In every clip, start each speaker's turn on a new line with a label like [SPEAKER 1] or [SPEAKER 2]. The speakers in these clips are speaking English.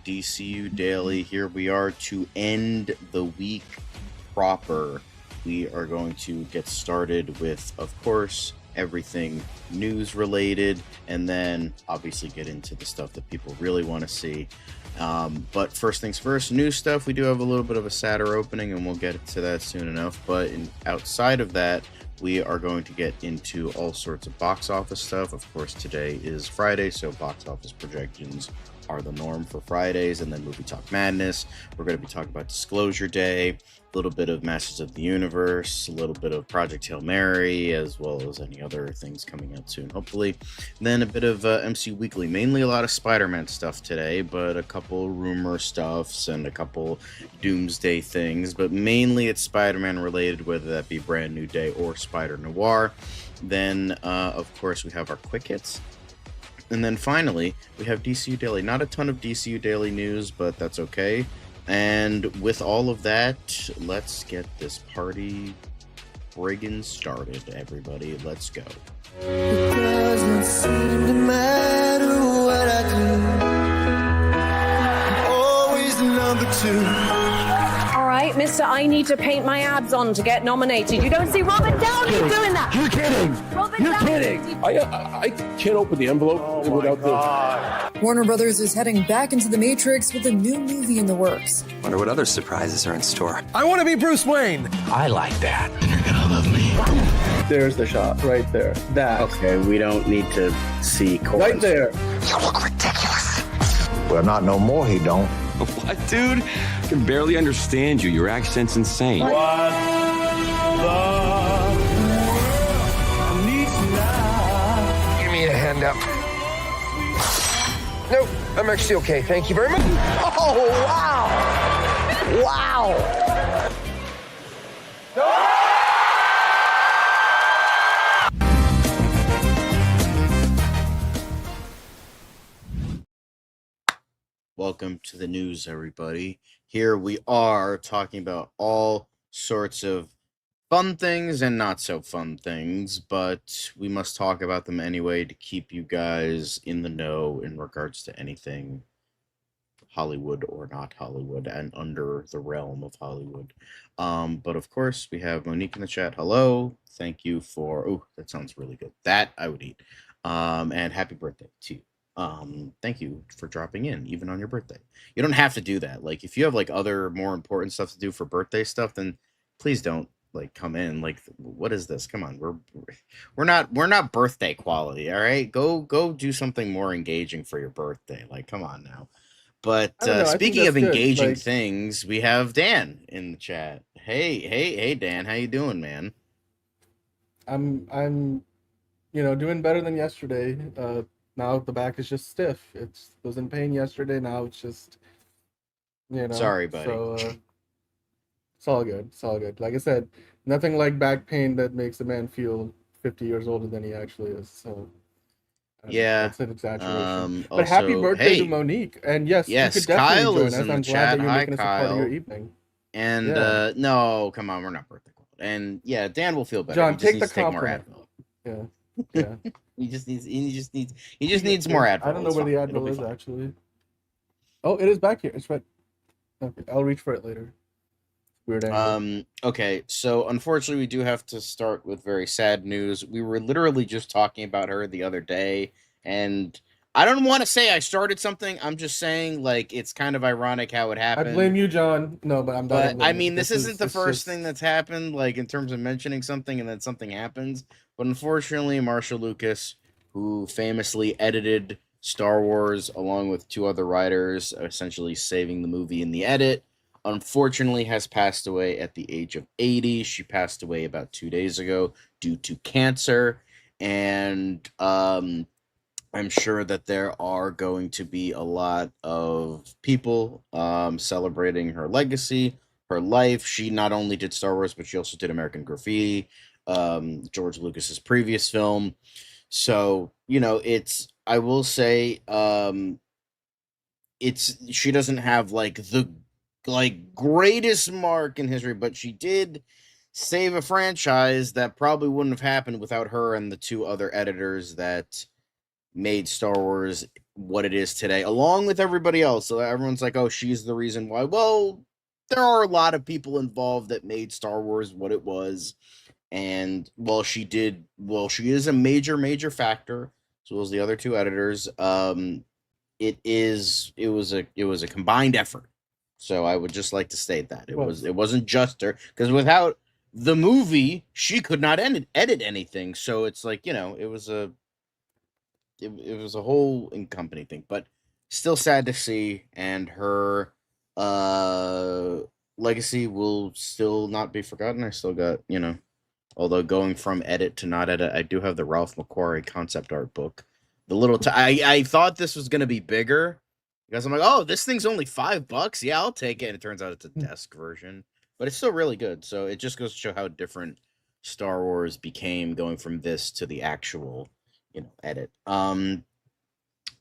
[SPEAKER 1] DCU Daily. Here we are to end the week proper. We are going to get started with, of course, everything news related, and then obviously get into the stuff that people really want to see. But first things first, news stuff. We do have a little bit of a sadder opening, and we'll get to that soon enough. But outside of that, we are going to get into all sorts of box office stuff. Of course, today is Friday, so box office projections are the norm for Fridays, and then MovieTalk Madness. We're going to be talking about Disclosure Day, a little bit of Masters of the Universe, a little bit of Project Hail Mary, as well as any other things coming out soon, hopefully. And then a bit of MCU Weekly, mainly a lot of Spider-Man stuff today, but a couple rumor stuffs and a couple Doomsday things, but mainly it's Spider-Man related, whether that be Brand New Day or Spider Noir. Then, of course, we have our quick hits. And then finally, we have DCU Daily. Not a ton of DCU Daily news, but that's okay. And with all of that, let's get this party friggin' started, everybody. Let's go.
[SPEAKER 2] It doesn't seem to matter what I do. I'm always the number two.
[SPEAKER 3] All right, mister, I need to paint my abs on to get nominated. You don't see Robert Downey doing that.
[SPEAKER 4] You're kidding.
[SPEAKER 3] Robert
[SPEAKER 4] You're
[SPEAKER 3] Downey.
[SPEAKER 4] kidding. I can't open the envelope without the...
[SPEAKER 5] Warner Brothers is heading back into the Matrix with a new movie in the works.
[SPEAKER 6] Wonder what other surprises are in store.
[SPEAKER 4] I want to be Bruce Wayne.
[SPEAKER 7] I like that. And you're gonna love me.
[SPEAKER 8] There's the shot right there. That.
[SPEAKER 1] Okay, we don't need to see chorus.
[SPEAKER 8] Right there.
[SPEAKER 7] You look ridiculous.
[SPEAKER 9] Well, not no more, he don't.
[SPEAKER 10] What, dude? I can barely understand you. Your accent's insane.
[SPEAKER 2] What the needs now?
[SPEAKER 4] Give me a hand up. Nope, I'm actually okay. Thank you very much.
[SPEAKER 7] Oh, wow. Wow.
[SPEAKER 1] Welcome to the news, everybody. Here we are talking about all sorts of fun things and not so fun things, but we must talk about them anyway to keep you guys in the know in regards to anything Hollywood or not Hollywood and under the realm of Hollywood. But of course, we have Monique in the chat. Hello. Thank you for... Oh, that sounds really good. That I would eat. And happy birthday to you. Thank you for dropping in even on your birthday. You don't have to do that. Like, if you have like other more important stuff to do for birthday stuff, then please don't like come in. Like, what is this? Come on, we're not birthday quality. All right, go do something more engaging for your birthday. Like, come on now. But speaking of engaging things, we have Dan in the chat. Hey Dan, how you doing, man?
[SPEAKER 8] I'm doing better than yesterday. Now the back is just stiff. It was in pain yesterday. Now it's just,
[SPEAKER 1] Sorry, buddy.
[SPEAKER 8] So it's all good. It's all good. Like I said, nothing like back pain that makes a man feel 50 years older than he actually is. So
[SPEAKER 1] yeah,
[SPEAKER 8] it's an exaggeration. But
[SPEAKER 1] also,
[SPEAKER 8] happy birthday to Monique. And yes, you could definitely
[SPEAKER 1] Kyle
[SPEAKER 8] join
[SPEAKER 1] is
[SPEAKER 8] us.
[SPEAKER 1] in
[SPEAKER 8] I'm
[SPEAKER 1] the
[SPEAKER 8] glad
[SPEAKER 1] chat.
[SPEAKER 8] that you're
[SPEAKER 1] Hi,
[SPEAKER 8] making us a part of
[SPEAKER 1] Kyle.
[SPEAKER 8] your evening.
[SPEAKER 1] And
[SPEAKER 8] Yeah.
[SPEAKER 1] no, come on, we're not birthday quality. And yeah, Dan will feel better.
[SPEAKER 8] John,
[SPEAKER 1] He just
[SPEAKER 8] take
[SPEAKER 1] needs
[SPEAKER 8] the
[SPEAKER 1] to take more
[SPEAKER 8] compliment.
[SPEAKER 1] Advil.
[SPEAKER 8] Yeah.
[SPEAKER 1] He just needs more Advil.
[SPEAKER 8] I don't know
[SPEAKER 1] It's
[SPEAKER 8] where the
[SPEAKER 1] fine. It'll
[SPEAKER 8] Advil
[SPEAKER 1] be
[SPEAKER 8] is
[SPEAKER 1] fine.
[SPEAKER 8] actually. Oh, it is back here. It's right. Okay, I'll reach for it later. Weird angle.
[SPEAKER 1] Okay, so unfortunately we do have to start with very sad news. We were literally just talking about her the other day, and I don't want to say I started something. I'm just saying, like, it's kind of ironic how it happened.
[SPEAKER 8] I blame you, John. No, but I'm not.
[SPEAKER 1] But I mean, this isn't the first thing that's happened, like, in terms of mentioning something and then something happens. But unfortunately, Marshall Lucas, who famously edited Star Wars along with two other writers, essentially saving the movie in the edit, unfortunately has passed away at the age of 80. She passed away about 2 days ago due to cancer. And I'm sure that there are going to be a lot of people celebrating her legacy, her life. She not only did Star Wars, but she also did American Graffiti, George Lucas's previous film. So, I will say, she doesn't have the greatest mark in history, but she did save a franchise that probably wouldn't have happened without her and the two other editors that made Star Wars what it is today, along with everybody else. So everyone's like, oh, she's the reason why. Well, there are a lot of people involved that made Star Wars what it was. And she is a major factor, as well as the other two editors. It was a combined effort. So I would just like to state that it wasn't just her, because without the movie, she could not edit anything. So it's like, it was a whole in company thing, but still sad to see, and her legacy will still not be forgotten. I still got, although going from edit to not edit, I do have the Ralph McQuarrie concept art book. The little I thought this was gonna be bigger, because I'm like, oh, this thing's only $5. Yeah, I'll take it. And it turns out it's a desk version, but it's still really good. So it just goes to show how different Star Wars became, going from this to the actual, edit.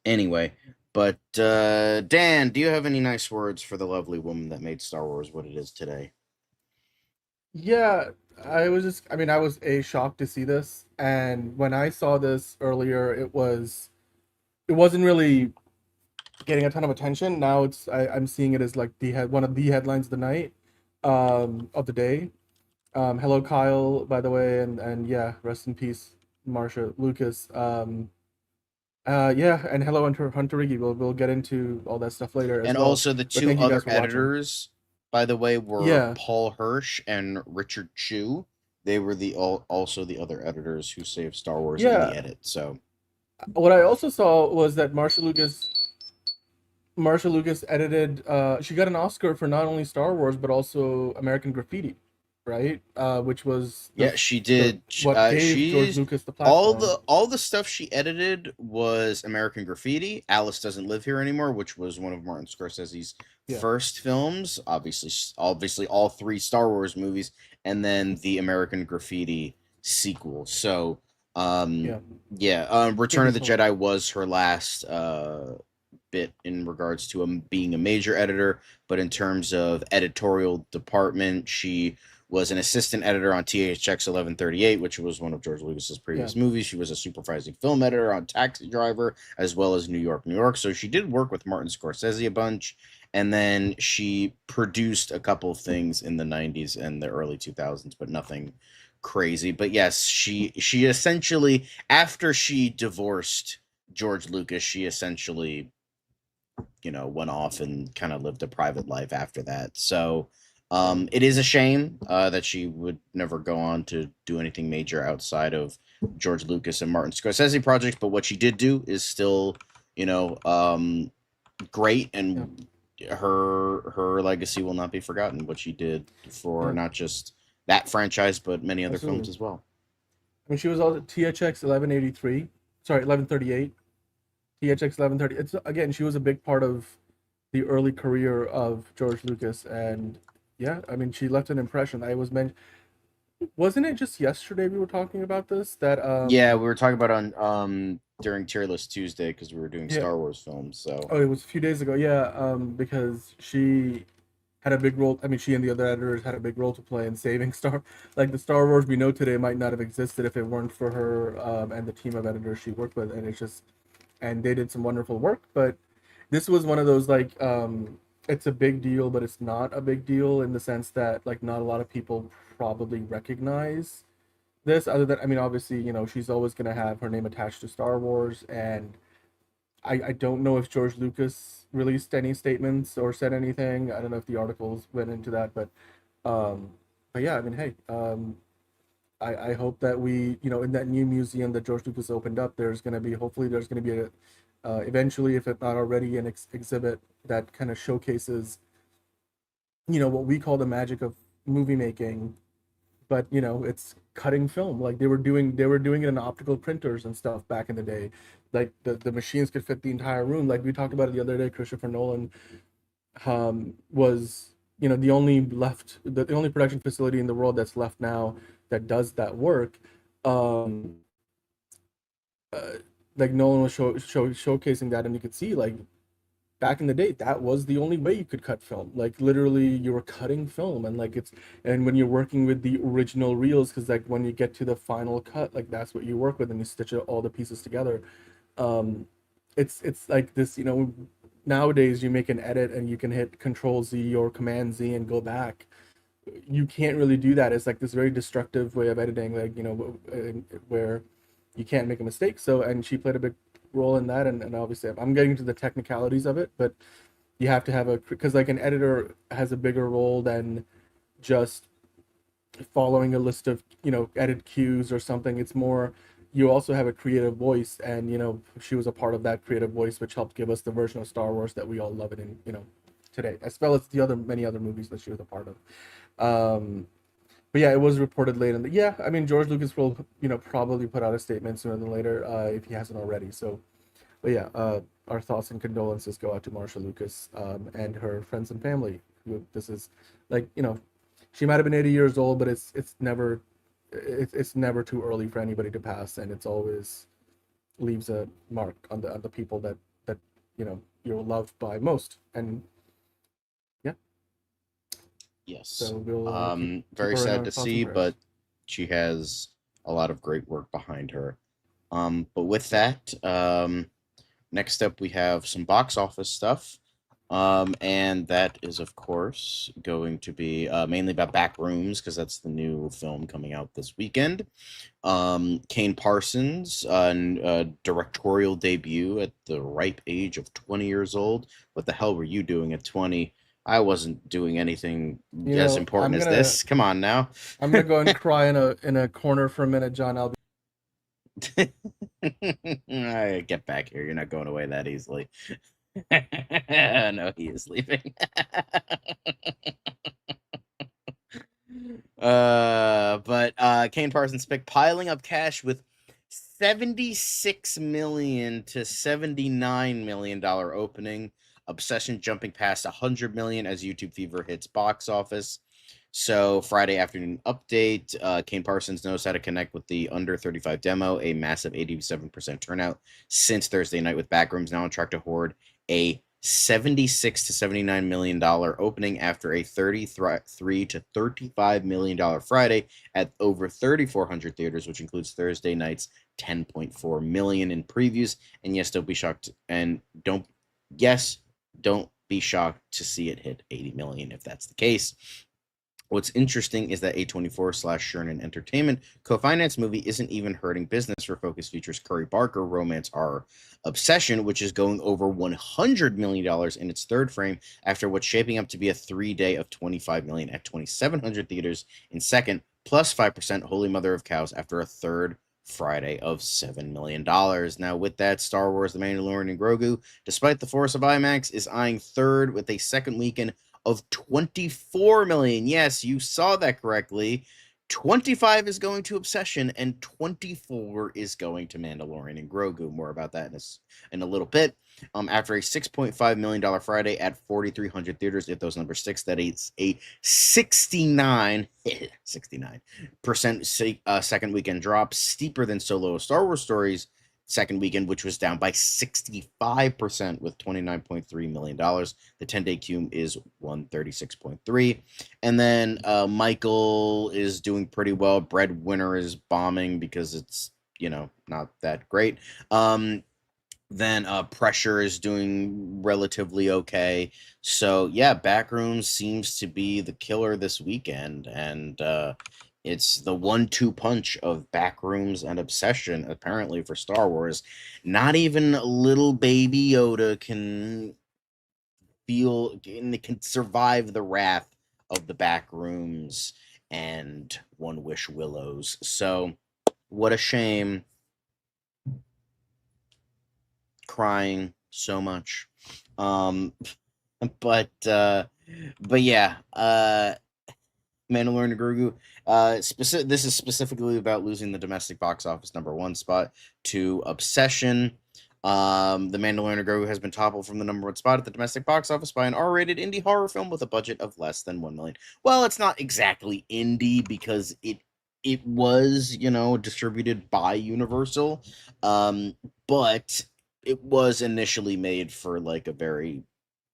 [SPEAKER 1] Anyway, but Dan, do you have any nice words for the lovely woman that made Star Wars what it is today?
[SPEAKER 8] Yeah, I was shocked to see this, and when I saw this earlier, it wasn't really getting a ton of attention. Now I'm seeing it as like one of the headlines of the night, of the day. Hello, Kyle, by the way, and yeah, rest in peace, Marsha Lucas. Yeah, and hello, Hunter Riggy. We'll get into all that stuff later.
[SPEAKER 1] And
[SPEAKER 8] well.
[SPEAKER 1] also the two other editors, by the way, were Paul Hirsch and Richard Chu. They were also the other editors who saved Star Wars in the edit. So
[SPEAKER 8] what I also saw was that Marsha Lucas edited. She got an Oscar for not only Star Wars but also American Graffiti, right? Which was
[SPEAKER 1] she did.
[SPEAKER 8] What gave George Lucas the platform.
[SPEAKER 1] All the stuff she edited was American Graffiti. Alice Doesn't Live Here Anymore, which was one of Martin Scorsese's first films. Obviously, all three Star Wars movies, and then the American Graffiti sequel. So, Return of the Jedi was her last bit in regards to being a major editor, but in terms of editorial department, she was an assistant editor on THX 1138, which was one of George Lucas's previous movies. She was a supervising film editor on Taxi Driver, as well as New York, New York. So she did work with Martin Scorsese a bunch, and then she produced a couple of things in the 90s and the early 2000s, but nothing crazy. But yes, she essentially, after she divorced George Lucas, she essentially, went off and kind of lived a private life after that. So it is a shame that she would never go on to do anything major outside of George Lucas and Martin Scorsese projects. But what she did do is still, great, and her legacy will not be forgotten. What she did for not just that franchise, but many other films as well.
[SPEAKER 8] I mean, she was on THX 1138. THX 1130. She was a big part of the early career of George Lucas, and yeah, I mean, she left an impression. Wasn't it just yesterday we were talking about this? That
[SPEAKER 1] we were talking about on during Tier List Tuesday, because we were doing Star Wars films. So
[SPEAKER 8] it was a few days ago. Because she had a big role. I mean, she and the other editors had a big role to play in saving the Star Wars we know today might not have existed if it weren't for her and the team of editors she worked with. And they did some wonderful work. But this was one of those it's a big deal, but it's not a big deal in the sense that not a lot of people probably recognize this, other than, I mean, obviously, she's always going to have her name attached to Star Wars, and I don't know if George Lucas released any statements or said anything. I don't know if the articles went into that, but yeah, I mean, hey, I hope that we, in that new museum that George Lucas opened up, hopefully there's going to be eventually, if it's not already, an exhibit that kind of showcases, what we call the magic of movie making, but it's cutting film. They were doing it in optical printers and stuff back in the day. The machines could fit the entire room. We talked about it the other day. Christopher Nolan was the only production facility in the world that's left now that does that work. Nolan was showcasing that, and you could see back in the day, that was the only way you could cut film. Literally, you were cutting film, and and when you're working with the original reels, because when you get to the final cut, that's what you work with, and you stitch all the pieces together. it's like this, nowadays you make an edit and you can hit Control Z or Command Z and go back. You can't really do that. It's like this very destructive way of editing, like, where you can't make a mistake. So, and she played a big role in that. And obviously I'm getting to the technicalities of it, but you have to have because like an editor has a bigger role than just following a list of, edit cues or something. It's more, you also have a creative voice, and she was a part of that creative voice, which helped give us the version of Star Wars that we all love it in, today, as well as the many other movies that she was a part of. But yeah, it was reported late in the, yeah, I mean, George Lucas will, probably put out a statement sooner than later, if he hasn't already. So, but yeah, our thoughts and condolences go out to Marsha Lucas, and her friends and family. This is like, she might have been 80 years old, but it's never too early for anybody to pass, and it's always leaves a mark on the people that you're loved by most. And yeah.
[SPEAKER 1] Yes.
[SPEAKER 8] So we'll
[SPEAKER 1] very
[SPEAKER 8] keep her in
[SPEAKER 1] sad
[SPEAKER 8] our
[SPEAKER 1] to
[SPEAKER 8] thoughts and
[SPEAKER 1] see,
[SPEAKER 8] prayers.
[SPEAKER 1] but she has a lot of great work behind her. But with that, next up we have some box office stuff. And that is, of course, going to be mainly about Backrooms, because that's the new film coming out this weekend. Kane Parsons, directorial debut at the ripe age of 20 years old. What the hell were you doing at 20? I wasn't doing anything as important as this. Come on now.
[SPEAKER 8] I'm gonna go and cry in a corner for a minute, John. I'll be
[SPEAKER 1] Get back here. You're not going away that easily. No, he is leaving. But Kane Parsons pick piling up cash with $76 million to $79 million opening. Obsession jumping past $100 million as YouTube Fever hits box office. So Friday afternoon update, Kane Parsons knows how to connect with the under 35 demo, a massive 87% turnout since Thursday night, with Backrooms now on track to hoard a $76 to $79 million opening after a $33 to $35 million Friday at over 3,400 theaters, which includes Thursday night's $10.4 million in previews. And yes, don't be shocked, and don't be shocked to see it hit 80 million if that's the case. What's interesting is that A24/Sherman Entertainment co-finance movie isn't even hurting business for Focus Features' Curry Barker romance horror Obsession, which is going over $100 million in its third frame after what's shaping up to be a 3-day of $25 million at 2,700 theaters in second, plus 5% Holy Mother of Cows after a third Friday of $7 million. Now, with that, Star Wars: The Mandalorian and Grogu, despite the force of IMAX, is eyeing third with a second weekend of 24 million. Yes, you saw that correctly. 25 is going to Obsession, and 24 is going to Mandalorian and Grogu. More about that in a little bit. After a $6.5 million Friday at 4,300 theaters, if those numbers stick, that is a 69% second weekend drop, steeper than Solo: Star Wars Stories second weekend, which was down by 65% with $29.3 million. The 10-day cum is 136.3. And then Michael is doing pretty well. Breadwinner is bombing because it's, not that great. Then Pressure is doing relatively okay. So yeah, Backrooms seems to be the killer this weekend, and it's the 1-2 punch of Backrooms and Obsession, apparently, for Star Wars. Not even little baby Yoda can survive the wrath of the Backrooms and One Wish Willows. So, what a shame. Crying so much. But yeah, Mandalorian and Grogu. This is specifically about losing the domestic box office #1 spot to Obsession. The Mandalorian and Grogu has been toppled from the #1 spot at the domestic box office by an R-rated indie horror film with a budget of less than $1 million. Well, it's not exactly indie because it was, distributed by Universal, but it was initially made for like a very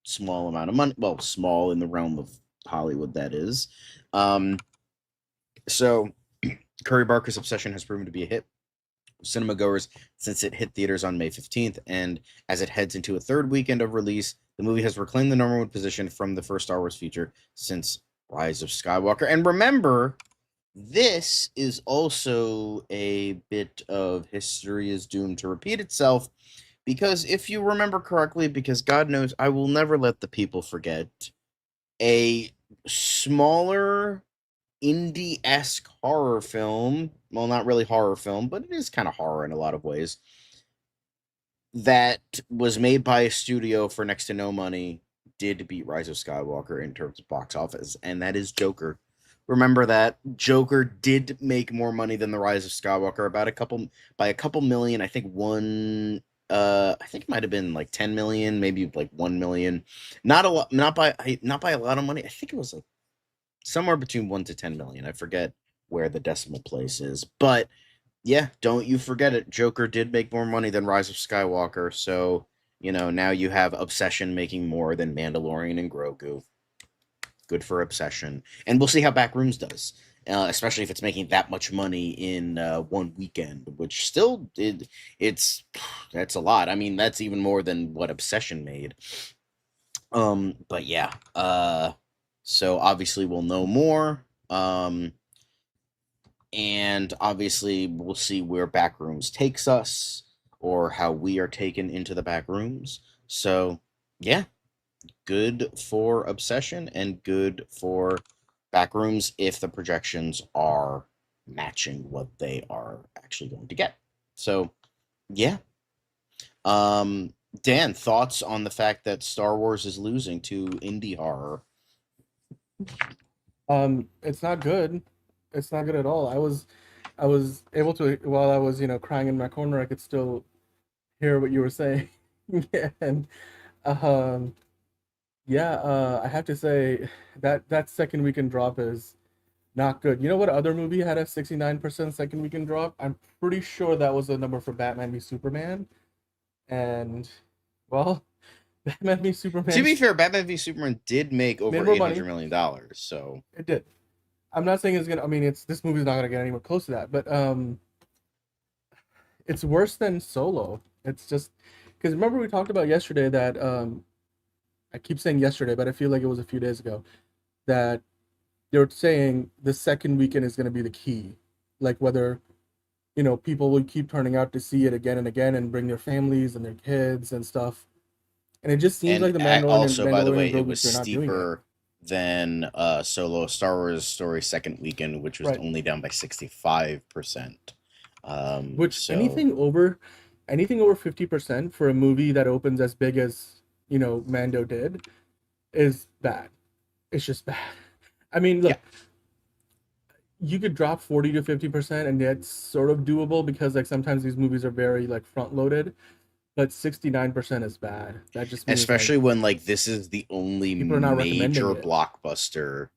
[SPEAKER 1] small amount of money. Well, small in the realm of Hollywood, that is. So Curry Barker's Obsession has proven to be a hit cinema goers since it hit theaters on May 15th, and as it heads into a third weekend of release, the movie has reclaimed the number one position from the first Star Wars feature since Rise of Skywalker. And remember, this is also a bit of history is doomed to repeat itself, because if you remember correctly, because God knows I will never let the people forget, a smaller indie-esque horror film, well, not really horror film, but it is kind of horror in a lot of ways, that was made by a studio for next to no money, did beat Rise of Skywalker in terms of box office, and that is Joker. Remember that Joker did make more money than the Rise of Skywalker, by a couple million. I think I think it might have been like 10 million, maybe like 1 million. Not a lot, not by a lot of money. I think it was like somewhere between 1 to 10 million. I forget where the decimal place is, but yeah, don't you forget it. Joker did make more money than Rise of Skywalker, so now you have Obsession making more than Mandalorian and Grogu. Good for Obsession, and we'll see how Backrooms does, especially if it's making that much money in one weekend, which still that's a lot. I mean, that's even more than what Obsession made. But yeah, so obviously we'll know more. And obviously we'll see where Backrooms takes us, or how we are taken into the Backrooms. So yeah, good for Obsession and good for Backrooms if the projections are matching what they are actually going to get. So yeah. Dan, thoughts on the fact that Star Wars is losing to indie horror?
[SPEAKER 8] It's not good. It's not good at all. I was able to, while I was, crying in my corner, I could still hear what you were saying. And I have to say that second weekend drop is not good. You know what other movie had a 69% second weekend drop? I'm pretty sure that was the number for Batman v Superman. And well, Batman v Superman.
[SPEAKER 1] To be fair, Batman v Superman did make over $800 million, so
[SPEAKER 8] it did. I'm not saying it's gonna. I mean, this movie's not gonna get anywhere close to that, but it's worse than Solo. It's just because remember we talked about yesterday that I keep saying yesterday, but I feel like it was a few days ago that they were saying the second weekend is gonna be the key, like whether people will keep turning out to see it again and again and bring their families and their kids and stuff. And it just seems like the Mandalorian.
[SPEAKER 1] Also, by the way, it was steeper than Solo, Star Wars Story second weekend, which was only down by 65%.
[SPEAKER 8] Anything over 50% for a movie that opens as big as Mando did is bad. It's just bad. I mean, look, you could drop 40 to 50% and that's sort of doable because like sometimes these movies are very like front loaded. But 69% is bad. That just means,
[SPEAKER 1] especially when like this is the only major blockbuster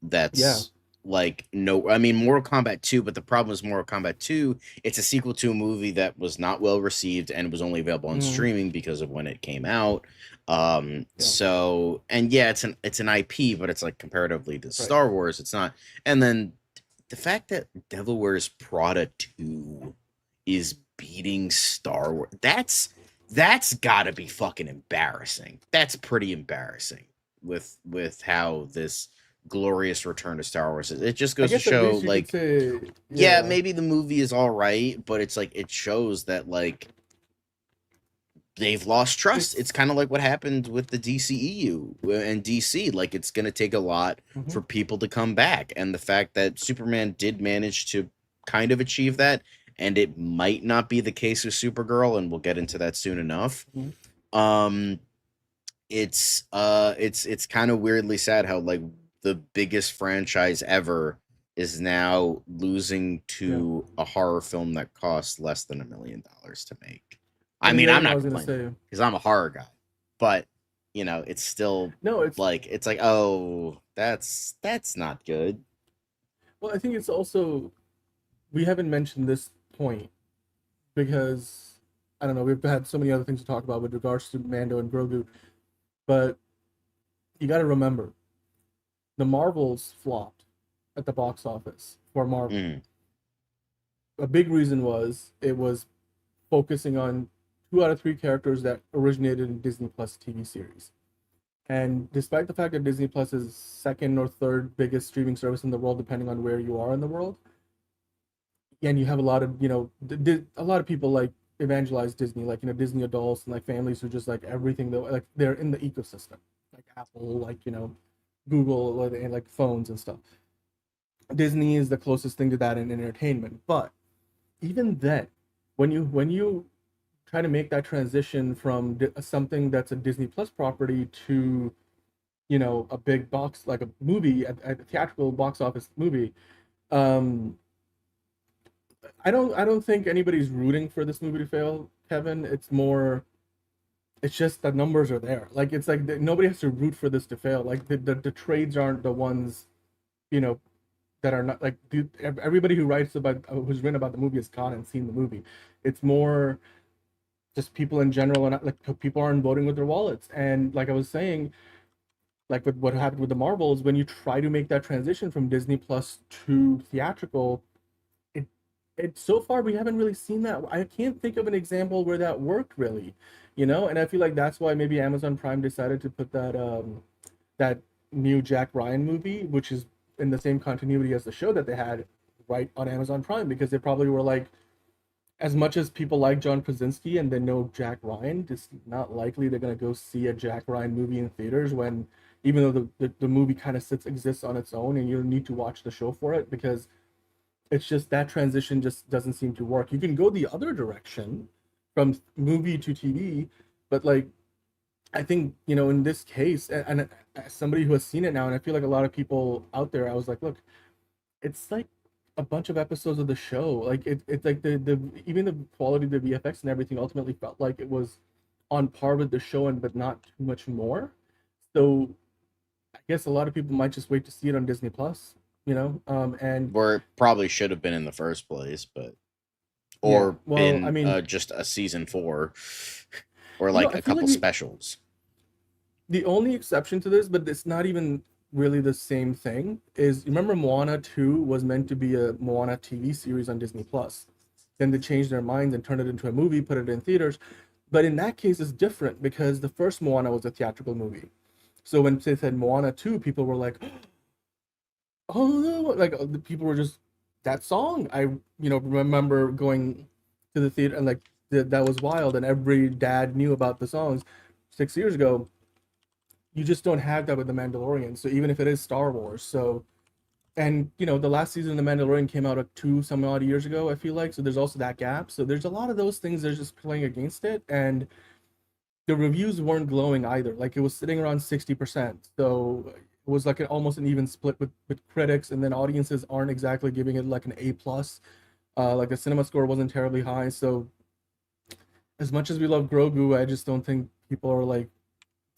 [SPEAKER 1] that's like I mean Mortal Kombat 2, but the problem is Mortal Kombat 2, it's a sequel to a movie that was not well received and was only available on streaming because of when it came out. So it's an IP, but it's like comparatively to Star Wars, it's not. And then the fact that Devil Wears Prada 2 is beating Star Wars, that's gotta be fucking embarrassing. That's pretty embarrassing with how this glorious return to Star Wars is. It just goes to show like maybe the movie is all right, but it's like it shows that like they've lost trust. It's kind of like what happened with the DCEU and DC. Like it's gonna take a lot for people to come back, and the fact that Superman did manage to kind of achieve that, and it might not be the case with Supergirl, and we'll get into that soon enough. It's kind of weirdly sad how like the biggest franchise ever is now losing to a horror film that costs less than $1 million to make. I mean, I'm not complaining because I'm a horror guy, but it's still it's like oh, that's not good.
[SPEAKER 8] Well, I think it's also we haven't mentioned this point because I don't know, we've had so many other things to talk about with regards to Mando and Grogu, but you got to remember the Marvels flopped at the box office for Marvel. a big reason was it was focusing on 2 out of 3 characters that originated in Disney Plus TV series. And despite the fact that Disney Plus is second or third biggest streaming service in the world, depending on where you are in the world, and you have a lot of, a lot of people like evangelize Disney, like, Disney adults and like families who just like everything, though, like they're in the ecosystem, like Apple, like, Google, and like phones and stuff. Disney is the closest thing to that in entertainment. But even then, when you try to make that transition from something that's a Disney Plus property to, a big box, like a movie, a theatrical box office movie, I don't think anybody's rooting for this movie to fail, Kevin. It's just the numbers are there. Like, it's like nobody has to root for this to fail. Like, the trades aren't the ones, that are not like, everybody who writes about, who's written about the movie has gone and seen the movie. It's more just people in general, and like people aren't voting with their wallets. And like I was saying, like with what happened with the Marvels, when you try to make that transition from Disney Plus to theatrical, it so far we haven't really seen that. I can't think of an example where that worked really, and I feel like that's why maybe Amazon Prime decided to put that new Jack Ryan movie, which is in the same continuity as the show that they had, right on Amazon Prime, because they probably were like, as much as people like John Krasinski and they know Jack Ryan, it's not likely they're going to go see a Jack Ryan movie in theaters, when even though the movie kind of exists on its own and you don't need to watch the show for it, because it's just that transition just doesn't seem to work. You can go the other direction from movie to TV, but like, I think, in this case, and as somebody who has seen it now, and I feel like a lot of people out there, I was like, look, it's like a bunch of episodes of the show. Like, it's like the even the quality of the VFX and everything ultimately felt like it was on par with the show, but not too much more. So I guess a lot of people might just wait to see it on Disney Plus, and
[SPEAKER 1] where it probably should have been in the first place, but or
[SPEAKER 8] yeah, well,
[SPEAKER 1] been
[SPEAKER 8] I mean,
[SPEAKER 1] just a season 4 or like a couple specials.
[SPEAKER 8] The only exception to this, but it's not even really the same thing, is, remember Moana 2 was meant to be a Moana TV series on Disney Plus. Then they changed their minds and turned it into a movie, put it in theaters. But in that case, it's different because the first Moana was a theatrical movie. So when they said Moana 2, people were like, oh, like the people were just, that song. I, remember going to the theater and like, that was wild. And every dad knew about the songs 6 years ago. You just don't have that with The Mandalorian. So even if it is Star Wars, so, and the last season of The Mandalorian came out 2 some odd years ago, I feel like. So there's also that gap. So there's a lot of those things that are just playing against it. And the reviews weren't glowing either. Like, it was sitting around 60%. So it was like almost an even split with critics, and then audiences aren't exactly giving it like an A+. Like the cinema score wasn't terribly high. So as much as we love Grogu, I just don't think people are like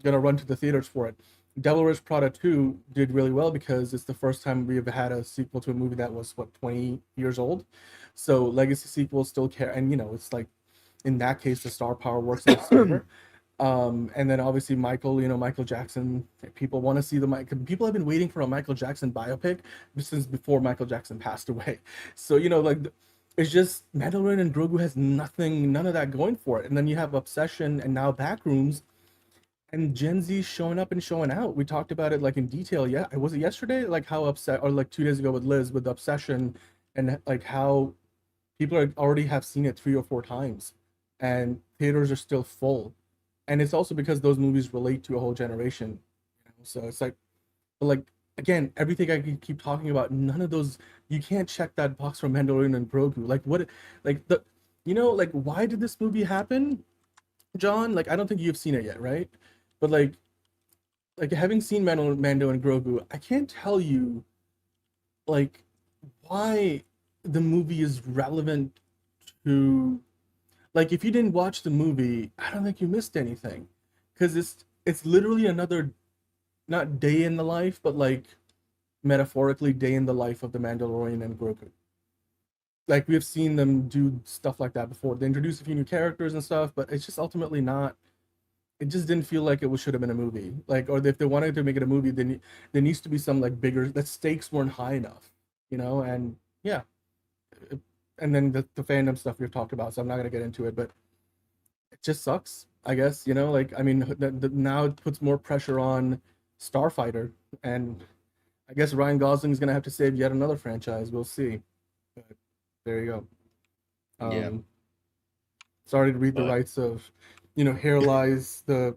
[SPEAKER 8] gonna run to the theaters for it. Devil Wears Prada 2 did really well because it's the first time we've had a sequel to a movie that was 20 years old. So legacy sequels still care, and it's like, in that case the star power works in its favor. And then obviously Michael Jackson, people want to see people have been waiting for a Michael Jackson biopic since before Michael Jackson passed away. So like, it's just Mandalorian and Grogu has none of that going for it. And then you have Obsession and now Backrooms, and Gen Z showing up and showing out. We talked about it like in detail. Yeah, was it yesterday? Like how upset, or like 2 days ago with Liz with Obsession, and like how people already have seen it 3 or 4 times, and theaters are still full. And it's also because those movies relate to a whole generation. So it's like, but like, again, everything I keep talking about, none of those, you can't check that box for Mandalorian and Grogu. Like what, like like why did this movie happen, John? Like, I don't think you've seen it yet, right? But like having seen Mando and Grogu, I can't tell you like why the movie is relevant to, like, if you didn't watch the movie, I don't think you missed anything, because it's literally another, not day in the life, but like metaphorically day in the life of the Mandalorian and Grogu. Like, we've seen them do stuff like that before. They introduce a few new characters and stuff, but it's just ultimately not, it just didn't feel like it should have been a movie. Like, or if they wanted to make it a movie, then there needs to be some like bigger, the stakes weren't high enough, and yeah. and then the fandom stuff we've talked about, so I'm not gonna get into it, but it just sucks, I guess. Like, I mean, now it puts more pressure on Starfighter, and I guess Ryan Gosling is gonna have to save yet another franchise. We'll see. But there you go.
[SPEAKER 1] Yeah.
[SPEAKER 8] Sorry to read the rights of, here lies the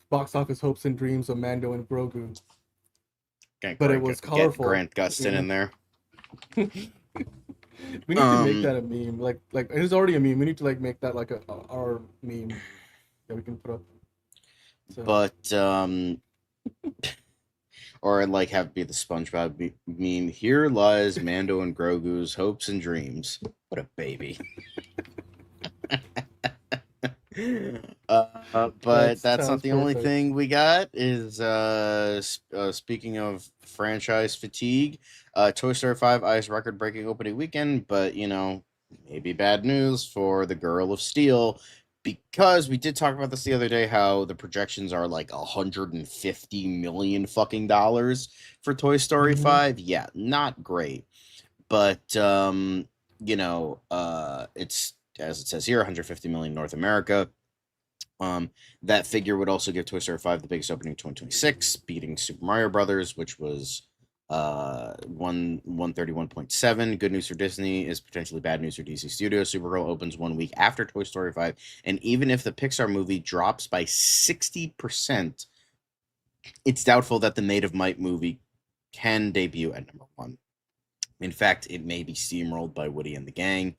[SPEAKER 8] box office hopes and dreams of Mando and Grogu. But it was colorful.
[SPEAKER 1] Get Grant Gustin in there.
[SPEAKER 8] We need to make that a meme. Like it is already a meme. We need to make that like our meme that we can put up. So.
[SPEAKER 1] But or have it be the SpongeBob meme. Here lies Mando and Grogu's hopes and dreams. What a baby. But that's not the only thing we got. Is speaking of franchise fatigue, Toy Story 5 eyes record-breaking opening weekend, but maybe bad news for the Girl of Steel, because we did talk about this the other day, how the projections are like $150 million fucking dollars for Toy Story 5. Yeah, not great, but it's, as it says here, $150 million North America. That figure would also give Toy Story 5 the biggest opening in 2026, beating Super Mario Brothers, which was 131.7. Good news for Disney is potentially bad news for DC Studios. Supergirl opens 1 week after Toy Story 5, and even if the Pixar movie drops by 60%, it's doubtful that the Made of Might movie can debut at number 1. In fact, it may be steamrolled by Woody and the Gang.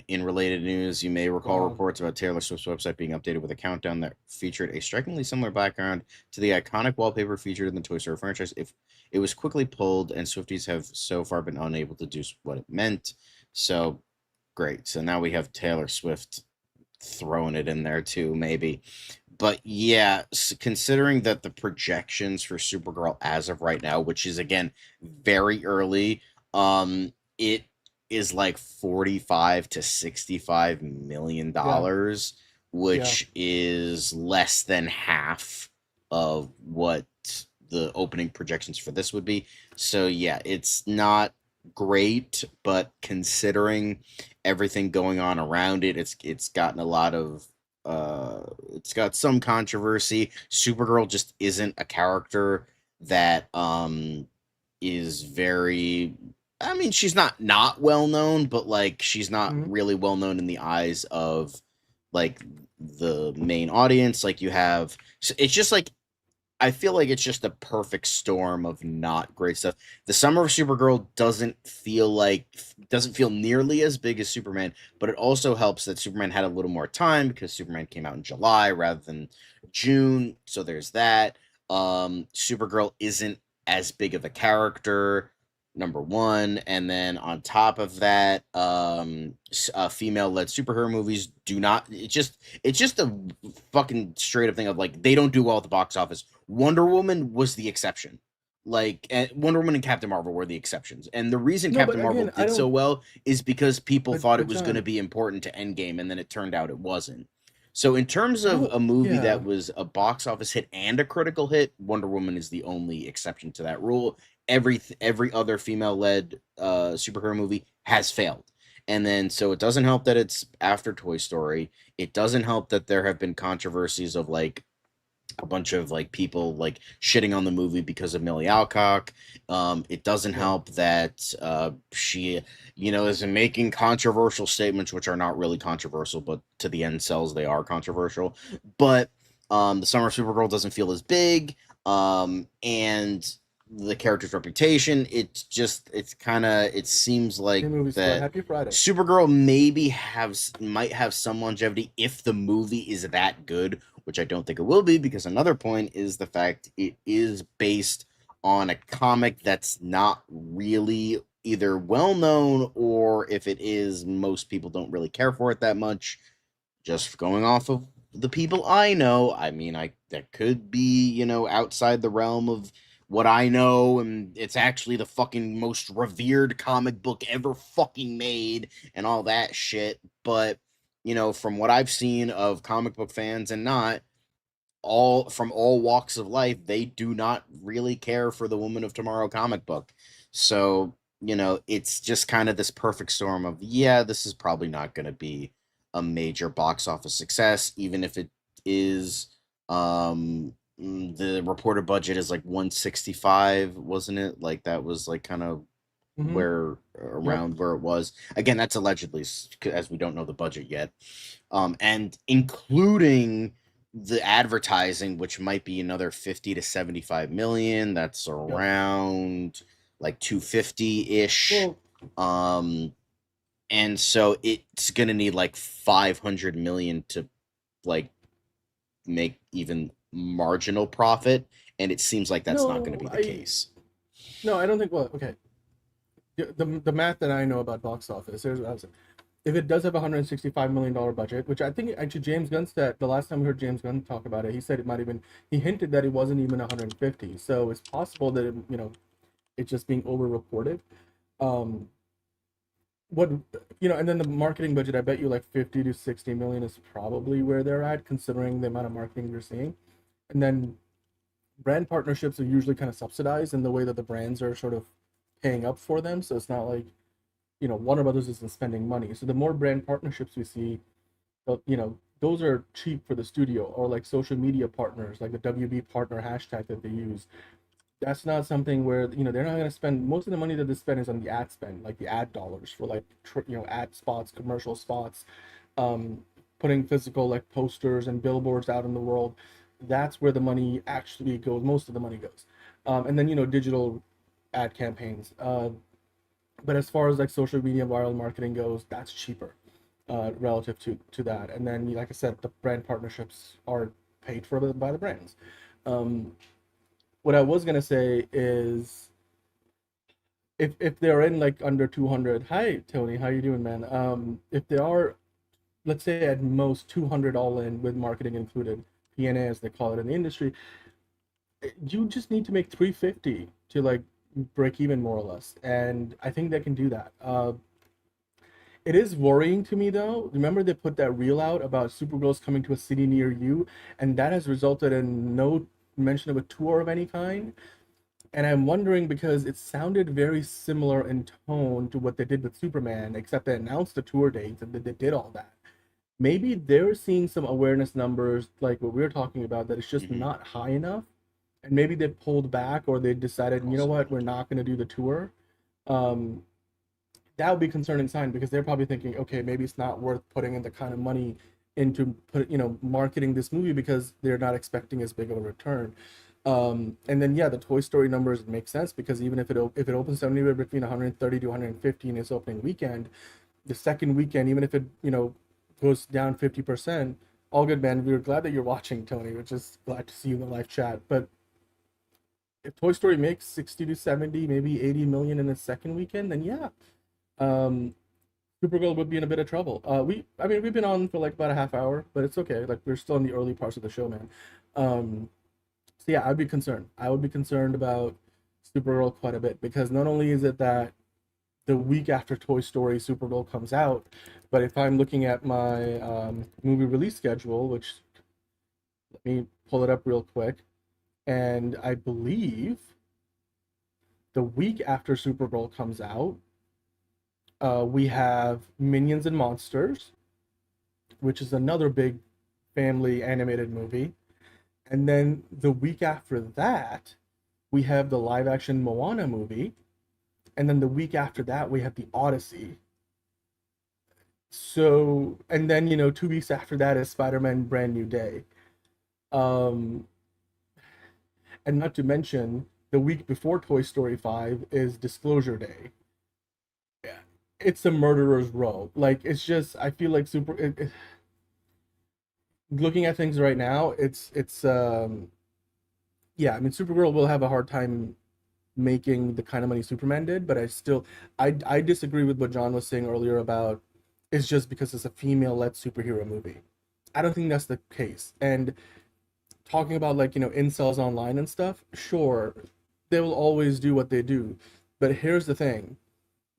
[SPEAKER 1] In related news, you may recall reports about Taylor Swift's website being updated with a countdown that featured a strikingly similar background to the iconic wallpaper featured in the Toy Story franchise. If it was quickly pulled, and Swifties have so far been unable to do what it meant. So, great. So now we have Taylor Swift throwing it in there too, maybe. But yeah, considering that the projections for Supergirl as of right now, which is again very early, it is like $45 to $65 million, which is less than half of what the opening projections for this would be. So yeah, it's not great, but considering everything going on around it, it's gotten a lot of it's got some controversy. Supergirl just isn't a character that is very, I mean, she's not well known, but she's not really well known in the eyes of the main audience. You have, it's just I feel like it's just a perfect storm of not great stuff. The Summer of Supergirl doesn't feel nearly as big as Superman, but it also helps that Superman had a little more time because Superman came out in July rather than June. So there's that. Supergirl isn't as big of a character, number one, and then on top of that, female-led superhero movies do not. It's just a fucking straight up thing of they don't do well at the box office. Wonder Woman was the exception. Wonder Woman and Captain Marvel were the exceptions, and the reason Captain Marvel did so well is because people thought it was going to be important to Endgame, and then it turned out it wasn't. So in terms of a movie that was a box office hit and a critical hit, Wonder Woman is the only exception to that rule. Every other female-led superhero movie has failed. And then, so it doesn't help that it's after Toy Story. It doesn't help that there have been controversies of a bunch of people shitting on the movie because of Millie Alcock. It doesn't help that she, is making controversial statements, which are not really controversial, but to the end cells, they are controversial. But the Summer of Supergirl doesn't feel as big. And the character's reputation, it seems like that Supergirl might have some longevity if the movie is that good, which I don't think it will be, because another point is the fact it is based on a comic that's not really either well known, or if it is, most people don't really care for it that much. Just going off of the people I know, I mean, that could be, outside the realm of what I know, and it's actually the fucking most revered comic book ever fucking made and all that shit. But, from what I've seen of comic book fans and not, from all walks of life, they do not really care for the Woman of Tomorrow comic book. So it's just kind of this perfect storm of, yeah, this is probably not going to be a major box office success, even if it is. The reported budget is like 165, wasn't it? Like that was like kind of
[SPEAKER 8] Mm-hmm.
[SPEAKER 1] where
[SPEAKER 8] Yep.
[SPEAKER 1] around where it was. Again, that's allegedly, as we don't know the budget yet. And including the advertising, which might be another 50 to 75 million. That's
[SPEAKER 8] Yep.
[SPEAKER 1] around like 250-ish.
[SPEAKER 8] Well,
[SPEAKER 1] And so it's gonna need like 500 million to like make even marginal profit, and it seems like that's not going to
[SPEAKER 8] no,
[SPEAKER 1] be the case.
[SPEAKER 8] I don't think. Well, okay. The math that I know about box office, here's what I was saying. If it does have a $165 million budget, which I think actually James Gunn said the last time we heard James Gunn talk about it, he said it might even he hinted that it wasn't even 150. So it's possible that it's just being over reported. Um, what and then the marketing budget, I bet you like 50 to 60 million is probably where they're at, considering the amount of marketing you're seeing. And then brand partnerships are usually kind of subsidized in the way that the brands are sort of paying up for them. So it's not like Warner Brothers isn't spending money. So the more brand partnerships we see, those are cheap for the studio, or like social media partners, like the WB partner hashtag that they use. That's not something where they're not going to spend. Most of the money that they spend is on the ad spend, like the ad dollars for like ad spots, commercial spots, um, putting physical like posters and billboards out in the world. That's where the money actually goes. Most of the money goes, and then digital ad campaigns. But as far as like social media viral marketing goes, that's cheaper relative to that. And then, like I said, the brand partnerships are paid for by the brands. Um, what I was gonna say is, if they're in like under 200, hi Tony, how you doing, man? If they are, let's say at most 200 all in with marketing included, P&A as they call it in the industry, you just need to make 350 to like break even more or less, and I think they can do that. It is worrying to me though. Remember they put that reel out about Supergirl's coming to a city near you, and that has resulted in no mention of a tour of any kind. And I'm wondering, because it sounded very similar in tone to what they did with Superman, except they announced the tour dates and they did all that. Maybe they're seeing some awareness numbers like what we're talking about, that it's just not high enough, and maybe they pulled back, or they decided, you know what, we're not going to do the tour. Um, that would be a concerning sign, because they're probably thinking, okay, maybe it's not worth putting in the kind of money into marketing this movie, because they're not expecting as big of a return. And then the Toy Story numbers make sense, because even if it opens anywhere between 130 to 150 in its opening weekend, the second weekend, even if it goes down 50%, all good, man. We were glad that you're watching, Tony. We're just glad to see you in the live chat. But if Toy Story makes 60 to 70, maybe 80 million in its second weekend, then um, Supergirl would be in a bit of trouble. We've been on for like about a half hour, but it's okay. Like, we're still in the early parts of the show, man. So yeah, I'd be concerned. I would be concerned about Supergirl quite a bit, because not only is it that the week after Toy Story Supergirl comes out, but if I'm looking at my movie release schedule, which, let me pull it up real quick, and I believe the week after Supergirl comes out, we have Minions and Monsters, which is another big family animated movie. And then the week after that, we have the live action Moana movie. And then the week after that, we have the Odyssey. So, and then, 2 weeks after that is Spider-Man Brand New Day. And not to mention, the week before Toy Story 5 is Disclosure Day. It's a murderer's row. Like, it's just, I feel like looking at things right now, Supergirl will have a hard time making the kind of money Superman did, but I disagree with what John was saying earlier about it's just because it's a female-led superhero movie. I don't think that's the case. And talking about like, incels online and stuff, sure, they will always do what they do. But here's the thing.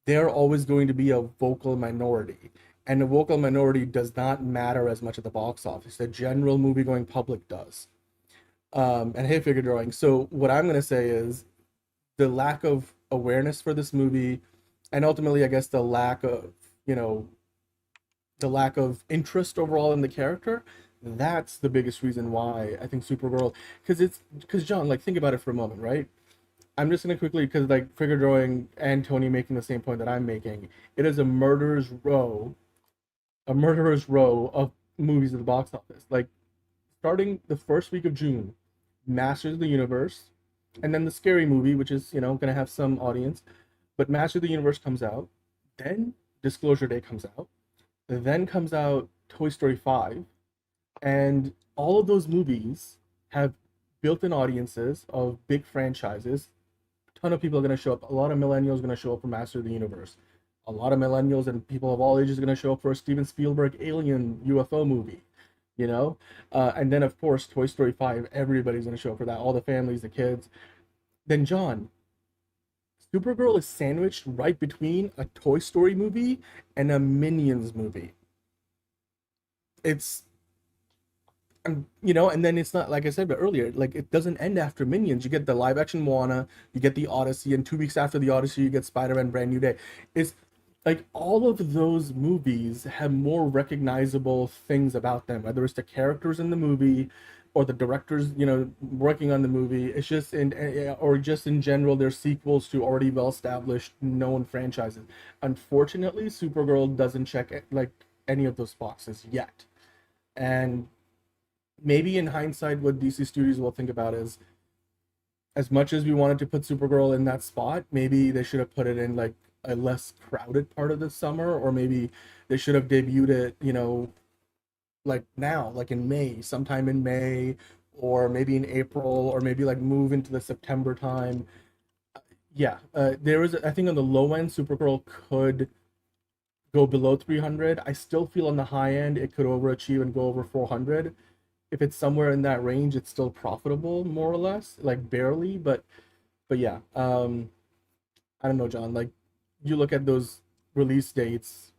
[SPEAKER 8] They're always going to be a vocal minority. And the vocal minority does not matter as much at the box office. The general movie-going public does. And hey, figure drawing. So what I'm going to say is the lack of awareness for this movie, and ultimately, I guess the lack of, the lack of interest overall in the character. That's the biggest reason why I think Supergirl, because John, like, think about it for a moment, right? I'm just gonna quickly, because like Figure Drawing and Tony making the same point that I'm making. It is a murderer's row of movies at the box office. Like, starting the first week of June, Masters of the Universe, and then the Scary Movie, which is, gonna have some audience, but Masters of the Universe comes out, then Disclosure Day comes out, then comes out Toy Story 5, and all of those movies have built-in audiences of big franchises. A ton of people are going to show up. A lot of millennials are going to show up for Master of the Universe. A lot of millennials and people of all ages are going to show up for a Steven Spielberg alien UFO movie, and then, of course, Toy Story 5, everybody's going to show up for that, all the families, the kids. Then, John, Supergirl is sandwiched right between a Toy Story movie and a Minions movie. It's, and then it's not, like I said earlier, like, it doesn't end after Minions. You get the live action Moana, you get the Odyssey, and 2 weeks after the Odyssey, you get Spider-Man Brand New Day. It's like all of those movies have more recognizable things about them, whether it's the characters in the movie or the directors, working on the movie. It's just or just in general, they're sequels to already well-established, known franchises. Unfortunately, Supergirl doesn't check like any of those boxes yet. And maybe in hindsight, what DC Studios will think about is, as much as we wanted to put Supergirl in that spot, maybe they should have put it in like a less crowded part of the summer, or maybe they should have debuted it, like now, like in May, sometime in May, or maybe in April, or maybe like move into the September time. There is, I think, on the low end, Supergirl could go below 300. I still feel on the high end it could overachieve and go over 400. If it's somewhere in that range, it's still profitable, more or less, like barely, but yeah. I don't know, John, like, you look at those release dates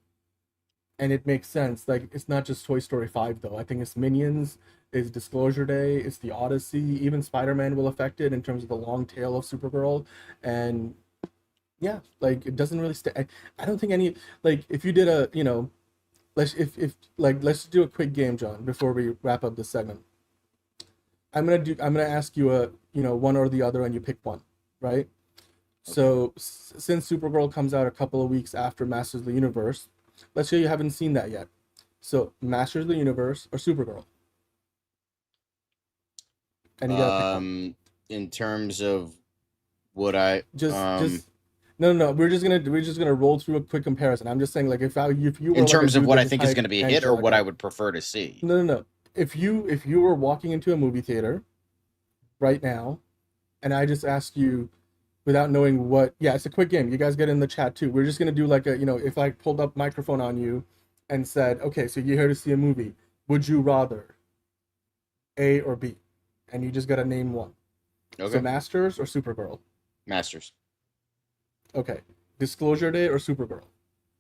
[SPEAKER 8] and it makes sense. Like, it's not just Toy Story 5 though. I think it's Minions, it's Disclosure Day, it's the Odyssey, even Spider-Man will affect it in terms of the long tail of Supergirl. And yeah, like, it doesn't really stay. I don't think any, like, if you did a, let's do a quick game, John, before we wrap up this segment. I'm gonna ask you a, one or the other, and you pick one, right? Okay. So since Supergirl comes out a couple of weeks after Masters of the Universe, let's say you haven't seen that yet. So Masters of the Universe or Supergirl? And you gotta pick one.
[SPEAKER 1] In terms of what I
[SPEAKER 8] just No. We're just gonna roll through a quick comparison. I'm just saying, like, if you were,
[SPEAKER 1] in terms
[SPEAKER 8] like,
[SPEAKER 1] of what I think is going to be a hit, or what I would prefer to see.
[SPEAKER 8] No. If you were walking into a movie theater right now, and I just asked you, without knowing what, it's a quick game. You guys get in the chat too. We're just gonna do like a, if I pulled up microphone on you and said, okay, so you're here to see a movie. Would you rather A or B? And you just gotta name one. Okay. So Masters or Supergirl?
[SPEAKER 1] Masters.
[SPEAKER 8] Okay. Disclosure Day or Supergirl?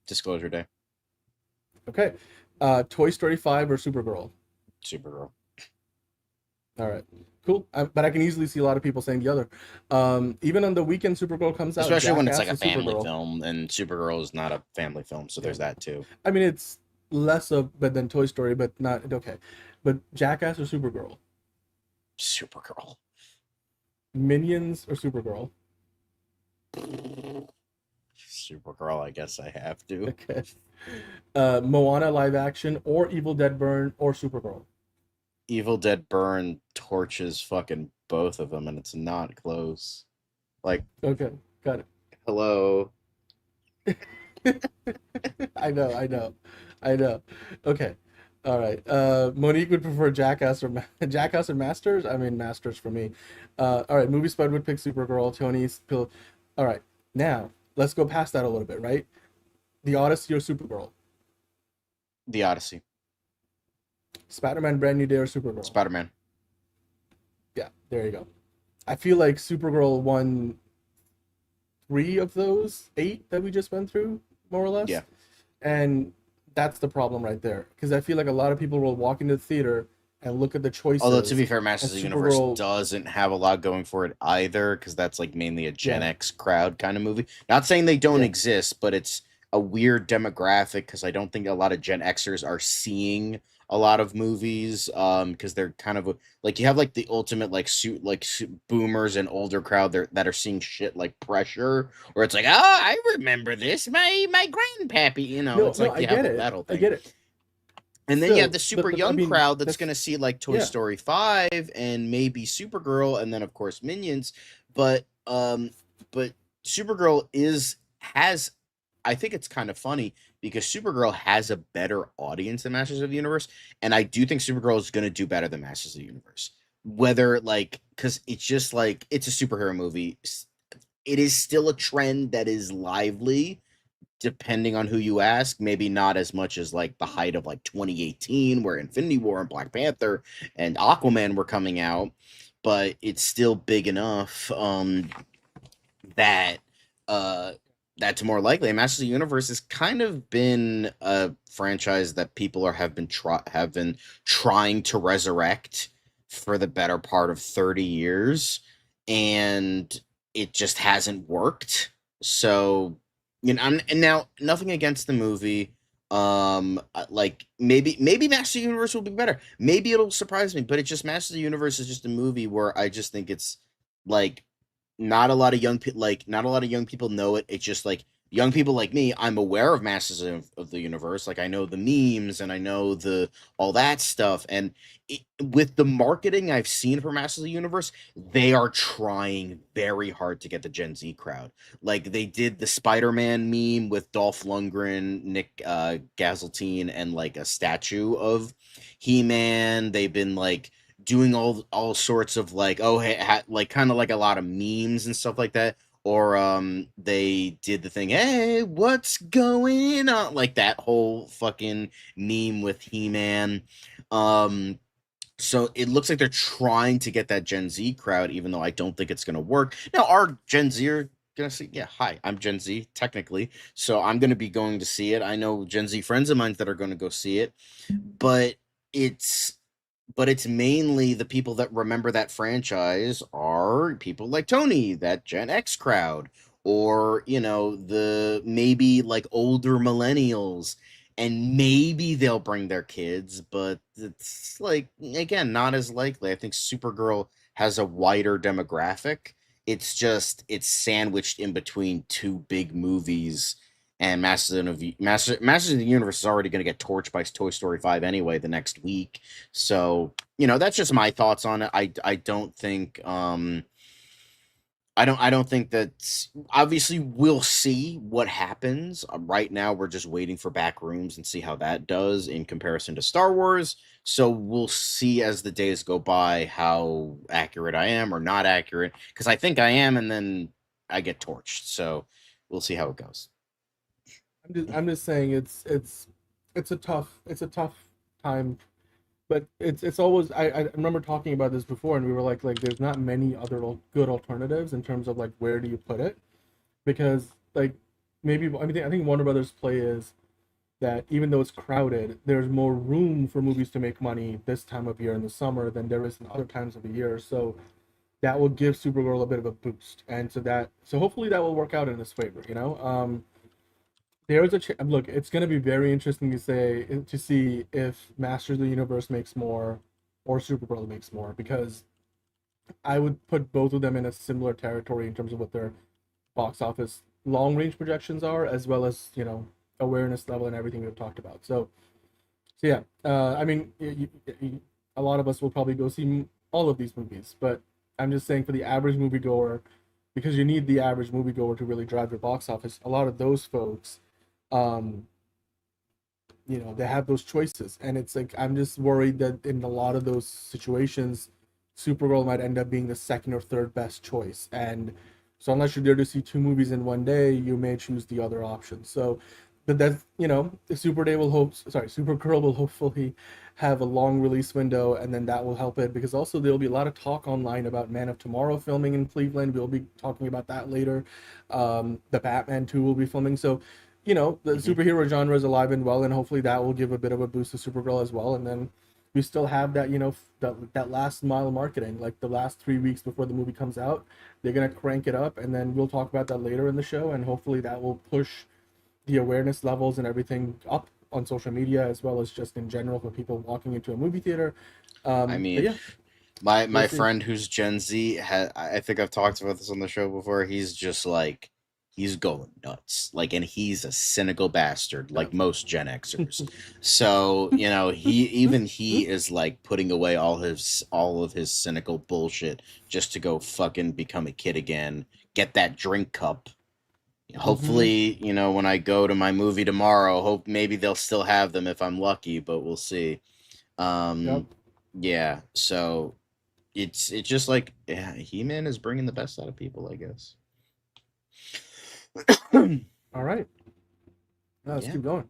[SPEAKER 1] Disclosure Day.
[SPEAKER 8] Okay. Toy Story 5 or Supergirl?
[SPEAKER 1] Supergirl.
[SPEAKER 8] All right. Cool. But I can easily see a lot of people saying the other. Even on the weekend Supergirl comes out,
[SPEAKER 1] especially when it's like a family film, and Supergirl is not a family film, so there's that too.
[SPEAKER 8] I mean, it's less of but than Toy Story, but not okay. But Jackass or Supergirl?
[SPEAKER 1] Supergirl.
[SPEAKER 8] Minions or Supergirl?
[SPEAKER 1] Supergirl, I guess I have to.
[SPEAKER 8] Okay. Moana live action or Evil Dead Burn or Supergirl?
[SPEAKER 1] Evil Dead Burn torches fucking both of them, and it's not close. Like,
[SPEAKER 8] okay, got it.
[SPEAKER 1] Hello.
[SPEAKER 8] I know. Okay, all right. Monique would prefer Jackass or Masters. I mean, Masters for me. All right. Movie Spud would pick Supergirl. Tony's pill. All right. Now let's go past that a little bit, right? The Odyssey or Supergirl?
[SPEAKER 1] The Odyssey.
[SPEAKER 8] Spider-Man Brand New Day or Supergirl?
[SPEAKER 1] Spider-Man.
[SPEAKER 8] Yeah, there you go. I feel like Supergirl won 3 of those 8 that we just went through, more or less.
[SPEAKER 1] Yeah.
[SPEAKER 8] And that's the problem right there. Because I feel like a lot of people will walk into the theater and look at the choices.
[SPEAKER 1] Although, to be fair, Masters of the Universe
[SPEAKER 8] Supergirl
[SPEAKER 1] doesn't have a lot going for it either, because that's like mainly a Gen
[SPEAKER 8] Yeah.
[SPEAKER 1] X crowd kind of movie. Not saying they don't
[SPEAKER 8] Yeah.
[SPEAKER 1] exist, but it's a weird demographic because I don't think a lot of Gen Xers are seeing a lot of movies, because they're kind of like, you have like the ultimate like boomers and older crowd that are seeing shit like Pressure, where it's like, oh, I remember this, my grandpappy, you know. It's like
[SPEAKER 8] I
[SPEAKER 1] you
[SPEAKER 8] get
[SPEAKER 1] have
[SPEAKER 8] it.
[SPEAKER 1] that whole
[SPEAKER 8] I
[SPEAKER 1] thing.
[SPEAKER 8] get it.
[SPEAKER 1] And then you
[SPEAKER 8] Still,
[SPEAKER 1] have the super
[SPEAKER 8] but,
[SPEAKER 1] young
[SPEAKER 8] I mean,
[SPEAKER 1] crowd that's going to see like Toy
[SPEAKER 8] yeah.
[SPEAKER 1] Story 5 and maybe Supergirl, and then of course Minions. But Supergirl has, I think it's kind of funny because Supergirl has a better audience than Masters of the Universe, and I do think Supergirl is going to do better than Masters of the Universe. Whether like, because it's just like, it's a superhero movie. It is still a trend that is lively, depending on who you ask. Maybe not as much as like the height of like 2018, where Infinity War and Black Panther and Aquaman were coming out, but it's still big enough that that's more likely. And Masters of the Universe has kind of been a franchise that people have been trying to resurrect for the better part of 30 years, and it just hasn't worked. So, you know, and now nothing against the movie. Like maybe Master of the Universe will be better. Maybe it'll surprise me, but it's just Master of the Universe is just a movie where I just think it's like not a lot of young people know it. It's just like young people like me. I'm aware of Masters of the Universe. Like I know the memes and I know all that stuff. And with the marketing I've seen for Masters of the Universe, they are trying very hard to get the Gen Z crowd. Like they did the Spider-Man meme with Dolph Lundgren, Nick Gazeltine, and like a statue of He-Man. They've been like doing all sorts of like, oh hey, like kind of like a lot of memes and stuff like that. Or they did the thing, hey, what's going on? Like that whole fucking meme with He-Man. So it looks like they're trying to get that Gen Z crowd, even though I don't think it's gonna work. Now, our Gen Z are gonna see, yeah, hi, I'm Gen Z technically, so I'm gonna be going to see it. I know Gen Z friends of mine that are gonna go see it, but it's mainly the people that remember that franchise are people like Tony, that Gen X crowd, or, you know, the maybe like older millennials, and maybe they'll bring their kids, but it's like, again, not as likely. I think Supergirl has a wider demographic. It's just, it's sandwiched in between two big movies. And Masters of the Universe is already going to get torched by Toy Story 5 anyway the next week. So, you know, that's just my thoughts on it. I don't think I don't think that, obviously we'll see what happens. Right now we're just waiting for back rooms and see how that does in comparison to Star Wars. So we'll see as the days go by how accurate I am or not accurate, because I think I am, and then I get torched. So we'll see how it goes.
[SPEAKER 8] I'm just saying it's a tough time, but it's always, I remember talking about this before, and we were like there's not many other good alternatives in terms of like where do you put it, because like maybe, I mean, I think Warner Brothers' play is that even though it's crowded, there's more room for movies to make money this time of year in the summer than there is in other times of the year. So that will give Supergirl a bit of a boost, and so hopefully that will work out in his favor, you know. There's look, it's going to be very interesting to see if Masters of the Universe makes more or Supergirl makes more, because I would put both of them in a similar territory in terms of what their box office long range projections are, as well as, you know, awareness level and everything we've talked about. So yeah, I mean, a lot of us will probably go see all of these movies, but I'm just saying for the average moviegoer, because you need the average moviegoer to really drive your box office, a lot of those folks, you know, they have those choices, and it's like, I'm just worried that in a lot of those situations, Supergirl might end up being the second or third best choice, and so unless you're there to see two movies in one day, you may choose the other option. So, but that's, you know, Supergirl will hopefully have a long release window, and then that will help it, because also there'll be a lot of talk online about Man of Tomorrow filming in Cleveland. We'll be talking about that later. The Batman 2 will be filming, so, you know, the superhero genre is alive and well, and hopefully that will give a bit of a boost to Supergirl as well. And then we still have that, you know, that last mile marketing, like the last 3 weeks before the movie comes out, they're gonna crank it up, and then we'll talk about that later in the show, and hopefully that will push the awareness levels and everything up on social media as well as just in general for people walking into a movie theater.
[SPEAKER 1] I
[SPEAKER 8] But
[SPEAKER 1] mean,
[SPEAKER 8] yeah,
[SPEAKER 1] my
[SPEAKER 8] we'll see.
[SPEAKER 1] friend who's Gen Z, I think I've talked about this on the show before. He's just like, he's going nuts. Like, and he's a cynical bastard, like most Gen Xers. So, you know, he is like putting away all of his cynical bullshit just to go fucking become a kid again, get that drink cup. Hopefully, you know, when I go to my movie tomorrow, hope maybe they'll still have them if I'm lucky, but we'll see.
[SPEAKER 8] Yep.
[SPEAKER 1] Yeah, so it's just like, yeah, He-Man is bringing the best out of people, I guess.
[SPEAKER 8] All right. Let's
[SPEAKER 1] Yeah.
[SPEAKER 8] keep going.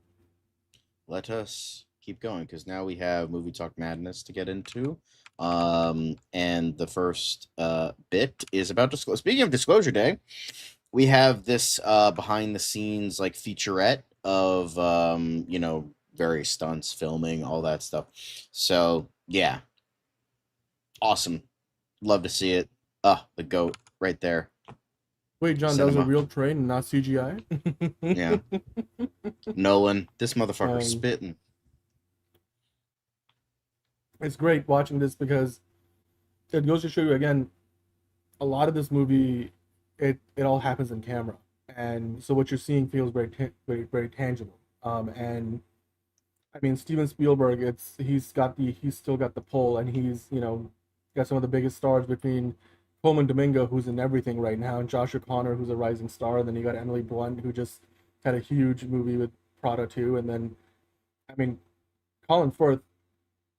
[SPEAKER 1] Let us keep going because now we have Movie Talk Madness to get into. And the first bit is about disclosure. Speaking of Disclosure Day, we have this behind the scenes like featurette of you know, various stunts, filming, all that stuff. So yeah, awesome. Love to see it. The goat right there.
[SPEAKER 8] Wait, John, that was a
[SPEAKER 1] Cinema.
[SPEAKER 8] real train, not CGI?
[SPEAKER 1] Yeah. Nolan, this motherfucker
[SPEAKER 8] Um,
[SPEAKER 1] spitting.
[SPEAKER 8] It's great watching this because it goes to show you again, a lot of this movie, it all happens in camera, and so what you're seeing feels very very tangible. And I mean, Steven Spielberg, he's still got the pull, and he's, you know, got some of the biggest stars between Coleman Domingo, who's in everything right now, and Josh O'Connor, who's a rising star, and then you got Emily Blunt, who just had a huge movie with Prada 2, and then, I mean, Colin Firth,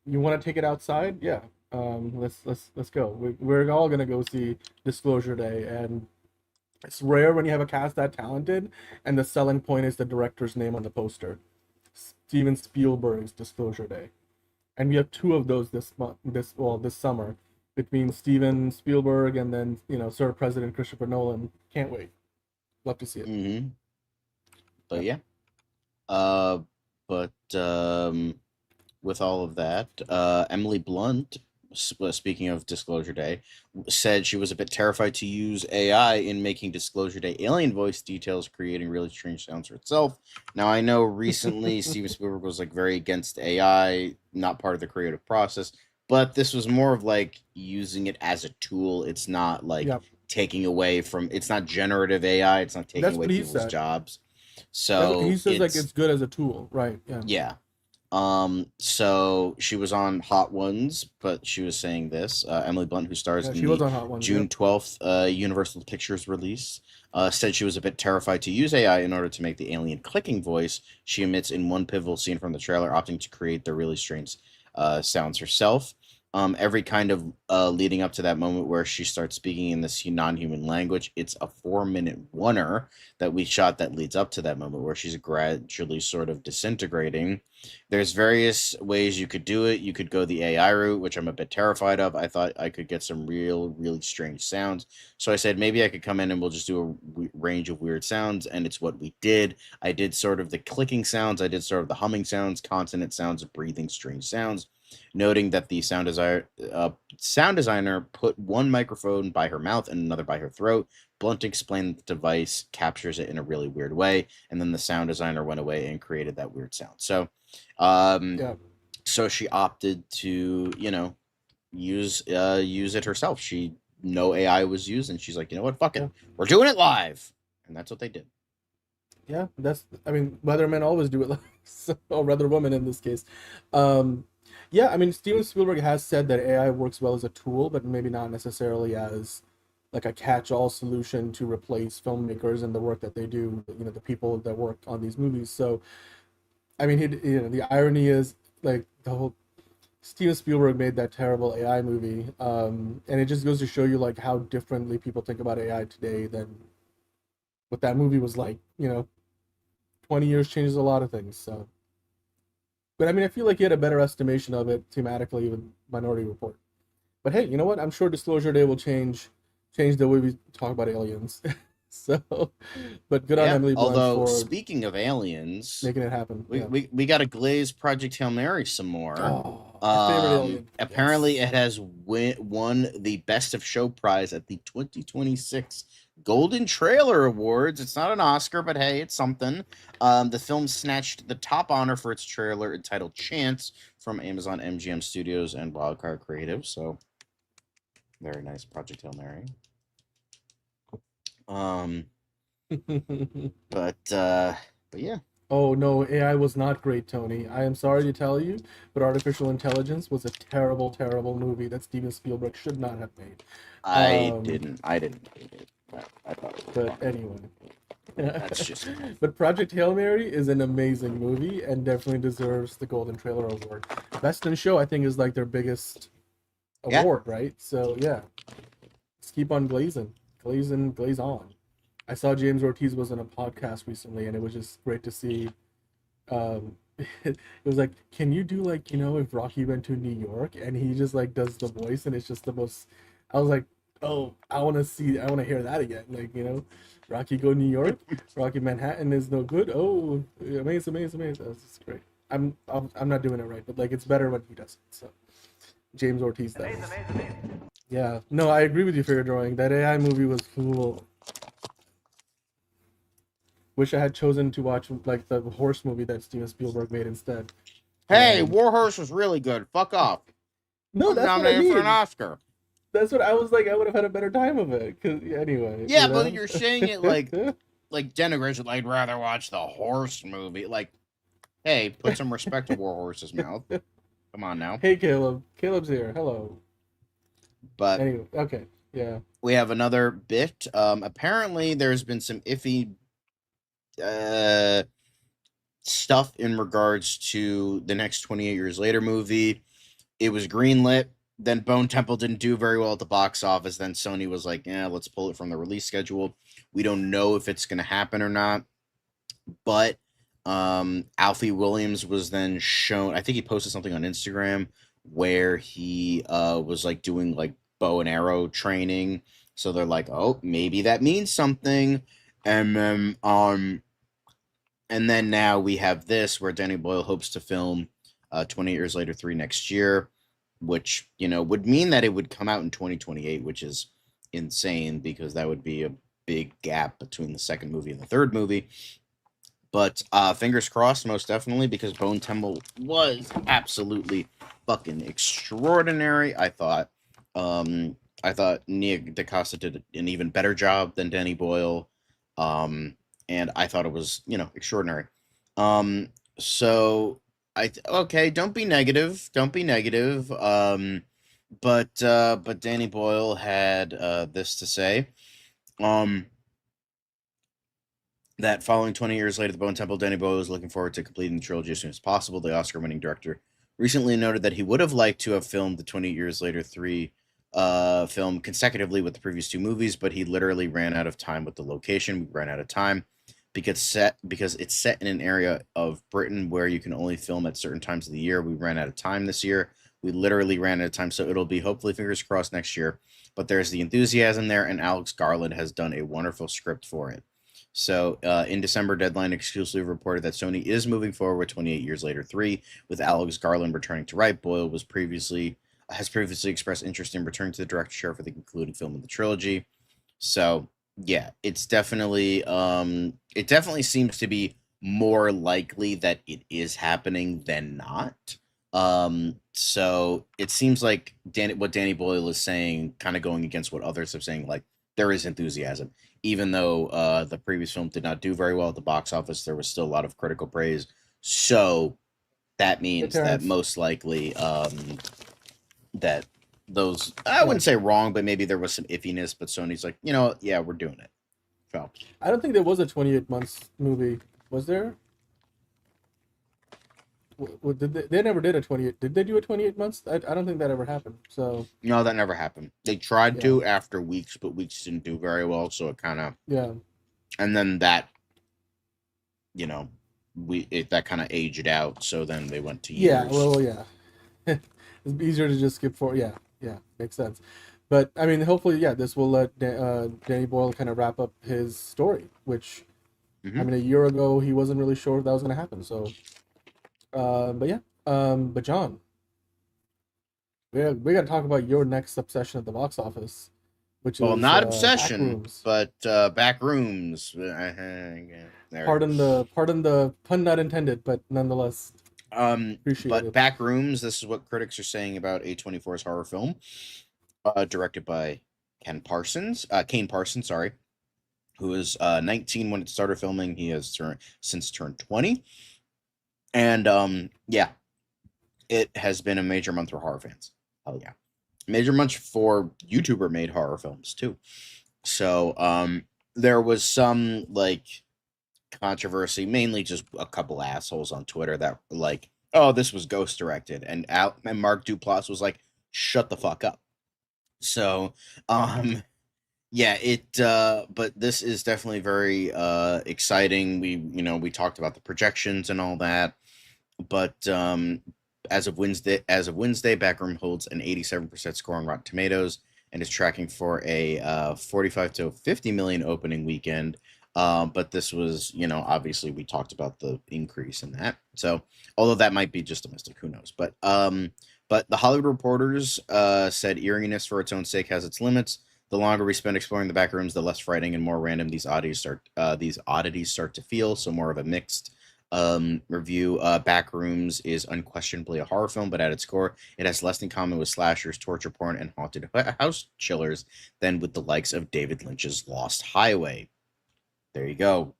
[SPEAKER 8] you want to take it outside? Yeah. Let's go. We're all gonna go see Disclosure Day, and it's rare when you have a cast that talented, and the selling point is the director's name on the poster, Steven Spielberg's Disclosure Day, and we have two of those this summer, between Steven Spielberg and then, you know, Sir President Christopher Nolan. Can't wait. Love to see it.
[SPEAKER 1] Mm-hmm. But yeah. But with all of that, Emily Blunt, speaking of Disclosure Day, said she was a bit terrified to use AI in making Disclosure Day alien voice details, creating really strange sounds for itself. Now, I know recently Steven Spielberg was like very against AI, not part of the creative process, but this was more of like using it as a tool. It's not like taking away from, it's not generative AI, it's not taking away people's jobs. So
[SPEAKER 8] he says like it's good as a tool, right? Yeah.
[SPEAKER 1] Yeah. So she was on Hot Ones, but she was saying this. Emily Blunt, who stars in the June 12th Universal Pictures release, said she was a bit terrified to use AI in order to make the alien clicking voice she emits in one pivotal scene from the trailer, opting to create the really strange sounds herself. Every kind of leading up to that moment where she starts speaking in this non-human language, it's a 4-minute oneer that we shot that leads up to that moment where she's gradually sort of disintegrating. There's various ways you could do it. You could go the AI route, which I'm a bit terrified of. I thought I could get some really strange sounds. So I said maybe I could come in and we'll just do a range of weird sounds, and it's what we did. I did sort of the clicking sounds. I did sort of the humming sounds, consonant sounds, breathing strange sounds, noting that the sound designer put one microphone by her mouth and another by her throat. Blunt explained the device captures it in a really weird way, and then the sound designer went away and created that weird sound. So, so she opted to, you know, use it herself. No AI was used, and she's like, you know what, fuck it, we're doing it live, and that's what they did.
[SPEAKER 8] Yeah, I mean, Weathermen always do it live, or rather, women in this case. Yeah, I mean, Steven Spielberg has said that AI works well as a tool, but maybe not necessarily as like a catch-all solution to replace filmmakers and the work that they do, you know, the people that work on these movies. So, I mean, you know, the irony is like the whole Steven Spielberg made that terrible AI movie, and it just goes to show you like how differently people think about AI today than what that movie was like. You know, 20 years changes a lot of things. So. But I mean, I feel like he had a better estimation of it thematically with Minority Report. But hey, you know what? I'm sure Disclosure Day will change the way we talk about aliens. So, but good on
[SPEAKER 1] Yeah,
[SPEAKER 8] Emily Blunt
[SPEAKER 1] although,
[SPEAKER 8] for
[SPEAKER 1] speaking of aliens,
[SPEAKER 8] making it happen.
[SPEAKER 1] we,
[SPEAKER 8] Yeah.
[SPEAKER 1] we got to glaze Project Hail Mary some more.
[SPEAKER 8] Oh, my favorite alien.
[SPEAKER 1] Apparently,
[SPEAKER 8] Yes.
[SPEAKER 1] it has won the Best of Show prize at the 2026 Golden Trailer Awards. It's not an Oscar, but hey, it's something. The film snatched the top honor for its trailer entitled Chance from Amazon MGM Studios and Wildcard Creative. So, very nice, Project Hail Mary. But yeah.
[SPEAKER 8] Oh no, AI was not great, Tony. I am sorry to tell you, but Artificial Intelligence was a terrible, terrible movie that Steven Spielberg should not have made.
[SPEAKER 1] I didn't hate it. I thought it was
[SPEAKER 8] But
[SPEAKER 1] fun.
[SPEAKER 8] anyway.
[SPEAKER 1] That's just
[SPEAKER 8] But Project Hail Mary is an amazing movie and definitely deserves the Golden Trailer Award. Best in Show, I think, is like their biggest award, right? So yeah, let's keep on glazing, glaze on. I saw James Ortiz was on a podcast recently, and it was just great to see. It was like, can you do like, if Rocky went to New York, and he just like does the voice, and it's just the most. I was like, oh, I want to hear that again. Like, Rocky go New York, Rocky Manhattan is no good. Oh, amazing. That's great. I'm not doing it right, but like it's better when he does it. So James Ortiz does. Yeah, no, I agree with you, Figure Drawing. That AI movie was cool. Wish I had chosen to watch like the horse movie that Steven Spielberg made instead.
[SPEAKER 1] Hey, Warhorse was really good. Fuck off.
[SPEAKER 8] No, that's what I
[SPEAKER 1] nominated
[SPEAKER 8] mean.
[SPEAKER 1] for an Oscar.
[SPEAKER 8] That's what I was like. I would have had a better time of it. Cause anyway.
[SPEAKER 1] Yeah, but you're saying it like denigration. I'd rather watch the horse movie. Like, hey, put some respect to Warhorse's mouth. Come on now.
[SPEAKER 8] Hey, Caleb. Caleb's here. Hello.
[SPEAKER 1] But
[SPEAKER 8] anyway, okay, yeah.
[SPEAKER 1] We have another bit. Apparently, there's been some iffy stuff in regards to the next 28 Years Later movie. It was greenlit. Then Bone Temple didn't do very well at the box office. Then Sony was like, yeah, let's pull it from the release schedule. We don't know if it's going to happen or not. But Alfie Williams was then shown, I think he posted something on Instagram where he was like doing like bow and arrow training. So they're like, oh, maybe that means something. And then now we have this where Danny Boyle hopes to film 28 Years Later 3 next year, which, would mean that it would come out in 2028, which is insane because that would be a big gap between the second movie and the third movie. But fingers crossed, most definitely, because Bone Temple was absolutely fucking extraordinary. I thought Nia DaCosta did an even better job than Danny Boyle. And I thought it was, extraordinary. So okay, don't be negative. But Danny Boyle had this to say. That following 20 years later, the Bone Temple, Danny Boyle is looking forward to completing the trilogy as soon as possible. The Oscar-winning director recently noted that he would have liked to have filmed the 20 Years Later 3 film consecutively with the previous two movies, but he literally ran out of time with the location. We ran out of time because it's set in an area of Britain where you can only film at certain times of the year. We ran out of time this year. We literally ran out of time, so it'll be hopefully fingers crossed next year. But there's the enthusiasm there, and Alex Garland has done a wonderful script for it. So, in December, Deadline exclusively reported that Sony is moving forward with 28 Years Later 3, with Alex Garland returning to write. Boyle has previously expressed interest in returning to the director's chair for the concluding film of the trilogy. So, yeah, it's definitely it definitely seems to be more likely that it is happening than not. So it seems like what Danny Boyle is saying, kind of going against what others are saying, like there is enthusiasm. Even though the previous film did not do very well at the box office, there was still a lot of critical praise. So that means that most likely that those, I wouldn't say wrong, but maybe there was some iffiness, but Sony's like, yeah, we're doing it. So
[SPEAKER 8] I don't think there was a 28 months movie. Was there? They never did a 28. Did they do a 28 months? I don't think that ever happened. So
[SPEAKER 1] no, that never happened. They tried to after Weeks, but Weeks didn't do very well. So it kind of And then that, that kind of aged out. So then they went to years.
[SPEAKER 8] Yeah, well, yeah. It's easier to just skip forward. Yeah, makes sense. But I mean, hopefully, yeah, this will let Danny Boyle kind of wrap up his story, which I mean, a year ago he wasn't really sure if that was going to happen. So, but yeah, but John, we got to talk about your next obsession at the box office, which
[SPEAKER 1] Well,
[SPEAKER 8] is
[SPEAKER 1] not obsession,
[SPEAKER 8] Backrooms.
[SPEAKER 1] but Backrooms.
[SPEAKER 8] Pardon the pun not intended, but nonetheless, appreciate
[SPEAKER 1] But
[SPEAKER 8] it.
[SPEAKER 1] Backrooms, this is what critics are saying about A24's horror film, directed by Kane Parsons, sorry, who was 19 when it started filming. He has since turned 20. And yeah, it has been a major month for horror fans. Oh yeah. Major month for YouTuber made horror films too. So there was some like controversy, mainly just a couple assholes on Twitter that were like, oh, this was ghost directed, and Mark Duplass was like, shut the fuck up. So yeah, but this is definitely very exciting. We talked about the projections and all that, but as of Wednesday, Backroom holds an 87% score on Rotten Tomatoes and is tracking for a 45 to 50 million opening weekend. But this was, obviously we talked about the increase in that. So although that might be just domestic, who knows? But the Hollywood Reporters said eeriness for its own sake has its limits. The longer we spend exploring the back rooms, the less frightening and more random these oddities start to feel. So more of a mixed review. Backrooms is unquestionably a horror film, but at its core, it has less in common with slashers, torture porn, and haunted house chillers than with the likes of David Lynch's Lost Highway. There you go.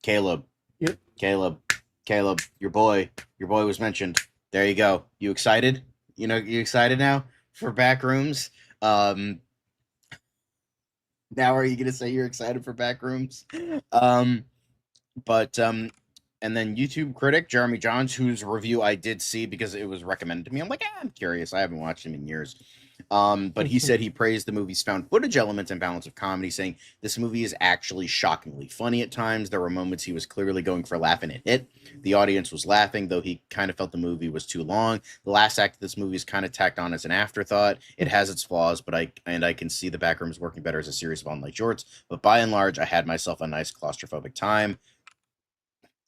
[SPEAKER 1] Caleb.
[SPEAKER 8] Yep.
[SPEAKER 1] Caleb, your boy was mentioned. There you go. You excited? You excited now for Backrooms? Now are you gonna say you're excited for Backrooms? And then YouTube critic Jeremy Johns, whose review I did see because it was recommended to me. I'm like, I'm curious. I haven't watched him in years. But he said he praised the movie's found footage elements and balance of comedy, saying this movie is actually shockingly funny at times. There were moments he was clearly going for a laugh and it hit. The audience was laughing, though he kind of felt the movie was too long. The last act of this movie is kind of tacked on as an afterthought. It has its flaws, but I can see the Backrooms working better as a series of online shorts. But by and large, I had myself a nice claustrophobic time.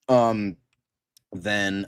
[SPEAKER 1] Then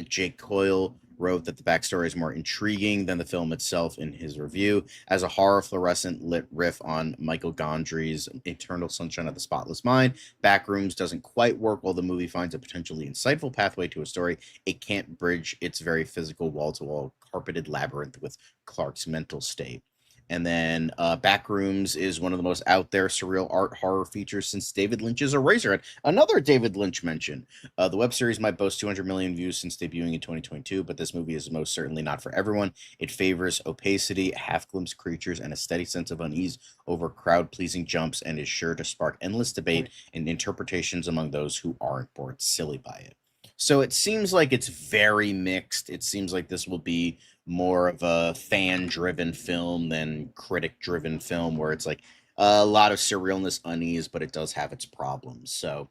[SPEAKER 1] Jake Coyle wrote that the backstory is more intriguing than the film itself in his review. As a horror fluorescent lit riff on Michael Gondry's Eternal Sunshine of the Spotless Mind, Backrooms doesn't quite work. While the movie finds a potentially insightful pathway to a story, it can't bridge its very physical wall-to-wall carpeted labyrinth with Clark's mental state. And then Backrooms is one of the most out there surreal art horror features since David Lynch's Eraserhead. Another David Lynch mention. The web series might boast 200 million views since debuting in 2022, but this movie is most certainly not for everyone. It favors opacity, half-glimpsed creatures, and a steady sense of unease over crowd-pleasing jumps, and is sure to spark endless debate and interpretations among those who aren't bored silly by it. So it seems like it's very mixed. It seems like this will be more of a fan-driven film than critic-driven film, where it's like a lot of surrealness, unease, but it does have its problems. So,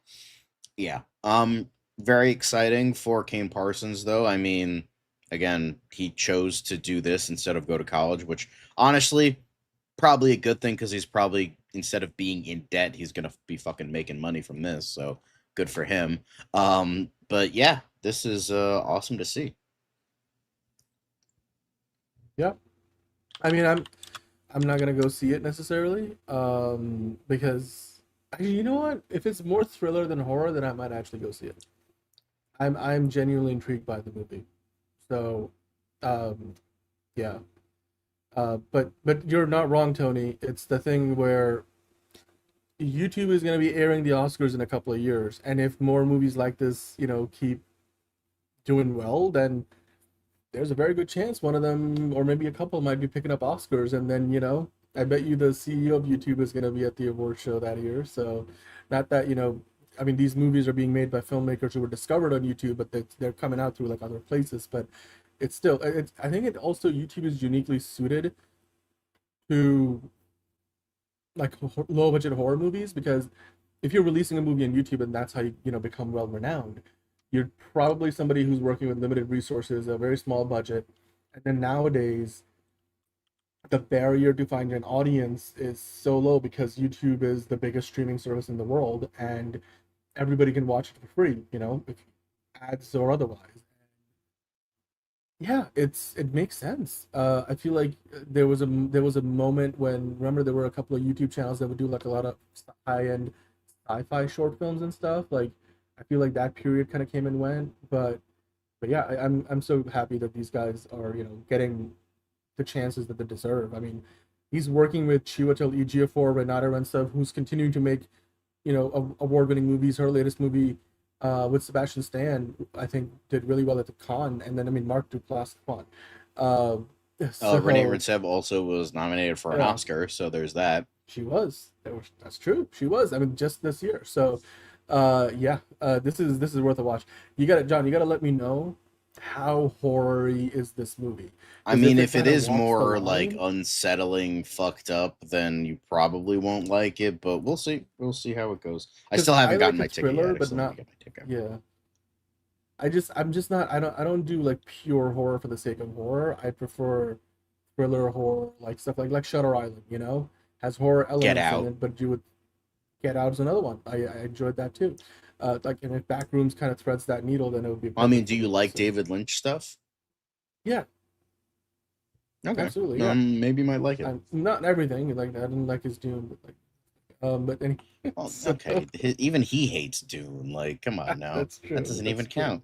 [SPEAKER 1] yeah, very exciting for Kane Parsons, though. I mean, again, he chose to do this instead of go to college, which honestly, probably a good thing, because he's probably, instead of being in debt, he's gonna be fucking making money from this. So good for him. But yeah, this is awesome to see.
[SPEAKER 8] Yeah, I mean, I'm not gonna go see it necessarily, because actually, you know what? If it's more thriller than horror, then I might actually go see it. I'm genuinely intrigued by the movie, so yeah. But you're not wrong, Tony. It's the thing where YouTube is gonna be airing the Oscars in a couple of years, and if more movies like this, keep doing well, then there's a very good chance one of them, or maybe a couple, might be picking up Oscars. And then, I bet you the CEO of YouTube is going to be at the award show that year. So not that, I mean, these movies are being made by filmmakers who were discovered on YouTube, but they're coming out through like other places. But it's still, I think it also, YouTube is uniquely suited to like low budget horror movies, because if you're releasing a movie on YouTube and that's how you become well renowned, you're probably somebody who's working with limited resources, a very small budget. And then nowadays, the barrier to find an audience is so low because YouTube is the biggest streaming service in the world, and everybody can watch it for free, if ads or otherwise. Yeah, it makes sense. I feel like there was a moment when, remember, there were a couple of YouTube channels that would do like a lot of high end sci-fi short films and stuff. Like, I feel like that period kind of came and went, but yeah, I'm so happy that these guys are getting the chances that they deserve. I mean, he's working with Chiwetel Ejiofor, Renata Rensa, who's continuing to make award-winning movies. Her latest movie with Sebastian Stan, I think, did really well at the con, and then I mean Mark Duplass won.
[SPEAKER 1] Renee Redzepi also was nominated for an
[SPEAKER 8] Yeah.
[SPEAKER 1] Oscar, so there's that.
[SPEAKER 8] She was. That's true. She was. I mean, just this year. So, this is worth a watch. John. You gotta let me know how horror-y is this movie.
[SPEAKER 1] I mean, if it
[SPEAKER 8] kinda
[SPEAKER 1] is
[SPEAKER 8] walks the
[SPEAKER 1] more like
[SPEAKER 8] line-
[SPEAKER 1] unsettling, fucked up, then you probably won't like it. But we'll see. We'll see how it goes. I
[SPEAKER 8] 'Cause
[SPEAKER 1] still haven't gotten
[SPEAKER 8] like
[SPEAKER 1] my
[SPEAKER 8] a
[SPEAKER 1] ticket
[SPEAKER 8] thriller,
[SPEAKER 1] yet. I
[SPEAKER 8] but
[SPEAKER 1] still
[SPEAKER 8] not-
[SPEAKER 1] haven't got my ticket.
[SPEAKER 8] Yeah. I'm just not. I don't do like pure horror for the sake of horror. I prefer thriller horror, like stuff like Shutter Island. Has horror elements
[SPEAKER 1] Out.
[SPEAKER 8] in it, but you would Get Out is another one. I enjoyed that too. And if Backrooms kind of threads that needle, then it would be.
[SPEAKER 1] I mean,
[SPEAKER 8] perfect
[SPEAKER 1] do
[SPEAKER 8] for
[SPEAKER 1] you
[SPEAKER 8] me,
[SPEAKER 1] like
[SPEAKER 8] so-
[SPEAKER 1] David Lynch stuff?
[SPEAKER 8] Yeah,
[SPEAKER 1] Okay.
[SPEAKER 8] absolutely. Yeah.
[SPEAKER 1] Maybe you might like it.
[SPEAKER 8] Not everything like that. I didn't like his Dune, but then.
[SPEAKER 1] Well, okay. Even he hates Dune. Like, come on now.
[SPEAKER 8] That's true.
[SPEAKER 1] That doesn't even
[SPEAKER 8] That's true.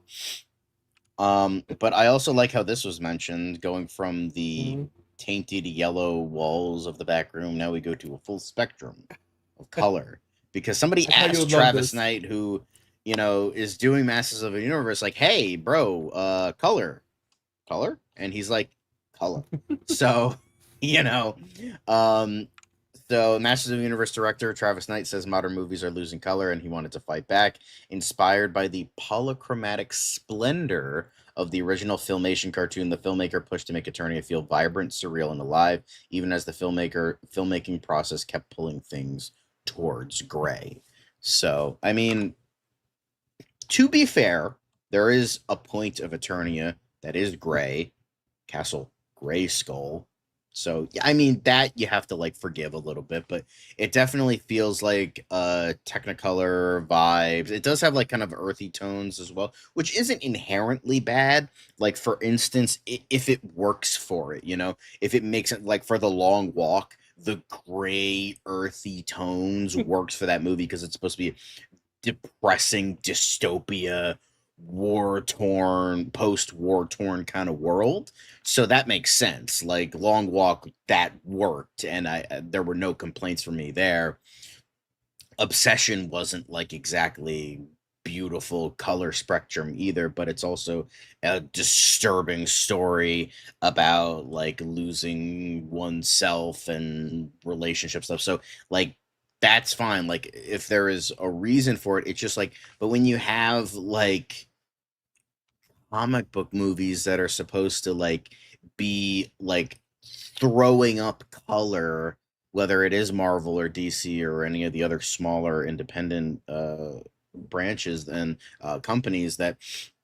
[SPEAKER 1] count. But I also like how this was mentioned, going from the
[SPEAKER 8] Mhm.
[SPEAKER 1] tainted yellow walls of the back room. Now we go to a full spectrum of color. Because somebody
[SPEAKER 8] I thought you
[SPEAKER 1] asked
[SPEAKER 8] would love
[SPEAKER 1] Travis
[SPEAKER 8] this.
[SPEAKER 1] Knight, who, is doing Masters of the Universe, like, hey, bro, color. Color? And he's like, color. So, so Masters of the Universe director Travis Knight says modern movies are losing color, and he wanted to fight back. Inspired by the polychromatic splendor of the original Filmation cartoon, the filmmaker pushed to make Eternia feel vibrant, surreal, and alive, even as the filmmaking process kept pulling things towards gray. So, I mean, to be fair, there is a point of Eternia that is gray, Castle Grayskull. So, I mean, that you have to like forgive a little bit, but it definitely feels like Technicolor vibes. It does have like kind of earthy tones as well, which isn't inherently bad. Like, for instance, if it works for it, if it makes it like for The Long Walk, the gray earthy tones works for that movie because it's supposed to be depressing dystopia, post-war torn kind of world. So that makes sense. Like Long Walk, that worked, and there were no complaints from me there. Obsession wasn't like exactly beautiful color spectrum either, but it's also a disturbing story about like losing oneself and relationship stuff. So like that's fine. Like if there is a reason for it, it's just like, but when you have like comic book movies that are supposed to like be like throwing up color, whether it is Marvel or DC or any of the other smaller independent branches and companies that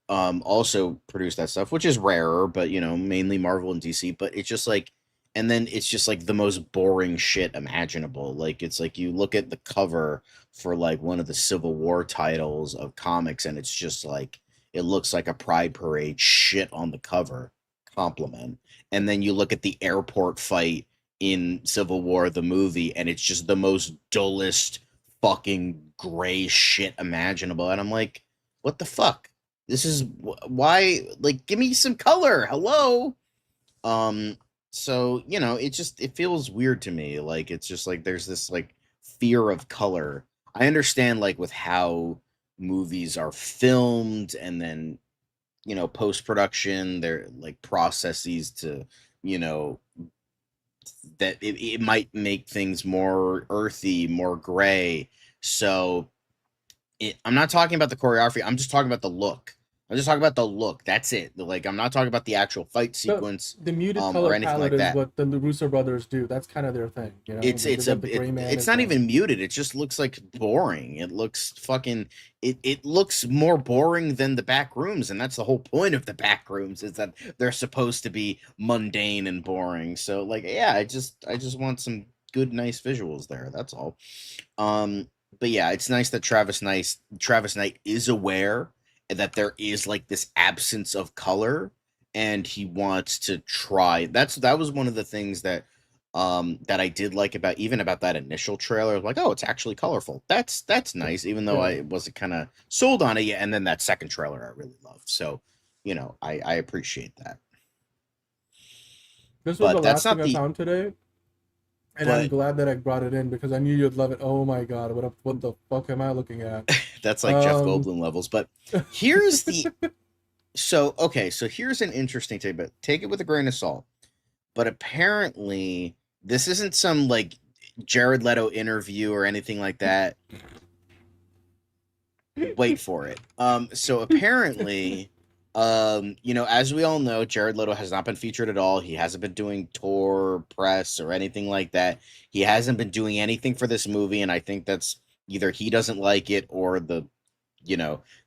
[SPEAKER 1] also produce that stuff, which is rarer, but mainly Marvel and DC. But it's just like, and then it's just like the most boring shit imaginable. Like it's like you look at the cover for like one of the Civil War titles of comics, and it's just like it looks like a Pride Parade shit on the cover. Compliment. And then you look at the airport fight in Civil War, the movie, and it's just the most dullest fucking gray shit imaginable. And I'm like, what the fuck? This is why, like, give me some color. Hello. So, it feels weird to me. Like, it's just like, there's this like fear of color. I understand like with how movies are filmed and then, post-production, they're like processes to, that it might make things more earthy, more gray. So I'm not talking about the choreography. I'm just talking about the look. I'm just talking about the look. That's it. Like, I'm not talking about the actual fight sequence,
[SPEAKER 8] The muted
[SPEAKER 1] or
[SPEAKER 8] color
[SPEAKER 1] anything
[SPEAKER 8] palette
[SPEAKER 1] like that.
[SPEAKER 8] is what the Russo brothers do. That's kind of their thing, you know.
[SPEAKER 1] It's not even muted. It just looks like boring. It looks fucking. It looks more boring than the back rooms, and that's the whole point of the back rooms, is that they're supposed to be mundane and boring. So, like, yeah, I just want some good, nice visuals there. That's all. But yeah, it's nice that Travis Knight is aware that there is like this absence of color, and he wants to try. That was one of the things that I did like about that initial trailer. Like, oh, it's actually colorful. That's nice, even though I wasn't kind of sold on it yet. And then that second trailer I really loved. So, you know, I appreciate that.
[SPEAKER 8] This was the last thing I found today. And I'm glad that I brought it in because I knew you'd love it. Oh my god, what the fuck am I looking at?
[SPEAKER 1] That's like Jeff Goldblum levels. But here's the so here's an interesting take, but take it with a grain of salt. But apparently, this isn't some like Jared Leto interview or anything like that. Wait for it. So apparently, you know, as we all know, Jared Leto has not been featured at all. He hasn't been doing tour press or anything like that. He hasn't been doing anything for this movie, and I think that's either he doesn't like it or the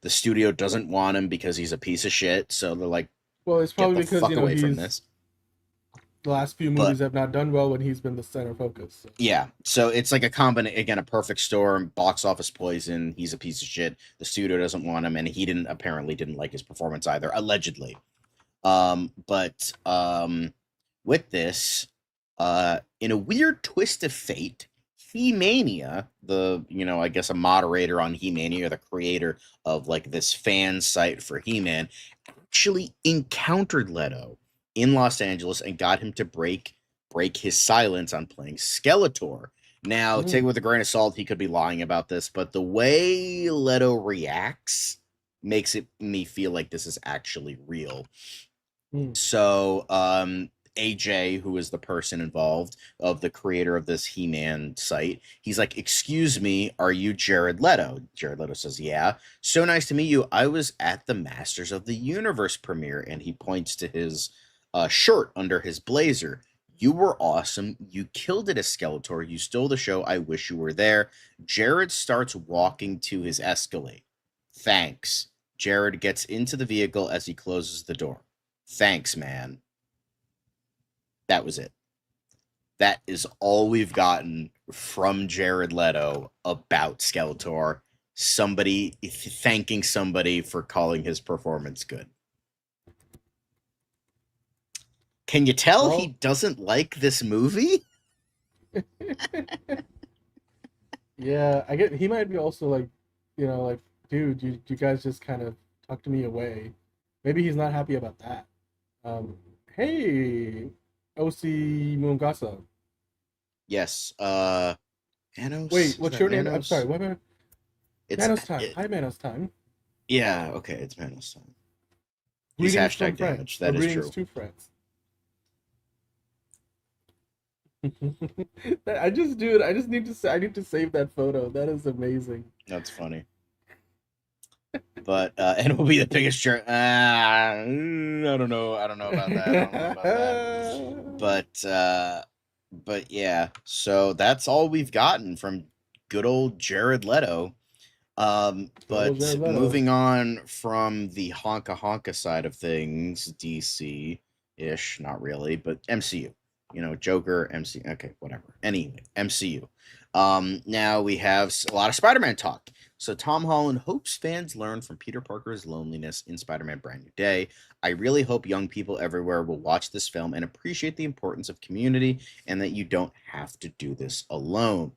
[SPEAKER 1] studio doesn't want him because he's a piece of shit. So they're like,
[SPEAKER 8] well, it's probably because
[SPEAKER 1] away from this.
[SPEAKER 8] The last few movies have not done well when he's been the center focus. So.
[SPEAKER 1] Yeah, so it's like a combination, again, a perfect storm, box office poison. He's a piece of shit. The studio doesn't want him, and he apparently didn't like his performance either, allegedly. But with this, in a weird twist of fate, He-Mania, I guess a moderator on He-Mania, the creator of like this fan site for He-Man, actually encountered Leto in Los Angeles and got him to break his silence on playing Skeletor. Now, take it with a grain of salt, he could be lying about this, but the way Leto reacts makes me feel like this is actually real. So, AJ, who is the person involved, of the creator of this He-Man site, he's like, "Excuse me, are you Jared Leto?" Jared Leto says, "Yeah. So nice to meet you. I was at the Masters of the Universe premiere," and he points to his shirt under his blazer. "You were awesome. You killed it as Skeletor. You stole the show. I wish you were there." Jared starts walking to his Escalade. "Thanks." Jared gets into the vehicle as he closes the door. "Thanks, man." That was it. That is all we've gotten from Jared Leto about Skeletor. Somebody thanking somebody for calling his performance good. Can you tell he doesn't like this movie?
[SPEAKER 8] Yeah, I get. He might be also like, like, dude, you guys just kind of tucked me away. Maybe he's not happy about that. Hey, OC Mungasa.
[SPEAKER 1] Yes. Manos.
[SPEAKER 8] Wait, what's your name?
[SPEAKER 1] Manos?
[SPEAKER 8] I'm sorry. What? It's Manos time. Hi, Manos time.
[SPEAKER 1] Yeah. Okay, it's Manos time. He's hashtag damage. That is true.
[SPEAKER 8] To friends. I need to save that photo. That is amazing.
[SPEAKER 1] That's funny. But and it will be the biggest jerk. I don't know about that. But yeah. So that's all we've gotten from good old Jared Leto. But moving on from the honka side of things, DC-ish, not really, but MCU. Joker, MCU, okay, whatever. Anyway, MCU. Now we have a lot of Spider-Man talk. So Tom Holland hopes fans learn from Peter Parker's loneliness in Spider-Man Brand New Day. "I really hope young people everywhere will watch this film and appreciate the importance of community and that you don't have to do this alone."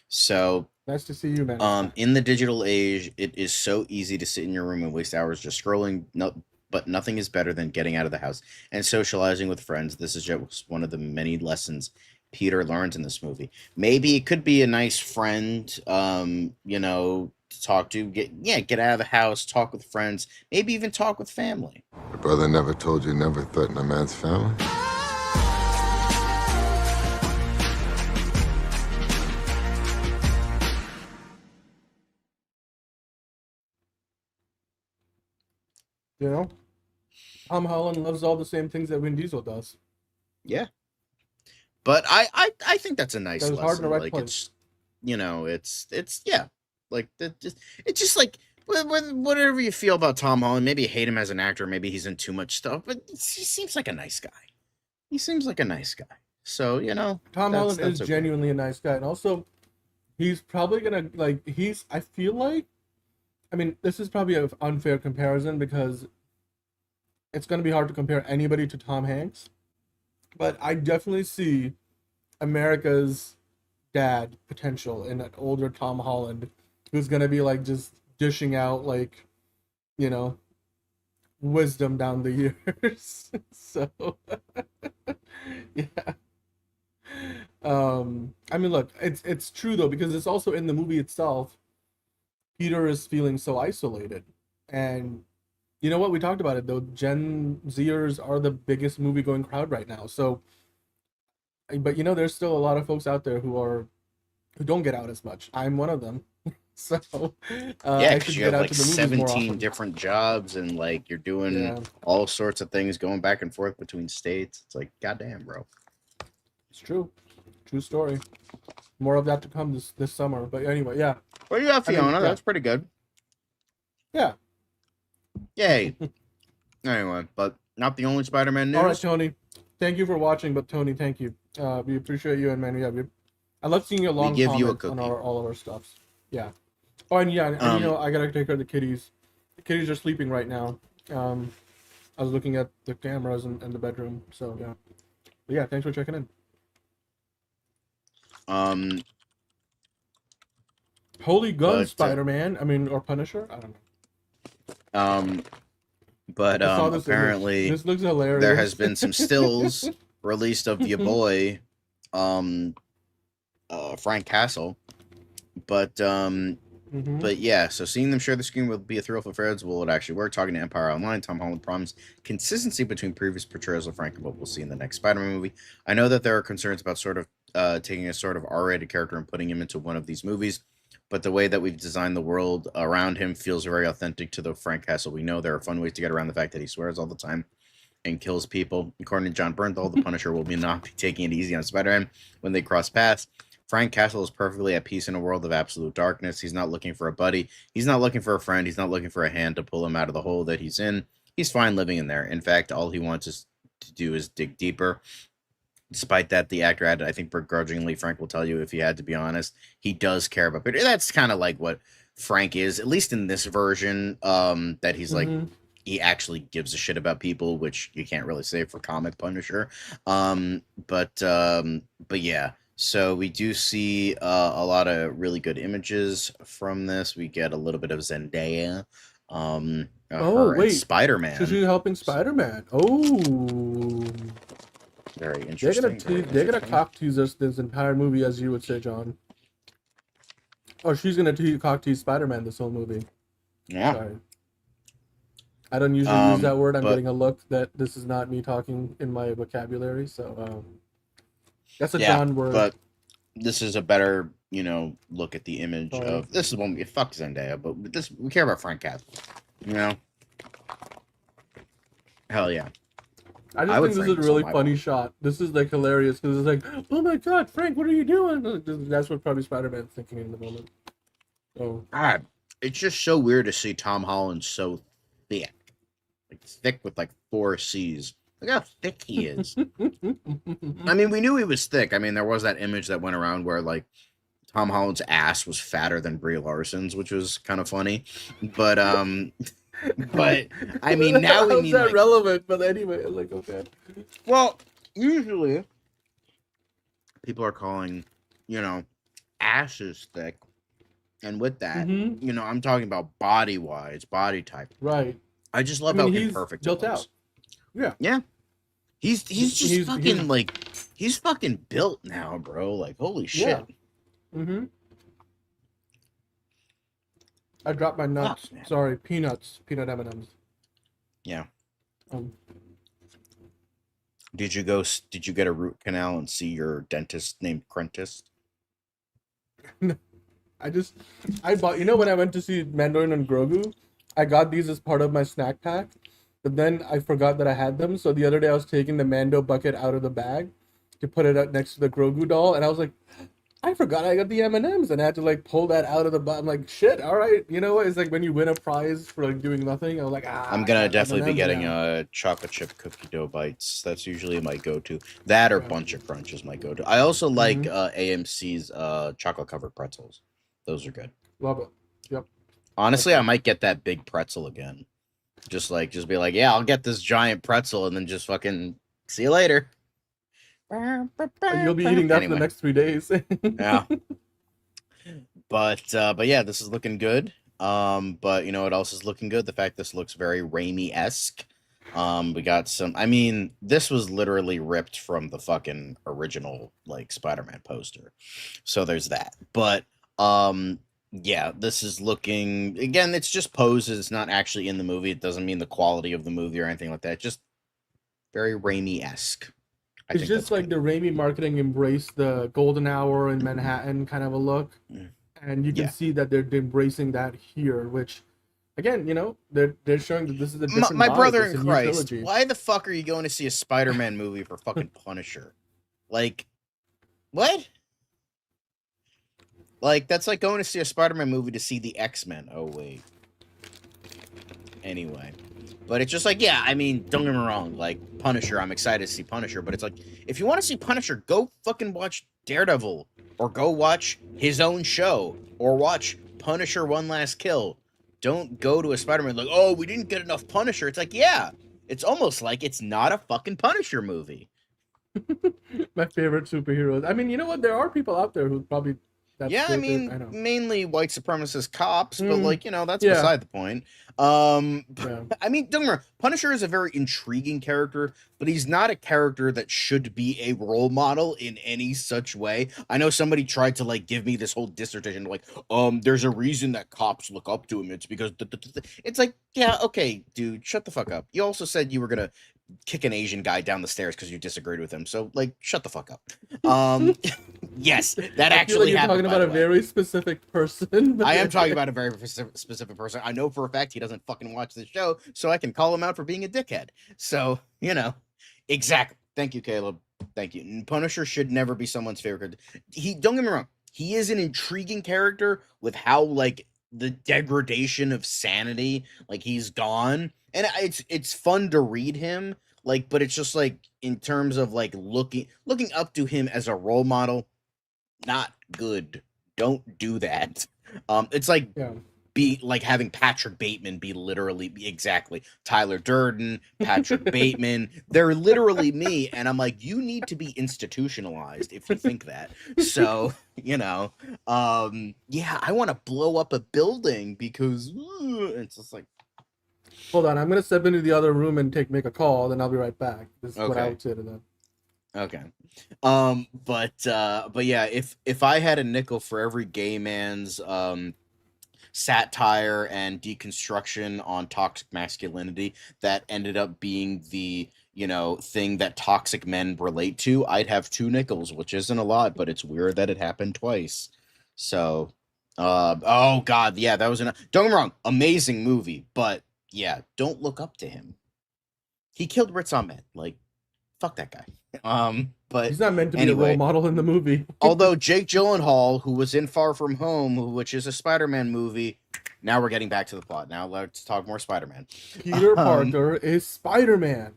[SPEAKER 1] So
[SPEAKER 8] nice to see you, man.
[SPEAKER 1] In the digital age, it is so easy to sit in your room and waste hours just scrolling. But nothing is better than getting out of the house and socializing with friends. This is just one of the many lessons Peter learns in this movie. Maybe it could be a nice friend, to talk to. Get out of the house, talk with friends, maybe even talk with family.
[SPEAKER 11] Your brother never told you never threaten a man's family?
[SPEAKER 8] You know, Tom Holland loves all the same things that Vin Diesel does.
[SPEAKER 1] Yeah. But I think that's a nice
[SPEAKER 8] That was hard in
[SPEAKER 1] lesson.
[SPEAKER 8] the right
[SPEAKER 1] Like
[SPEAKER 8] place.
[SPEAKER 1] it's, you know, it's yeah, like that. Just it's just like whatever you feel about Tom Holland. Maybe you hate him as an actor. Maybe he's in too much stuff. But he seems like a nice guy. He seems like a nice guy. So you know,
[SPEAKER 8] Tom Holland is
[SPEAKER 1] okay.
[SPEAKER 8] genuinely a nice guy, and also he's probably gonna like he's. I feel like, I mean, this is probably an unfair comparison because it's gonna be hard to compare anybody to Tom Hanks, but I definitely see America's dad potential in an older Tom Holland who's gonna be like just dishing out like, you know, wisdom down the years. So yeah. I mean, look, it's true though, because it's also in the movie itself. Peter is feeling so isolated, and you know what? We talked about it though. Gen Zers are the biggest movie-going crowd right now. So, but you know, there's still a lot of folks out there who don't get out as much. I'm one of them. So,
[SPEAKER 1] yeah, because you have like 17 different jobs, and like you're doing all sorts of things, going back and forth between states. It's like, goddamn, bro.
[SPEAKER 8] It's true. True story. More of that to come this summer. But anyway, yeah.
[SPEAKER 1] Well, you got Fiona. That's pretty good.
[SPEAKER 8] Yeah.
[SPEAKER 1] Yay. Anyway, but not the only Spider-Man news.
[SPEAKER 8] All right, Tony. Thank you for watching, but Tony, thank you. We appreciate you, and man, I love seeing your long comments on all of our stuffs. Yeah. Oh, and yeah, and, you know, I gotta take care of the kitties. The kitties are sleeping right now. I was looking at the cameras in the bedroom, so yeah. But yeah, thanks for checking in. Holy Gun Spider-Man. I mean, or Punisher. I don't know.
[SPEAKER 1] But apparently
[SPEAKER 8] this looks hilarious.
[SPEAKER 1] There has been some stills released of your boy, Frank Castle. But but yeah, so seeing them share the screen will be a thrill for fans. Will it actually work? Talking to Empire Online, Tom Holland promised consistency between previous portrayals of Frank and what we'll see in the next Spider-Man movie. I know that there are concerns about sort of taking a sort of R-rated character and putting him into one of these movies, but the way that we've designed the world around him feels very authentic to the Frank Castle we know. There are fun ways to get around the fact that he swears all the time and kills people. According to John Bernthal, the Punisher will not be taking it easy on Spider-Man when they cross paths. Frank Castle is perfectly at peace in a world of absolute darkness. He's not looking for a buddy. He's not looking for a friend. He's not looking for a hand to pull him out of the hole that he's in. He's fine living in there. In fact, all he wants to do is dig deeper. Despite that, the actor added, I think begrudgingly, Frank will tell you, if he had to be honest, he does care about Peter. That's kind of like what Frank is, at least in this version, that he's like, he actually gives a shit about people, which you can't really say for comic Punisher. But yeah. So we do see a lot of really good images from this. We get a little bit of Zendaya. Spider-Man.
[SPEAKER 8] So she's helping Spider-Man. Oh,
[SPEAKER 1] very interesting.
[SPEAKER 8] They're gonna cock tease us this entire movie, as you would say, John. Oh, she's gonna cock tease Spider-Man this whole movie.
[SPEAKER 1] Yeah.
[SPEAKER 8] Sorry. I don't usually use that word. I'm getting a look that this is not me talking in my vocabulary. So that's a John word.
[SPEAKER 1] But this is a better, look at the image of this is one we fuck Zendaya, but we care about Frank Castle. Hell yeah.
[SPEAKER 8] I just think this is a really funny shot. This is like hilarious because it's like, oh my god, Frank, what are you doing? That's what probably Spider-Man's thinking in the moment. Oh,
[SPEAKER 1] God, it's just so weird to see Tom Holland so thick, thick with like 4 C's. Look how thick he is. I mean, we knew he was thick. I mean, there was that image that went around where like Tom Holland's ass was fatter than Brie Larson's, which was kind of funny. But but I mean, now we need
[SPEAKER 8] that relevant. But anyway, like okay.
[SPEAKER 1] Well, usually people are calling, asses thick, and with that, I'm talking about body-wise, body type.
[SPEAKER 8] Right.
[SPEAKER 1] I just love how imperfect
[SPEAKER 8] built out. Yeah.
[SPEAKER 1] Yeah. He's fucking built now, bro. Like, holy shit.
[SPEAKER 8] Yeah. I dropped my nuts. Oh, sorry, peanuts. Peanut M&Ms.
[SPEAKER 1] Yeah. Did you get a root canal and see your dentist named Crentis?
[SPEAKER 8] I bought, when I went to see Mandarin and Grogu, I got these as part of my snack pack. but then I forgot that I had them. So the other day I was taking the Mando bucket out of the bag to put it up next to the Grogu doll, and I was like, I forgot I got the M&Ms, and I had to like pull that out of the I'm like, shit, all right, you know what? It's like when you win a prize for like doing nothing. I was like,
[SPEAKER 1] I'm gonna definitely be getting
[SPEAKER 8] now.
[SPEAKER 1] chocolate chip cookie dough bites. That's usually my go-to. That or Bunch of Crunch is my go-to. I also like AMC's chocolate covered pretzels. Those are good.
[SPEAKER 8] Love it. Yep.
[SPEAKER 1] Honestly, I might get that big pretzel again. Just be like, yeah, I'll get this giant pretzel and then just fucking see you later.
[SPEAKER 8] You'll be eating that for the next 3 days.
[SPEAKER 1] Yeah. But yeah, this is looking good. But you know what else is looking good? The fact this looks very Raimi-esque. We got some. I mean, this was literally ripped from the fucking original like Spider-Man poster. So there's that. But yeah, this is looking, again, it's just poses. It's not actually in the movie. It doesn't mean the quality of the movie or anything like that. Just very Raimi-esque.
[SPEAKER 8] It's just like the Raimi marketing embraced the golden hour in Manhattan kind of a look. And you can see that they're embracing that here, which, again, you know, they're showing that this is a different
[SPEAKER 1] my
[SPEAKER 8] vibe.
[SPEAKER 1] brother
[SPEAKER 8] It's a
[SPEAKER 1] in
[SPEAKER 8] new
[SPEAKER 1] Christ,
[SPEAKER 8] trilogy.
[SPEAKER 1] why the fuck are you going to see a Spider-Man movie for fucking Punisher? Like, what? Like, that's like going to see a Spider-Man movie to see the X-Men. Oh, wait. Anyway. But it's just like, yeah, I mean, don't get me wrong. Like, Punisher, I'm excited to see Punisher. But it's like, if you want to see Punisher, go fucking watch Daredevil. Or go watch his own show. Or watch Punisher One Last Kill. Don't go to a Spider-Man like, oh, we didn't get enough Punisher. It's like, yeah, it's almost like it's not a fucking Punisher movie.
[SPEAKER 8] My favorite superheroes. I mean, you know what? There are people out there who probably...
[SPEAKER 1] Yeah, I mean, mainly white supremacist cops, but like, you know, that's beside the point. I mean, don't get me wrong, Punisher is a very intriguing character, but he's not a character that should be a role model in any such way. I know somebody tried to like give me this whole dissertation, like, there's a reason that cops look up to him. It's because it's like, yeah, okay, dude, shut the fuck up. You also said you were gonna kick an Asian guy down the stairs because you disagreed with him. So, like, shut the fuck up. Yes, that actually
[SPEAKER 8] you're
[SPEAKER 1] happened.
[SPEAKER 8] Talking about a very specific person.
[SPEAKER 1] I am talking about a very specific person. I know for a fact he doesn't fucking watch the show, so I can call him out for being a dickhead. So, you know, exactly. Thank you, Caleb. Thank you. Punisher should never be someone's favorite. Don't get me wrong. He is an intriguing character with how, like, the degradation of sanity, like, he's gone. And it's fun to read him, like, but it's just like in terms of like looking up to him as a role model, not good. Don't do that. It's like be like having Patrick Bateman be literally exactly Tyler Durden, Patrick Bateman. They're literally me, and I'm like, you need to be institutionalized if you think that. So, you know, yeah, I want to blow up a building because it's just like.
[SPEAKER 8] Hold on, I'm gonna step into the other room and make a call. Then I'll be right back. This is what I would say to them.
[SPEAKER 1] Okay, but yeah, if I had a nickel for every gay man's satire and deconstruction on toxic masculinity that ended up being the, you know, thing that toxic men relate to, I'd have 2 nickels, which isn't a lot, but it's weird that it happened twice. So, oh god, yeah, that was don't get me wrong, amazing movie, but. Yeah, don't look up to him. He killed Riz Ahmed. Like, fuck that guy. But
[SPEAKER 8] he's not meant to be a role model in the movie.
[SPEAKER 1] Although Jake Gyllenhaal, who was in Far From Home, which is a Spider-Man movie, now we're getting back to the plot. Now let's talk more Spider-Man.
[SPEAKER 8] Peter Parker is Spider-Man.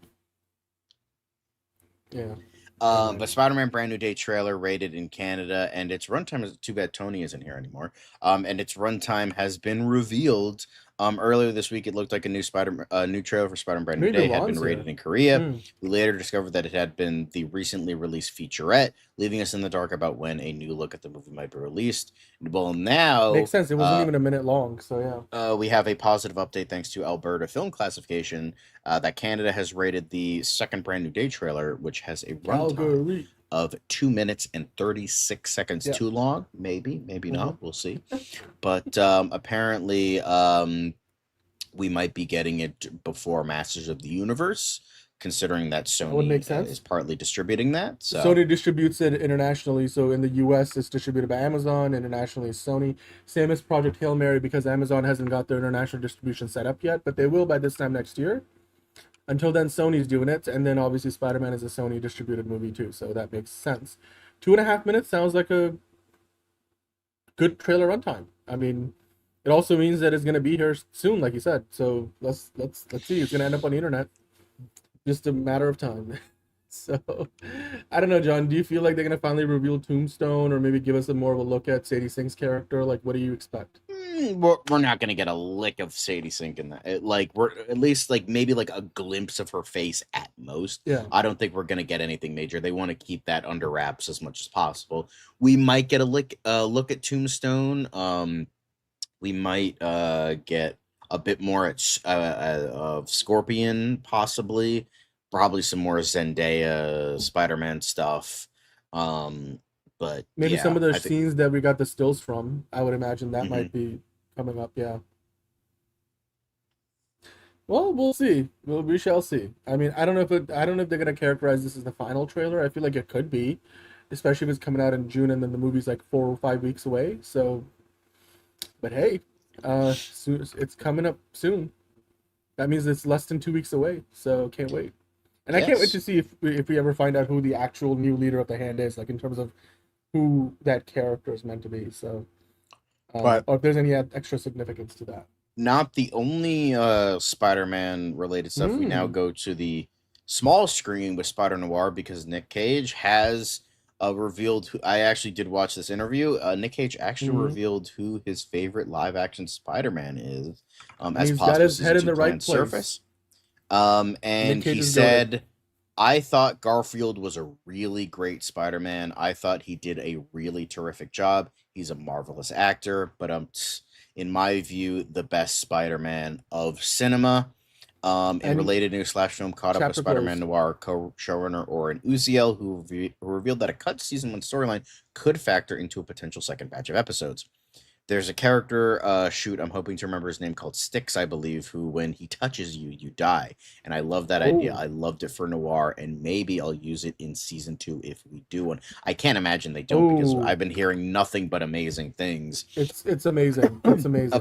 [SPEAKER 8] Yeah.
[SPEAKER 1] But Spider-Man Brand New Day trailer rated in Canada, and its runtime is too bad Tony isn't here anymore. And its runtime has been revealed. Earlier this week, it looked like a new trailer for Spider-Man Brand New Day had been rated in Korea. We later discovered that it had been the recently released featurette, leaving us in the dark about when a new look at the movie might be released. Well, now
[SPEAKER 8] makes sense. It wasn't even a minute long, so yeah.
[SPEAKER 1] We have a positive update thanks to Alberta Film Classification that Canada has rated the second Brand New Day trailer, which has a runtime of 2 minutes and 36 seconds. Too long, maybe not, we'll see. But apparently we might be getting it before Masters of the Universe, considering that Sony is partly distributing that. So
[SPEAKER 8] Sony distributes it internationally, so in the US it's distributed by Amazon, internationally it's Sony. Same as Project Hail Mary, because Amazon hasn't got their international distribution set up yet, but they will by this time next year. Until then, Sony's doing it, and then obviously Spider-Man is a Sony distributed movie too, so that makes sense. 2.5 minutes sounds like a good trailer runtime. I mean, it also means that it's gonna be here soon, like you said. So let's see. It's gonna end up on the internet. Just a matter of time. So I don't know, John. Do you feel like they're gonna finally reveal Tombstone, or maybe give us a more of a look at Sadie Sink's character? Like, what do you expect?
[SPEAKER 1] We're not gonna get a lick of Sadie Sink in that. Like, we're at least like maybe like a glimpse of her face at most.
[SPEAKER 8] Yeah.
[SPEAKER 1] I don't think we're gonna get anything major. They want to keep that under wraps as much as possible. We might get a look at Tombstone. We might get a bit more of Scorpion, possibly. Probably some more Zendaya Spider-Man stuff. But
[SPEAKER 8] Maybe
[SPEAKER 1] yeah,
[SPEAKER 8] some of the scenes that we got the stills from, I would imagine that might be coming up. Yeah. Well, we'll see. We shall see. I mean, I don't know if they're gonna characterize this as the final trailer. I feel like it could be, especially if it's coming out in June and then the movie's like 4 or 5 weeks away. So, but hey, soon, it's coming up soon. That means it's less than 2 weeks away. So can't wait. And I can't wait to see if we ever find out who the actual new leader of the Hand is, like in terms of who that character is meant to be. So, or if there's any extra significance to that.
[SPEAKER 1] Not the only Spider-Man related stuff. We now go to the small screen with Spider Noir because Nick Cage has revealed who. I actually did watch this interview. Nick Cage actually revealed who his favorite live-action Spider-Man is. As
[SPEAKER 8] he's
[SPEAKER 1] possible
[SPEAKER 8] got his head in the right place.
[SPEAKER 1] Surface. And he said, I thought Garfield was a really great Spider-Man. I thought he did a really terrific job. He's a marvelous actor, but in my view, the best Spider-Man of cinema. In related news, Film caught up with Spider-Man Noir co-showrunner Oren Uziel, who revealed that a cut season 1 storyline could factor into a potential second batch of episodes. There's a character, I'm hoping to remember his name, called Styx, I believe, who, when he touches you, you die. And I love that idea. I loved it for Noir, and maybe I'll use it in season 2 if we do one. I can't imagine they don't, because I've been hearing nothing but amazing things.
[SPEAKER 8] It's amazing. It's amazing.